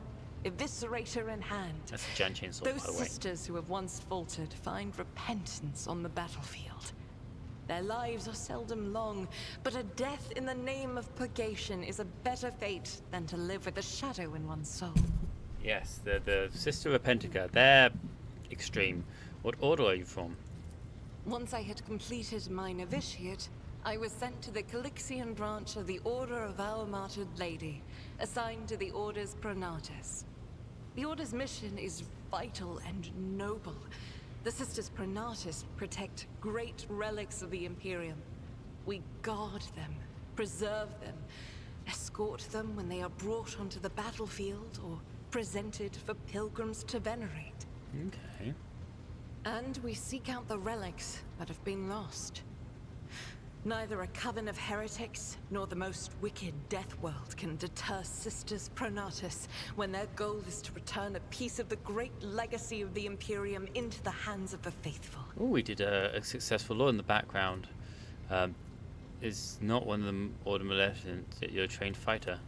eviscerator in hand. That's a giant chainsaw, Those by the way. sisters who have once faltered find repentance on the battlefield. Their lives are seldom long, but a death in the name of purgation is a better fate than to live with a shadow in one's soul. Yes, the Sister Repentica. They're extreme. What order are you from? Once I had completed my novitiate, I was sent to the Calixian branch of the Order of Our Martyred Lady, assigned to the Order's Pronatus. The Order's mission is vital and noble. The Sisters Pronatus protect great relics of the Imperium. We guard them, preserve them, escort them when they are brought onto the battlefield or presented for pilgrims to venerate. Okay. And we seek out the relics that have been lost. Neither a coven of heretics nor the most wicked death world can deter Sisters Pronatus when their goal is to return a piece of the great legacy of the Imperium into the hands of the faithful. Oh, we did a successful law in the background. Is not one of them Order Militant that you're a trained fighter?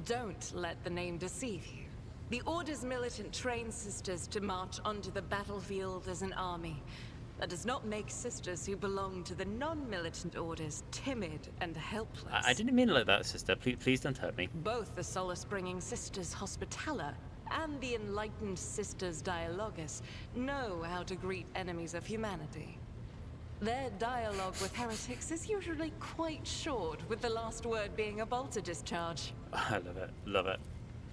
Don't let the name deceive you. The Order's militant trains sisters to march onto the battlefield as an army. That does not make sisters who belong to the non-militant orders timid and helpless. I didn't mean it like that, sister. Please don't hurt me. Both the solace-bringing Sisters Hospitaller and the enlightened Sisters Dialogus know how to greet enemies of humanity. Their dialogue with heretics is usually quite short, with the last word being a bolter discharge. I love it. Love it.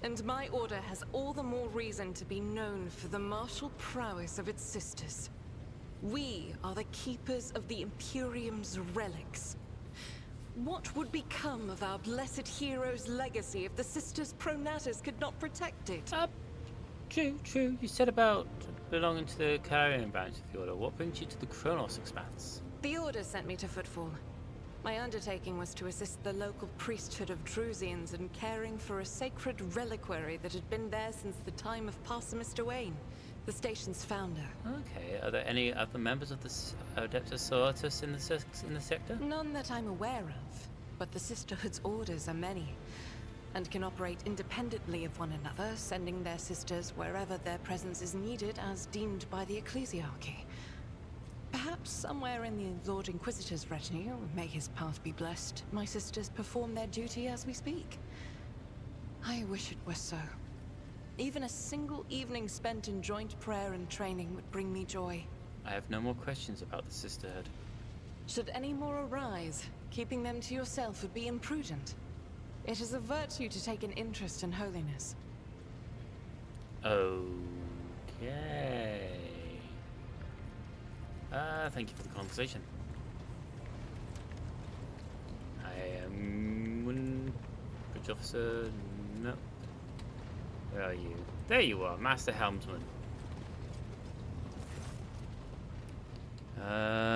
And my order has all the more reason to be known for the martial prowess of its sisters. We are the keepers of the Imperium's relics. What would become of our blessed hero's legacy if the Sisters Pronatus could not protect it? True. You said about belonging to the Carrion branch of the Order. What brings you to the Kronos expanse? The Order sent me to Footfall. My undertaking was to assist the local priesthood of Drusians in caring for a sacred reliquary that had been there since the time of Parsimus Duane, the station's founder. Okay. Are there any other members of the Adeptus Sororitas in the sector? None that I'm aware of, but the Sisterhood's orders are many, and can operate independently of one another, sending their sisters wherever their presence is needed as deemed by the Ecclesiarchy. Perhaps somewhere in the Lord Inquisitor's retinue, may his path be blessed, my sisters perform their duty as we speak. I wish it were so. Even a single evening spent in joint prayer and training would bring me joy. I have no more questions about the Sisterhood. Should any more arise, keeping them to yourself would be imprudent. It is a virtue to take an interest in holiness. Okay. Thank you for the conversation. I am bridge officer. No. Where are you? There you are, Master Helmsman.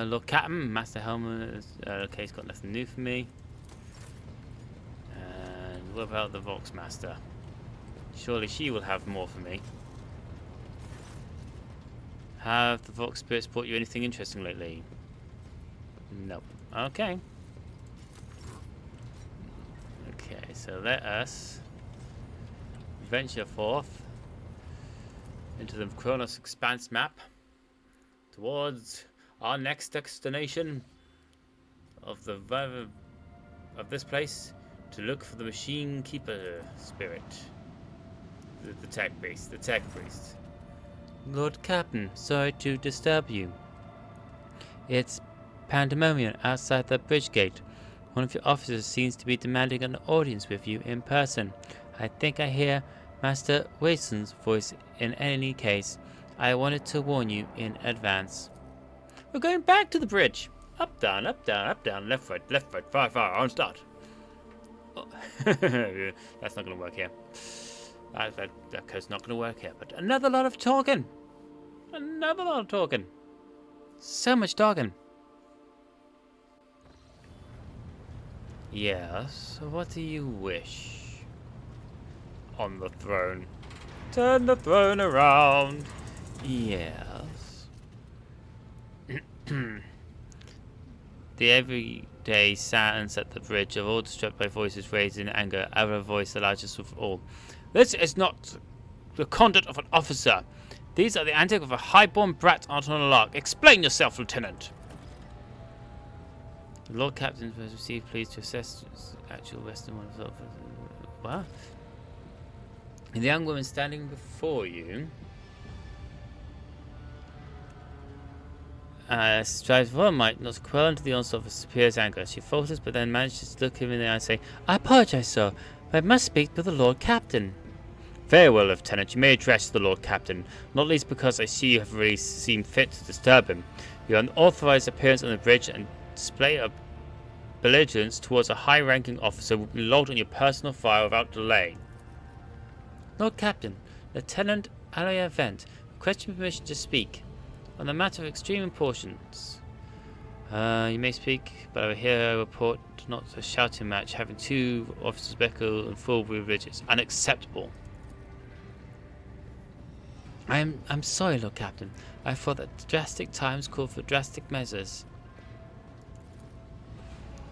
Lord Captain, Master Helmsman is okay. He's got nothing new for me. And what about the Vox Master? Surely she will have more for me. Have the Vox Spirits brought you anything interesting lately? Nope. Okay. Okay, so let us venture forth into the Kronos expanse map towards our next destination of this place to look for the Machine Keeper spirit. The tech priest. Lord Captain, sorry to disturb you. It's pandemonium outside the bridge gate. One of your officers seems to be demanding an audience with you in person. I think I hear Master Watson's voice. In any case, I wanted to warn you in advance. We're going back to the bridge. Up, down, up, down, up, down, left, right, fire, on start. Oh. That's not going to work here. That code's not going to work here. But another lot of talking. Another lot of talking. So much talking. Yes, what do you wish? On the throne. Turn the throne around. Yes. The everyday silence at the bridge, of all disturbed by voices raised in anger, our voice the largest of all. This is not the conduct of an officer. These are the antics of a high-born brat out on a lark. Explain yourself, Lieutenant. The Lord Captain was received, please to assess actual Western one of what? And the young woman standing before you strives for her might not to quell under the onslaught of a superior's anger. She falters, but then manages to look him in the eye and say, I apologize, sir, but I must speak to the Lord Captain. Very well, Lieutenant, you may address the Lord Captain, not least because I see you have really seen fit to disturb him. Your unauthorized appearance on the bridge and display of belligerence towards a high-ranking officer will be logged on your personal file without delay. Lord Captain, Lieutenant Alia Vent, requesting permission to speak on a matter of extreme importance. You may speak, but I will hear a report, not a shouting match, having two officers beckle and fall with bridges. Unacceptable. I'm sorry, Lord Captain. I thought that drastic times called for drastic measures.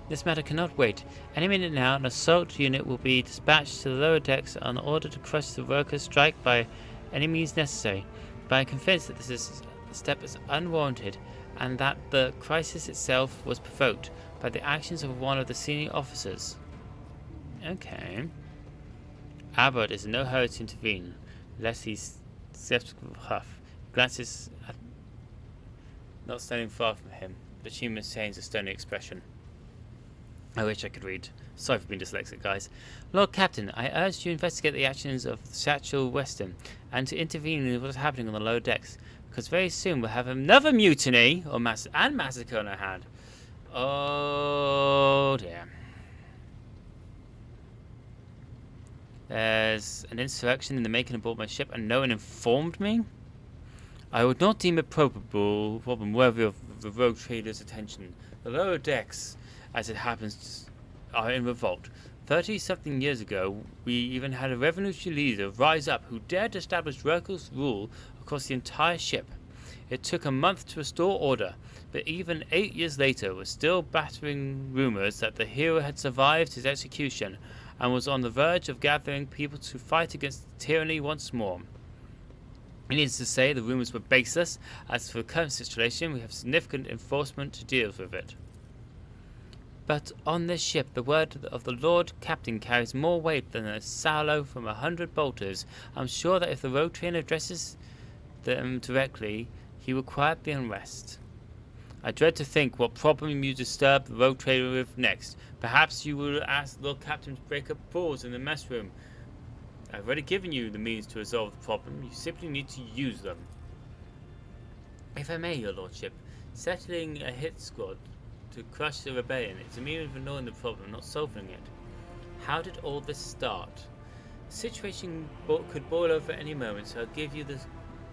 This matter cannot wait. Any minute now, an assault unit will be dispatched to the lower decks in order to crush the workers' strike by any means necessary. But I am convinced that this step is unwarranted, and that the crisis itself was provoked by the actions of one of the senior officers. Okay. Albert is in no hurry to intervene, lest he's skeptical of Huff. Glances at not standing far from him, but she maintains a stony expression. I wish I could read. Sorry for being dyslexic, guys. Lord Captain, I urge you to investigate the actions of Satchel Weston and to intervene in what is happening on the lower decks, because very soon we'll have another mutiny or massacre on our hand. Oh dear. There's an insurrection in the making aboard my ship, and no one informed me? I would not deem it probable, worthy of the rogue trader's attention. The lower decks, as it happens, are in revolt. 30-something years ago, we even had a revolutionary leader rise up who dared to establish workers' rule across the entire ship. It took a month to restore order, but even 8 years later we're still battering rumors that the hero had survived his execution and was on the verge of gathering people to fight against tyranny once more. Needless to say, the rumors were baseless. As for the current situation, we have significant enforcement to deal with it. But on this ship, the word of the Lord Captain carries more weight than a salvo from 100 bolters. I'm sure that if the rogue trainer addresses them directly, he will quiet the unrest. I dread to think what problem you disturb the rogue trader with next. Perhaps you will ask the Lord Captain to break up balls in the mess room. I've already given you the means to resolve the problem. You simply need to use them. If I may, your lordship, settling a hit squad to crush the rebellion is a means of ignoring the problem, not solving it. How did all this start? The situation could boil over at any moment, so I'll give you the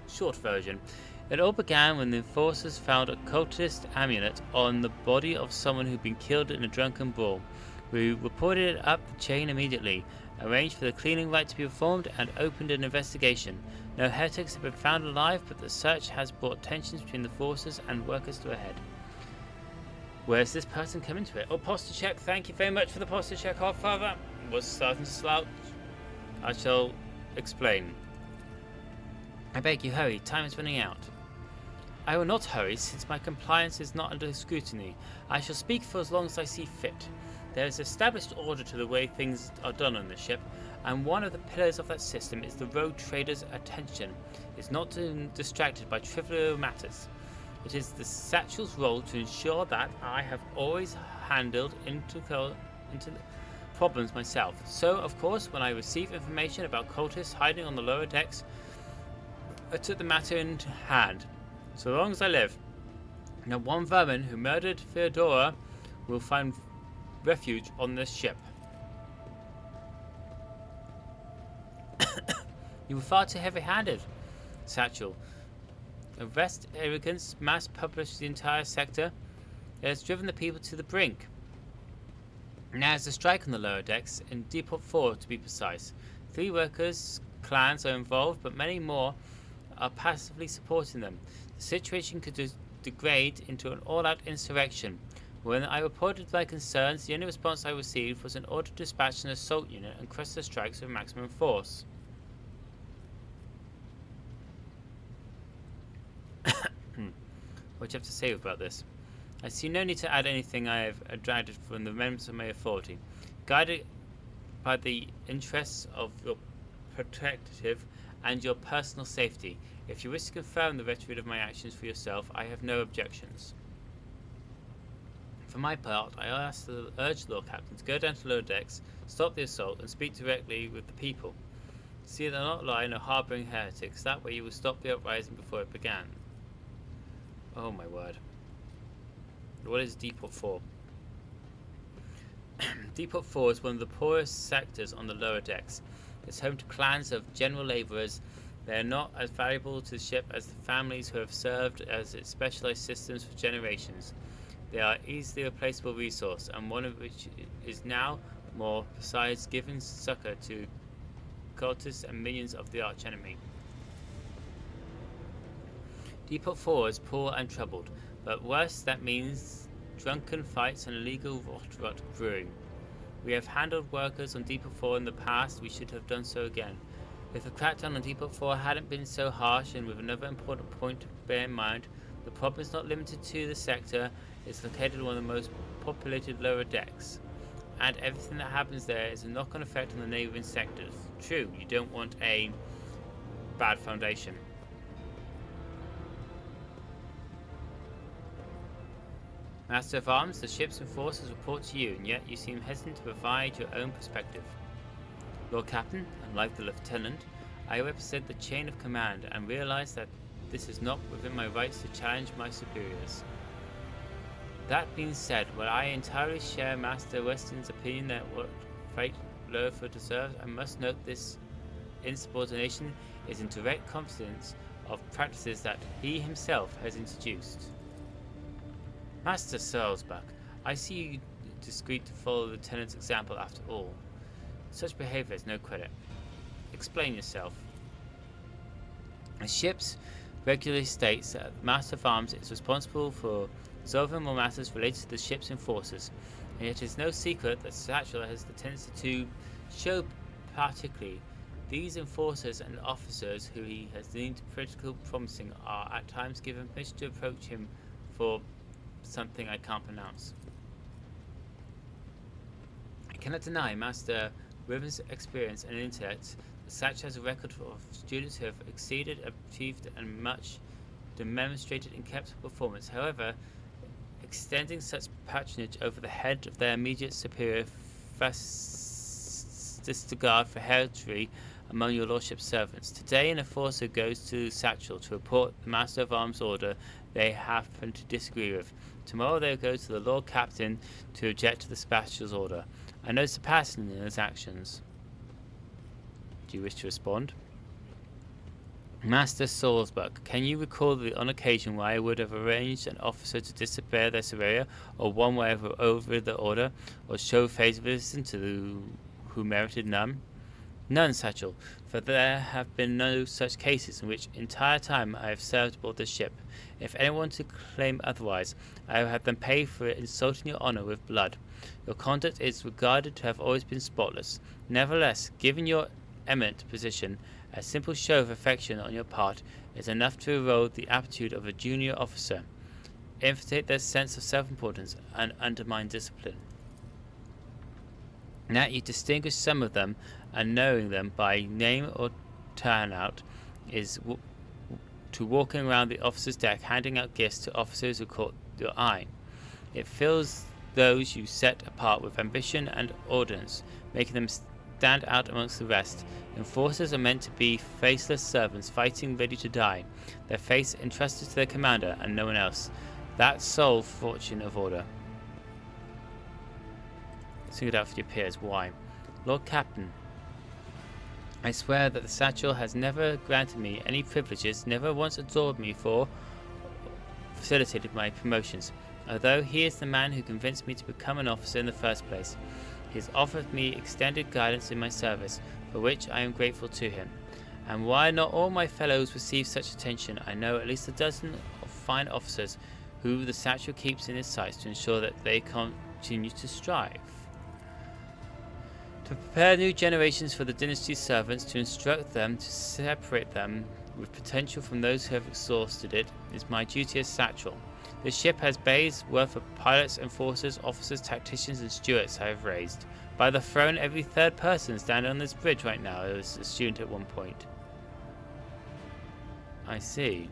short version. It all began when the enforcers found a cultist amulet on the body of someone who'd been killed in a drunken brawl. We reported it up the chain immediately, arranged for the cleaning rite to be performed, and opened an investigation. No heretics have been found alive, but the search has brought tensions between the forces and workers to a head. Where's this person come into it? Oh, posture check. Thank you very much for the posture check, Godfather. Was starting to slouch. I shall explain. I beg you, hurry. Time is running out. I will not hurry, since my compliance is not under scrutiny. I shall speak for as long as I see fit. There is established order to the way things are done on the ship, and one of the pillars of that system is the rogue trader's attention. It's not distracted by trivial matters. It is the Satchel's role to ensure that I have always handled into problems myself. So, of course, when I receive information about cultists hiding on the lower decks, I took the matter in hand. So long as I live, not one vermin who murdered Theodora will find refuge on this ship. You were far too heavy-handed, Satchel. Arrest, arrogance, mass publish the entire sector. It has driven the people to the brink. Now there's a strike on the lower decks, in Depot 4 to be precise. 3 workers' clans are involved, but many more are passively supporting them. The situation could degrade into an all-out insurrection. When I reported my concerns, the only response I received was an order to dispatch an assault unit and crush the strikes with maximum force. What do you have to say about this? I see no need to add anything I have added from the members of my authority. Guided by the interests of your protective and your personal safety, if you wish to confirm the rectitude of my actions for yourself, I have no objections. For my part, I urge the Lord Captain to go down to lower decks, stop the assault, and speak directly with the people. See they're not lying or harbouring heretics. That way you will stop the uprising before it began. Oh my word. What is Depot 4? Depot 4 is one of the poorest sectors on the lower decks. It's home to clans of general labourers. They are not as valuable to the ship as the families who have served as its specialised systems for generations. They are easily replaceable resource, and one of which is now more besides giving succour to cultists and minions of the archenemy. Depot 4 is poor and troubled, but worse, that means drunken fights and illegal rot brewing. We have handled workers on Depot 4 in the past, we should have done so again. If the crackdown on Depot 4 hadn't been so harsh, and with another important point to bear in mind, the problem is not limited to the sector, it's located on one of the most populated lower decks. And everything that happens there is a knock-on effect on the neighbouring sectors. True, you don't want a bad foundation. Master of Arms, the ships and forces report to you, and yet you seem hesitant to provide your own perspective. Lord Captain, unlike the Lieutenant, I represent the chain of command and realise that this is not within my rights to challenge my superiors. That being said, while I entirely share Master Weston's opinion that what fate Lurford deserves, I must note this insubordination is in direct confidence of practices that he himself has introduced. Master Salzbuck, I see you discreet to follow the Lieutenant's example after all. Such behaviour is no credit. Explain yourself. The ships regularly states that the Master of Arms is responsible for resolving all matters related to the ships and forces, and it is no secret that Satchel has the tendency to show particularly these enforcers and officers who he has deemed critical promising are at times given permission to approach him for something I can't pronounce. I cannot deny Master Riven's experience and intellect. Satchel has a record of students who have exceeded, achieved, and much demonstrated incredible performance. However, extending such patronage over the head of their immediate superior disregard for heredity among your lordship's servants. Today, an enforcer goes to Satchel to report the Master of Arms order they happen to disagree with. Tomorrow they will go to the Lord Captain to object to the Satchel's order. I notice the pattern in his actions. Do you wish to respond? Master Salzbuck, can you recall on occasion where I would have arranged an officer to disobey their superior, or one where I have overridden the order, or show favoritism to who merited none? None, Satchel, for there have been no such cases in which entire time I have served aboard this ship. If anyone to claim otherwise, I will have them pay for insulting your honour with blood. Your conduct is regarded to have always been spotless. Nevertheless, given your eminent position, a simple show of affection on your part is enough to erode the aptitude of a junior officer, infiltrate their sense of self-importance, and undermine discipline. Now you distinguish some of them, and knowing them by name or turnout is to walking around the officer's deck handing out gifts to officers who caught your eye. It fills those you set apart with ambition and ordinance, making them stand out amongst the rest. Enforcers are meant to be faceless servants fighting ready to die, their face entrusted to their commander and no one else. That sole fortune of order. Sing it out for your peers. Why? Lord Captain, I swear that the Satchel has never granted me any privileges, never once adored me for facilitated my promotions, although he is the man who convinced me to become an officer in the first place. He has offered me extended guidance in my service, for which I am grateful to him. And while not all my fellows receive such attention, I know at least a dozen of fine officers who the Satchel keeps in his sights to ensure that they continue to strive. To prepare new generations for the dynasty's servants, to instruct them, to separate them with potential from those who have exhausted it, is my duty as Satchel. This ship has bays worth of pilots, enforcers, officers, tacticians, and stewards I have raised. By the throne, every third person standing on this bridge right now is a student at one point. I see.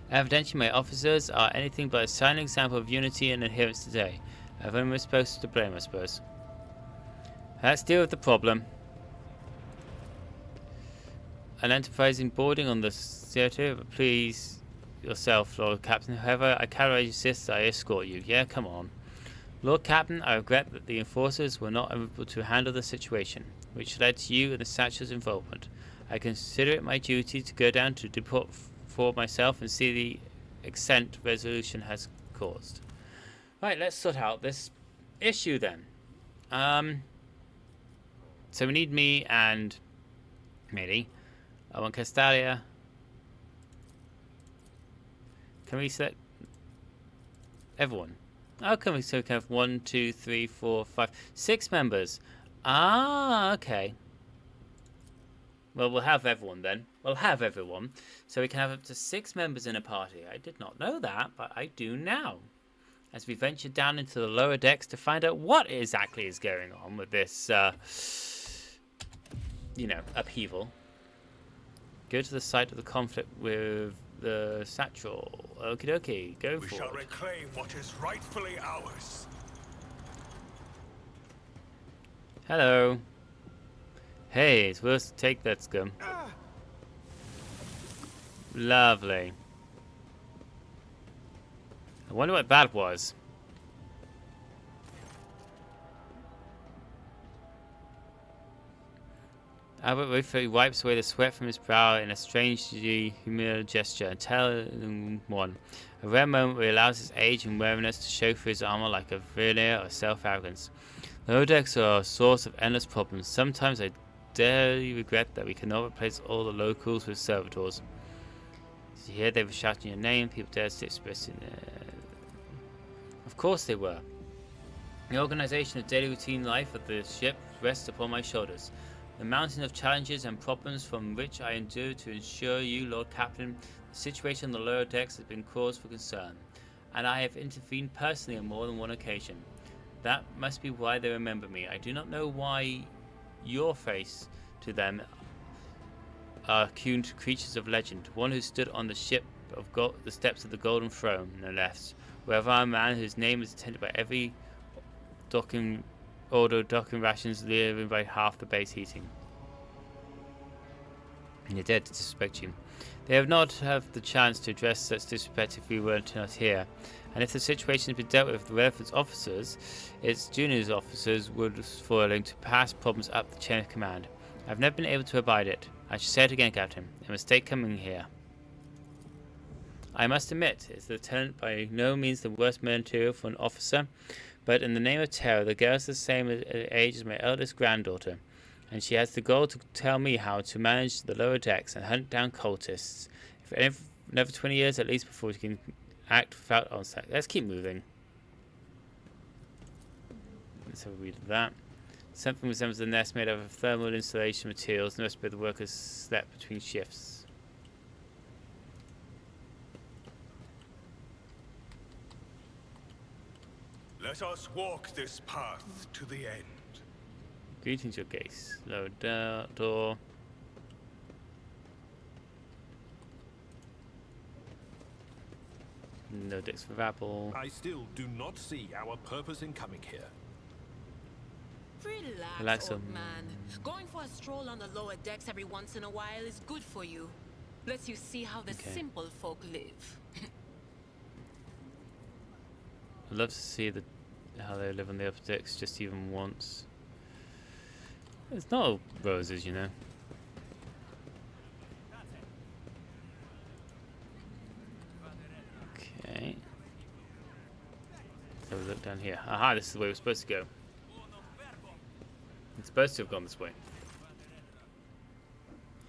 Evidently, my officers are anything but a shining example of unity and adherence today. Everyone was supposed to blame, I suppose. Let's deal with the problem. An enterprising boarding on the theatre. Please yourself, Lord Captain. However, I cannot insist I escort you. Yeah, come on. Lord Captain, I regret that the enforcers were not able to handle the situation, which led to you and the Satchel's involvement. I consider it my duty to go down to deport for myself and see the extent resolution has caused. Right, let's sort out this issue then. So we need me and Millie. I want Castalia. Can we select everyone? Oh, can we have 1, 2, 3, 4, 5, 6 members? Ah, okay. Well, we'll have everyone then. We'll have everyone. So we can have up to 6 members in a party. I did not know that, but I do now. As we venture down into the lower decks to find out what exactly is going on with this, upheaval. Go to the site of the conflict with the Satchel. Okie dokie, go for it. We shall reclaim what is rightfully ours. Hello. Hey, it's worth to take that scum. Lovely. I wonder what that was. Albert Rutherford wipes away the sweat from his brow in a strangely humble gesture and tells one. A rare moment where he allows his age and weariness to show through his armor like a veneer of self-arrogance. Lower decks are a source of endless problems. Sometimes I daily regret that we cannot replace all the locals with servitors. You hear they were shouting your name, people dared to express it. Of course they were. The organization of daily routine life of the ship rests upon my shoulders. The mountain of challenges and problems from which I endure to ensure you, Lord Captain, the situation on the lower decks has been cause for concern, and I have intervened personally on more than one occasion. That must be why they remember me. I do not know why your face to them are tuned creatures of legend, one who stood on the ship of the steps of the Golden Throne, no less, wherever a man whose name is attended by every docking rations leaving by half the base heating. And you're dead to disrespect you. They have not have the chance to address such disrespect if we were not here. And if the situation has been dealt with Rutherford's officers, its junior officers would foiling to pass problems up the chain of command. I've never been able to abide it. I shall say it again, Captain. A mistake coming here. I must admit, it's the lieutenant by no means the worst material for an officer, but in the name of terror, the girl is the same age as my eldest granddaughter, and she has the goal to tell me how to manage the lower decks and hunt down cultists. If another 20 years at least before we can act without onset. Let's keep moving. Let's have a read of that. Something resembles a nest made out of thermal insulation materials, and the rest of the workers slept between shifts. Let us walk this path to the end. Greetings, your gaze. Lower door. No decks for rabble. I still do not see our purpose in coming here. Relax old on- man. Going for a stroll on the lower decks every once in a while is good for you. Lets you see how the Okay. simple folk live. I'd love to see how they live on the upper decks just even once. It's not all roses, you know. Okay. So we look down here. Aha, this is the way we're supposed to go. It's supposed to have gone this way.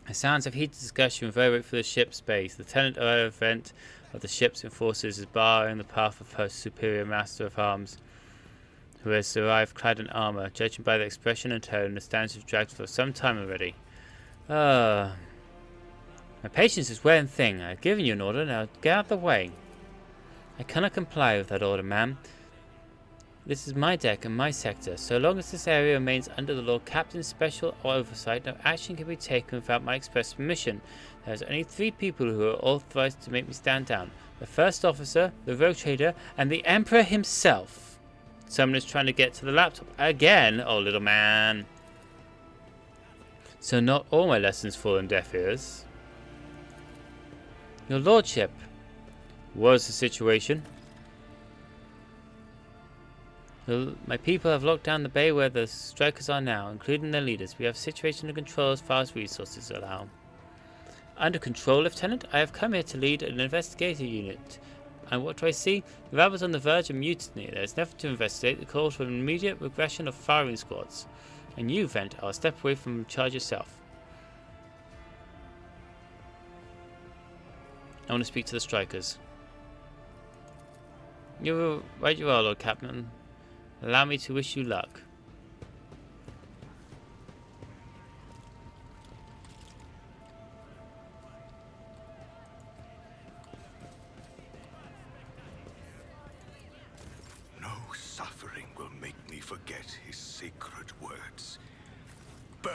The sounds of heated discussion reverberate through the ship's base. Lieutenant Event of the ship's enforcers is barring the path of her superior master of arms, who has arrived clad in armor. Judging by the expression and tone, the stands have dragged for some time already. My patience is wearing thin. I've given you an order, now get out of the way. I cannot comply with that order, ma'am. This is my deck and my sector. So long as this area remains under the Lord Captain's special oversight, no action can be taken without my express permission. There's only 3 people who are authorized to make me stand down. The first officer, the rogue trader, and the Emperor himself. Someone is trying to get to the laptop again, oh little man. So not all my lessons fall on deaf ears. Your Lordship, what is the situation? My people have locked down the bay where the strikers are now, including their leaders. We have the situation under control as far as resources allow. Under control, Lieutenant? I have come here to lead an investigator unit. And what do I see? The rebels on the verge of mutiny. There is nothing to investigate. The call for an immediate regression of firing squads. And you, Vent, I'll step away from charge yourself. I want to speak to the strikers. You're right, you are, Lord Captain. Allow me to wish you luck. No suffering will make me forget his sacred words. Burn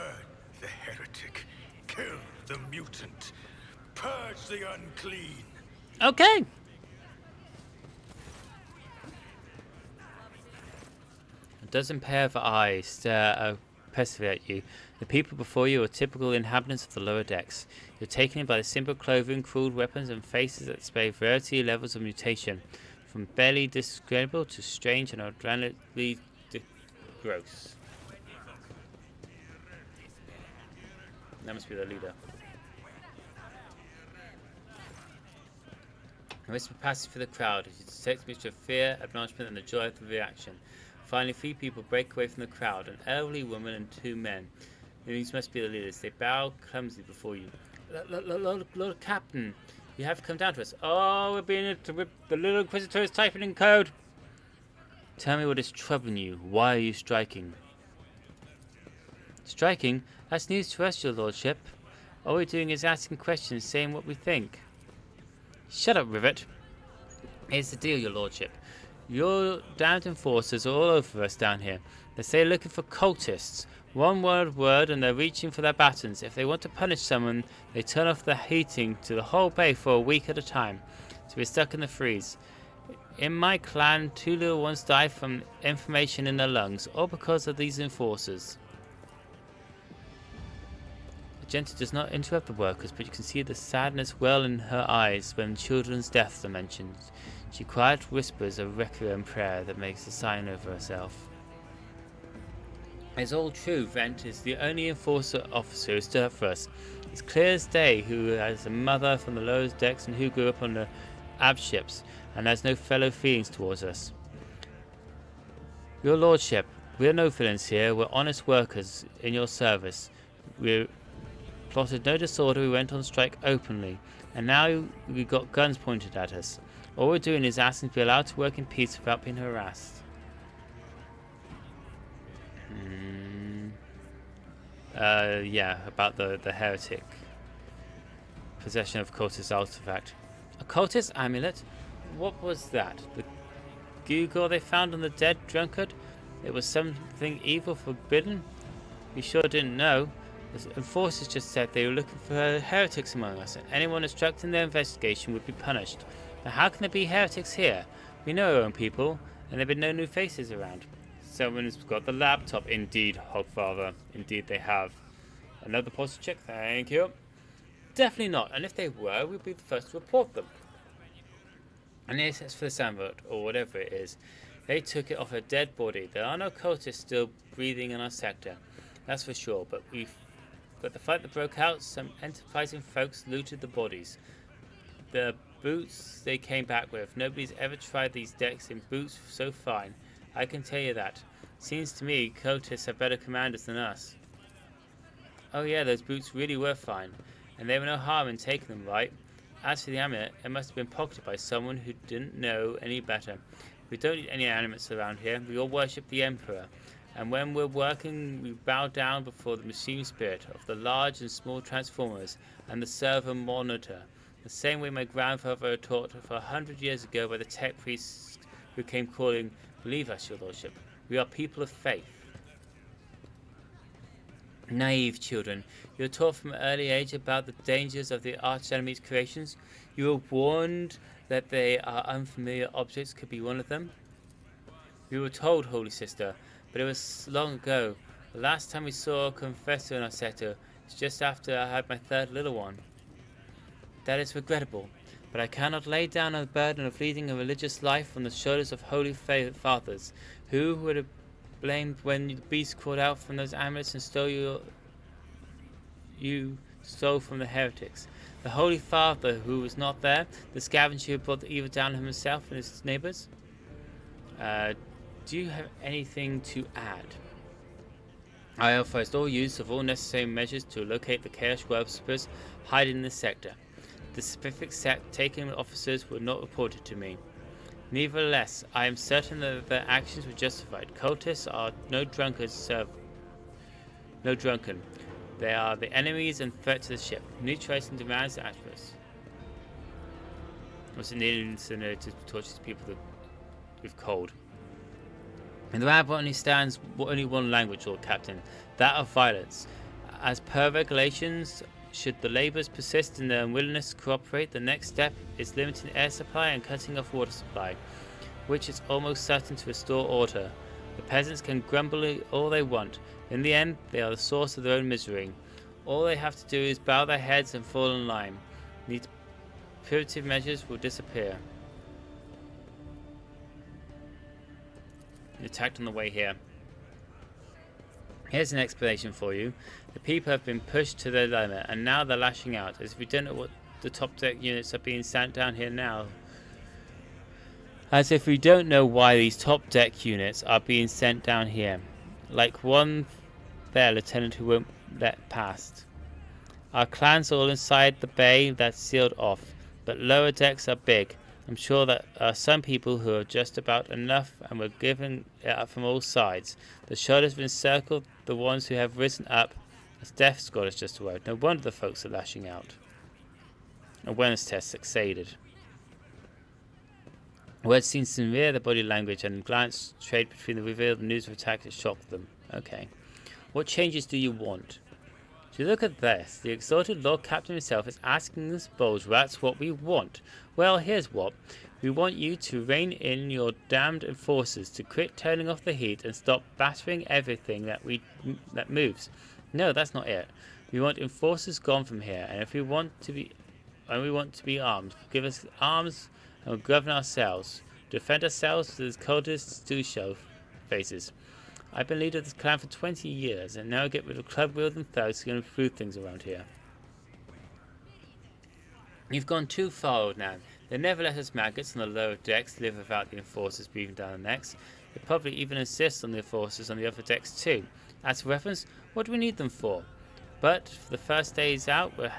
the heretic. Kill the mutant. Purge the unclean. Okay. A dozen pair of eyes stare oppressively at you. The people before you are typical inhabitants of the lower decks. You're taken in by the simple clothing, crude weapons, and faces that display variety of levels of mutation, from barely discernible to strange and organically gross. That must be the leader. A whisper passes through the crowd as you detect a mixture of fear, acknowledgement, and the joy of the reaction. Finally, 3 people break away from the crowd, an elderly woman and 2 men. These must be the leaders. They bow clumsily before you. Lord Captain, you have come down to us. Oh, we're being the little Inquisitor is typing in code. Tell me what is troubling you. Why are you striking? Striking? That's news to us, your lordship. All we're doing is asking questions, saying what we think. Shut up, Rivet. Here's the deal, your lordship. Your damned enforcers are all over us down here. They say they're looking for cultists. One word and they're reaching for their batons. If they want to punish someone, they turn off the heating to the whole bay for a week at a time. So we're stuck in the freeze. In my clan, 2 little ones die from inflammation in their lungs, all because of these enforcers. Magenta does not interrupt the workers, but you can see the sadness well in her eyes when children's deaths are mentioned. She quietly whispers a requiem prayer that makes a sign over herself. It's all true. Vent is the only enforcer officer who stood up for us. It's clear as day who has a mother from the lowest decks and who grew up on the ab ships and has no fellow feelings towards us. Your lordship, we are no villains here. We're honest workers in your service. We plotted no disorder. We went on strike openly, and now we got guns pointed at us. All we're doing is asking to be allowed to work in peace without being harassed. Yeah, about the heretic. Possession of cultist artifact. A cultist amulet? What was that? The gewgaw they found on the dead drunkard? It was something evil, forbidden? We sure didn't know. The enforcers just said they were looking for heretics among us, and anyone obstructing their investigation would be punished. Now how can there be heretics here? We know our own people, and there have been no new faces around. someone's got the laptop. Indeed, Hogfather. Indeed, they have. Another posture check. Thank you. Definitely not. And if they were, we'd be the first to report them. And yes, it's for the sandboat, or whatever it is. They took it off a dead body. There are no cultists still breathing in our sector. That's for sure. But the fight that broke out, some enterprising folks looted the bodies. The boots they came back with. Nobody's ever tried these decks in boots so fine. I can tell you that. Seems to me cultists have better commanders than us. Oh yeah, those boots really were fine. And there were no harm in taking them, right? As for the amulet, it must have been pocketed by someone who didn't know any better. We don't need any amulets around here. We all worship the Emperor. And when we're working, we bow down before the machine spirit of the large and small transformers and the servo monitor. The same way my grandfather taught for 100 years ago by the tech priests who came calling, "Believe us, your lordship. We are people of faith." Naive children, you were taught from an early age about the dangers of the arch-enemy's creations. You were warned that they are unfamiliar objects could be one of them. We were told, Holy Sister, but it was long ago. The last time we saw a confessor in our sector was just after I had my third little one. That is regrettable, but I cannot lay down the burden of leading a religious life on the shoulders of holy fathers, who would have blamed when the beast crawled out from those amulets and stole you stole from the heretics. The Holy Father who was not there, the scavenger who brought the evil down on himself and his neighbors. Do you have anything to add? I authorized all use of all necessary measures to locate the Chaos worshippers hiding in the sector. The specific sect taken officers were not reported to me. Nevertheless, I am certain that their actions were justified. Cultists are no drunken. They are the enemies and threat to the ship. Neutralizing demands the atmosphere. What's it needed to torture people with cold? And the rabble only stands only one language, Lord Captain, that of violence. As per regulations, should the labourers persist in their unwillingness to cooperate, the next step is limiting air supply and cutting off water supply, which is almost certain to restore order. The peasants can grumble all they want. In the end, they are the source of their own misery. All they have to do is bow their heads and fall in line. These punitive measures will disappear. Attacked on the way here. Here's an explanation for you. The people have been pushed to their limit, and now they're lashing out. As if we don't know what the top deck units are being sent down here now. As if we don't know why these top deck units are being sent down here. Like one there, Lieutenant, who won't let past. Our clans are all inside the bay that's sealed off, but lower decks are big. I'm sure that some people who are just about enough and were given it up from all sides. The shoulders have encircled the ones who have risen up as death squad has just arrived. No wonder the folks are lashing out. Awareness test succeeded. Words seemed to mirror the body language and glance trade between the revealed news of attack that shocked them. Okay. What changes do you want? To look at this, the exalted Lord Captain himself is asking us bulge rats what we want. Well, here's what. We want you to rein in your damned enforcers, to quit turning off the heat and stop battering everything that moves. No, that's not it. We want enforcers gone from here, and we want to be armed. Give us arms and we'll govern ourselves. Defend ourselves with the cultists to show faces. I've been leader of this clan for 20 years, and now I get rid of club-wielding thugs who can improve things around here. You've gone too far, old man. They never let us maggots on the lower decks live without the enforcers breathing down our necks. They probably even insist on the enforcers on the upper decks too. As for weapons, what do we need them for? But for the first days out, we'll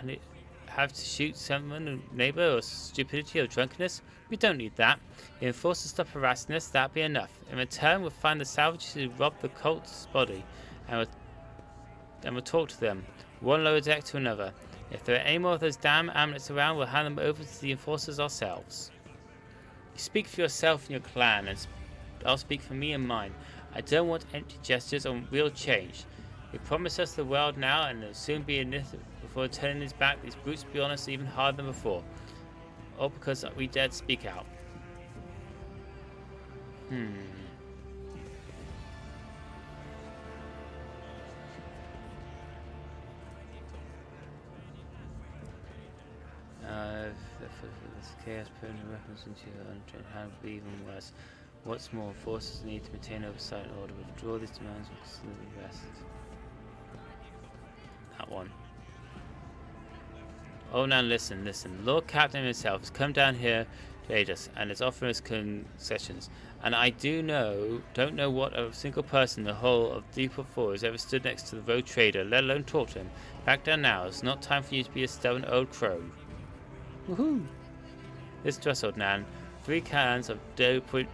have to shoot someone, a neighbour, or stupidity or drunkenness. We don't need that. If enforcers stop harassing us, that'll be enough. In return, we'll find the salvages who robbed the cult's body, and we'll talk to them, one lower deck to another. If there are any more of those damn amulets around, we'll hand them over to the enforcers ourselves. You speak for yourself and your clan, and I'll speak for me and mine. I don't want empty gestures or real change. You promise us the world now, and it'll soon be in it before turning his back. These brutes will be on us even harder than before. All because we dared speak out. chaos putting the weapons into your untrained hand would be even worse. What's more, forces need to maintain oversight in order. Withdraw these demands will consider the rest. That one. Oh, now listen. Lord Captain himself has come down here to aid us and is offering us concessions. And I don't know what a single person in the whole of Deepwood 4 has ever stood next to the road trader, let alone talk to him. Back down now. It's not time for you to be a stubborn old crow. Woohoo! Listen to us, old Nan. 3 cannons of Depot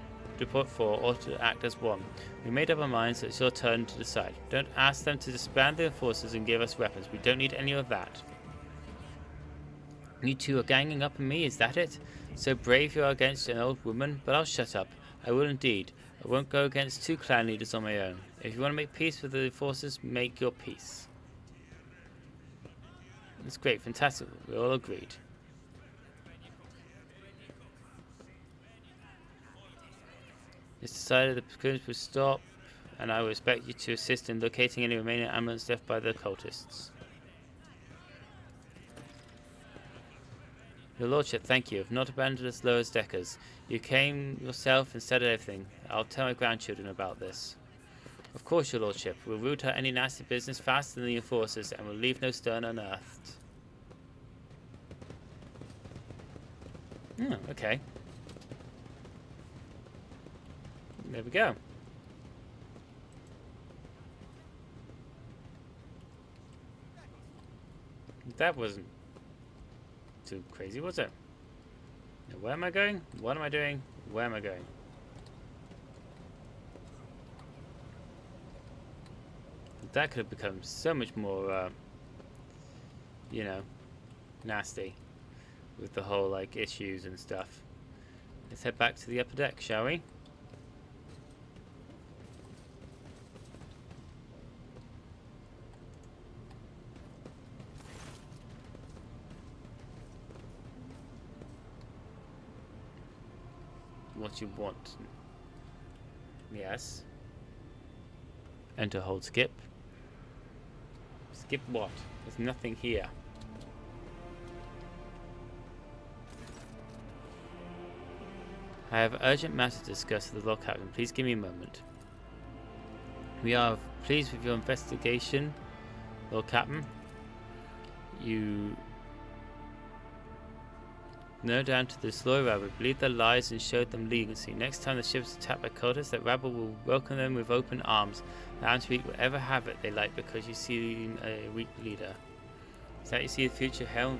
4 ought to act as one. We made up our minds that it's your turn to decide. Don't ask them to disband their forces and give us weapons. We don't need any of that. You two are ganging up on me, is that it? So brave you are against an old woman, but I'll shut up. I will indeed. I won't go against 2 clan leaders on my own. If you want to make peace with the forces, make your peace. That's great, fantastic. We all agreed. It's decided the skirmish will stop, and I will expect you to assist in locating any remaining amulets left by the cultists. Your Lordship, thank you. Have not abandoned us lower deckers. You came yourself and said everything. I'll tell my grandchildren about this. Of course, Your Lordship. We'll root out any nasty business faster than the enforcers, and we'll leave no stone unearthed. Okay. There we go. That wasn't too crazy, was it? Now, where am I going? What am I doing? Where am I going? That could have become so much more, you know, nasty with the whole, like, issues and stuff. Let's head back to the upper deck, shall we? What you want. Yes. Enter, hold, skip. Skip what? There's nothing here. I have urgent matter to discuss with the Lord Captain. Please give me a moment. We are pleased with your investigation, Lord Captain. You no down to this loyal rabble, believed their lies and showed them leniency. Next time the ship is attacked by cultists, that rabble will welcome them with open arms, allowing to eat whatever havoc they like because you see a weak leader. Is that you see the future? Hell.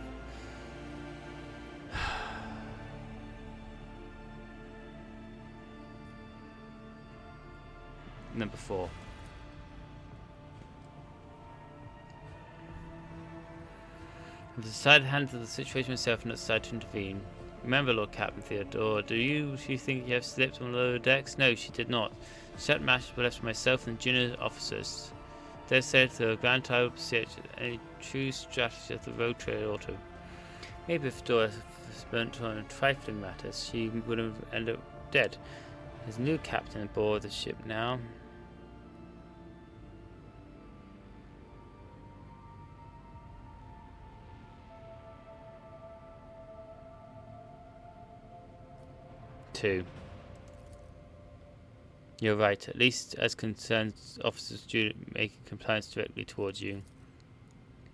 Number 4. I've decided to handle the situation myself and not decide to intervene. Remember, Lord Captain Theodore, do you think you have slipped on the lower decks? No, she did not. Certain matters were left to myself and the junior officers. They said the grand title pursuit a true strategy of the road trade auto. Maybe if Dora spent on trifling matters, she would have ended up dead. There's a new captain aboard the ship now. You're right, at least as concerns officers making compliance directly towards you.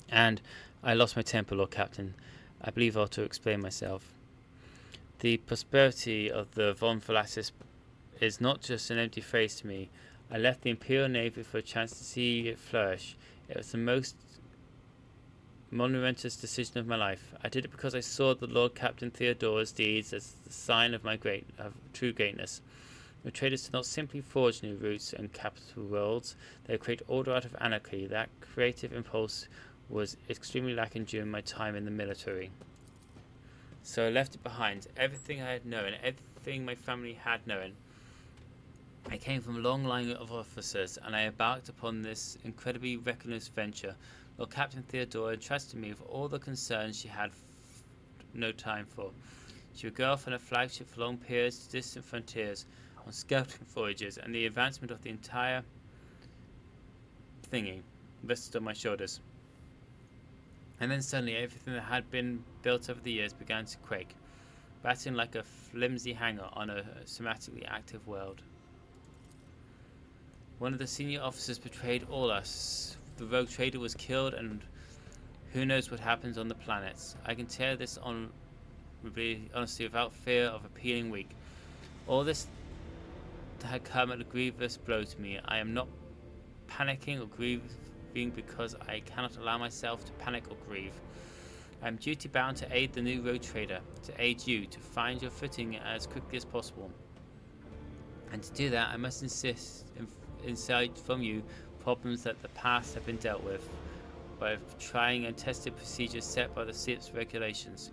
And I lost my temper, Lord Captain. I believe I ought to explain myself. The prosperity of the Von Phalasis is not just an empty phrase to me. I left the Imperial Navy for a chance to see it flourish. It was the most monumentous decision of my life. I did it because I saw the Lord Captain Theodore's deeds as the sign of my true greatness. The traders did not simply forge new routes and capital worlds, they create order out of anarchy. That creative impulse was extremely lacking during my time in the military. So I left it behind. Everything I had known, everything my family had known. I came from a long line of officers, and I embarked upon this incredibly reckless venture. Lord Captain Theodore entrusted me with all the concerns she had no time for. She would go off on a flagship for long periods to distant frontiers, on scouting voyages, and the advancement of the entire thingy rested on my shoulders. And then suddenly everything that had been built over the years began to quake. batting like a flimsy hanger on a somatically active world. One of the senior officers betrayed all us. The rogue trader was killed, and who knows what happens on the planets. I can tell this on honestly without fear of appealing weak. All this had come at a grievous blow to me. I am not panicking or grieving because I cannot allow myself to panic or grieve. I am duty bound to aid the new rogue trader, to aid you, to find your footing as quickly as possible. And to do that, I must insist inside from you problems that the past have been dealt with by trying and tested procedures set by the ship's regulations.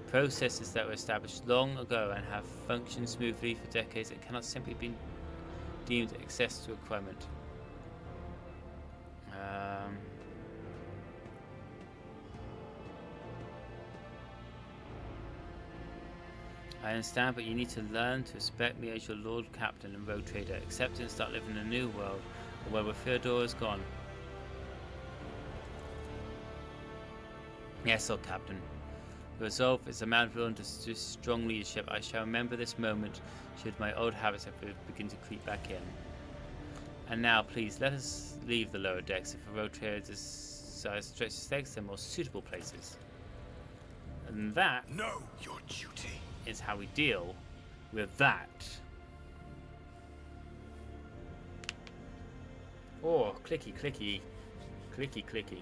Processes that were established long ago and have functioned smoothly for decades and cannot simply be deemed access to requirement. I understand, but you need to learn to respect me as your Lord Captain and Rogue Trader. Accept it and start living in a new world, a world where Theodore is gone. Yes, Lord Captain. The resolve is a man willing to strong leadership. I shall remember this moment should my old habits begin to creep back in. And now, please, let us leave the lower decks. If a road trader decides to stretch his legs, they're more suitable places. And that know your duty is how we deal with that. Oh, clicky, clicky, clicky, clicky.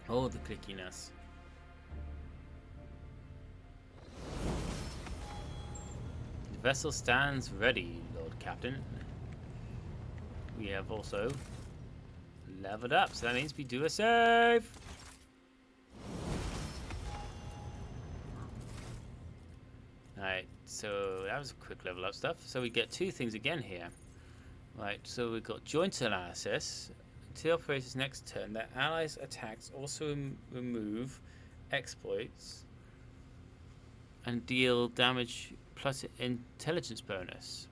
Oh, the clickiness. The vessel stands ready, Lord Captain. We have also leveled up, so that means we do a save. Alright, so that was a quick level up stuff. So we get two things again here. Right, so we've got joint analysis. Until operators next turn, their allies' attacks also remove exploits and deal damage plus intelligence bonus.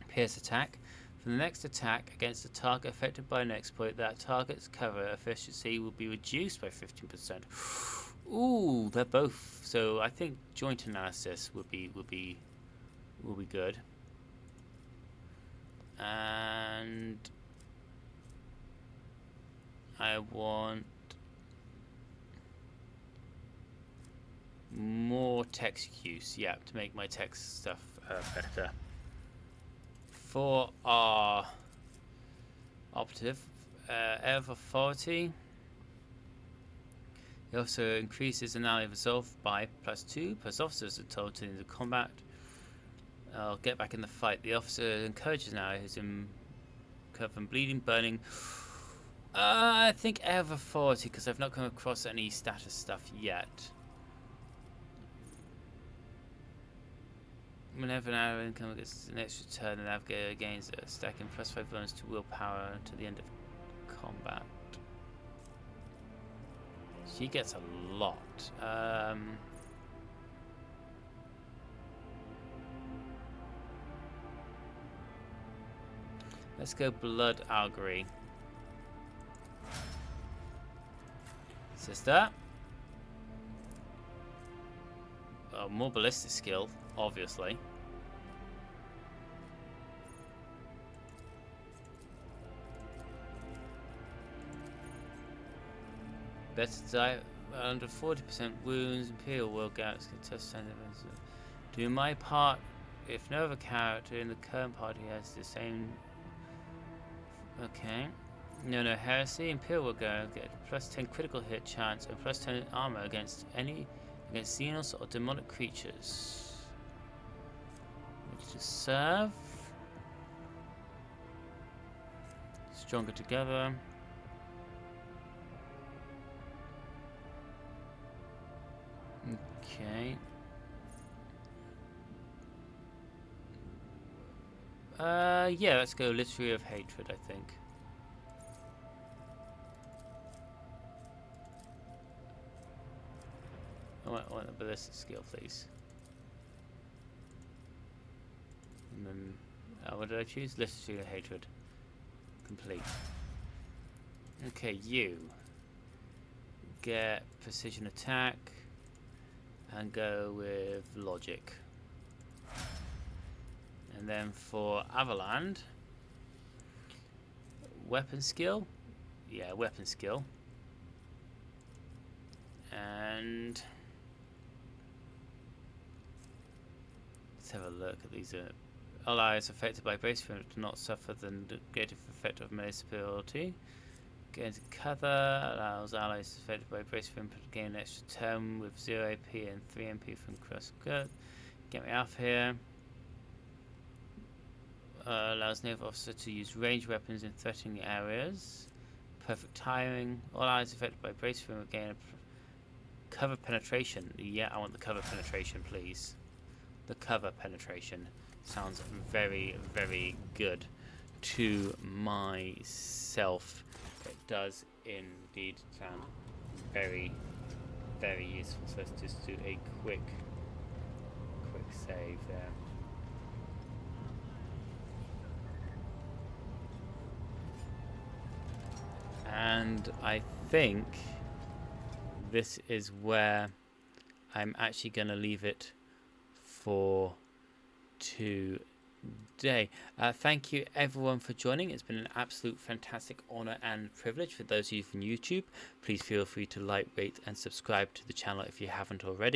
Pierce attack. For the next attack against a target affected by an exploit, that target's cover efficiency will be reduced by 15%. Ooh, they're both. So I think joint analysis will be good. And I want more text use, yeah, to make my text stuff better. For our operative, air of authority, it also increases an ally resolve by +2, plus officers are told to into combat. I'll get back in the fight. The officer encourages an ally who's in cover from bleeding, burning. I think air of authority, because I've not come across any status stuff yet. Whenever an ally income gets an extra turn, the navigator gains a stacking +5 bonus to willpower until the end of combat. She gets a lot. Let's go blood augury. Sister. Oh, more ballistic skill, obviously. Better die under 40% wounds. Imperial World Gouts can test events. Do my part. If no other character in the current party has the same. Okay. No heresy. Imperial World Gouts get +10 critical hit chance and +10 armor against xenos or demonic creatures. Ready to serve. Stronger together. Okay. Yeah, let's go Literary of Hatred, I think. I want a ballistic skill, please. And then, what did I choose? Literary of Hatred. Complete. Okay, you. get precision attack and go with logic. And then for Avaland, weapon skill. Yeah, weapon skill. And let's have a look at these. Allies affected by brace do not suffer the negative effect of melee superiority. Get into cover, allows allies affected by brace to gain an extra turn with 0 AP and 3 MP from cross skirt. Get me off here. Allows naval officer to use ranged weapons in threatening areas. Perfect timing. All allies affected by brace will gain a cover penetration. Yeah, I want the cover penetration, please. The cover penetration sounds very, very good to myself. It does indeed sound very, very useful. So let's just do a quick save there. And I think this is where I'm actually going to leave it for today. Thank you everyone for joining. It's been an absolute fantastic honor and privilege. For those of you from YouTube, please feel free to like, rate and subscribe to the channel if you haven't already.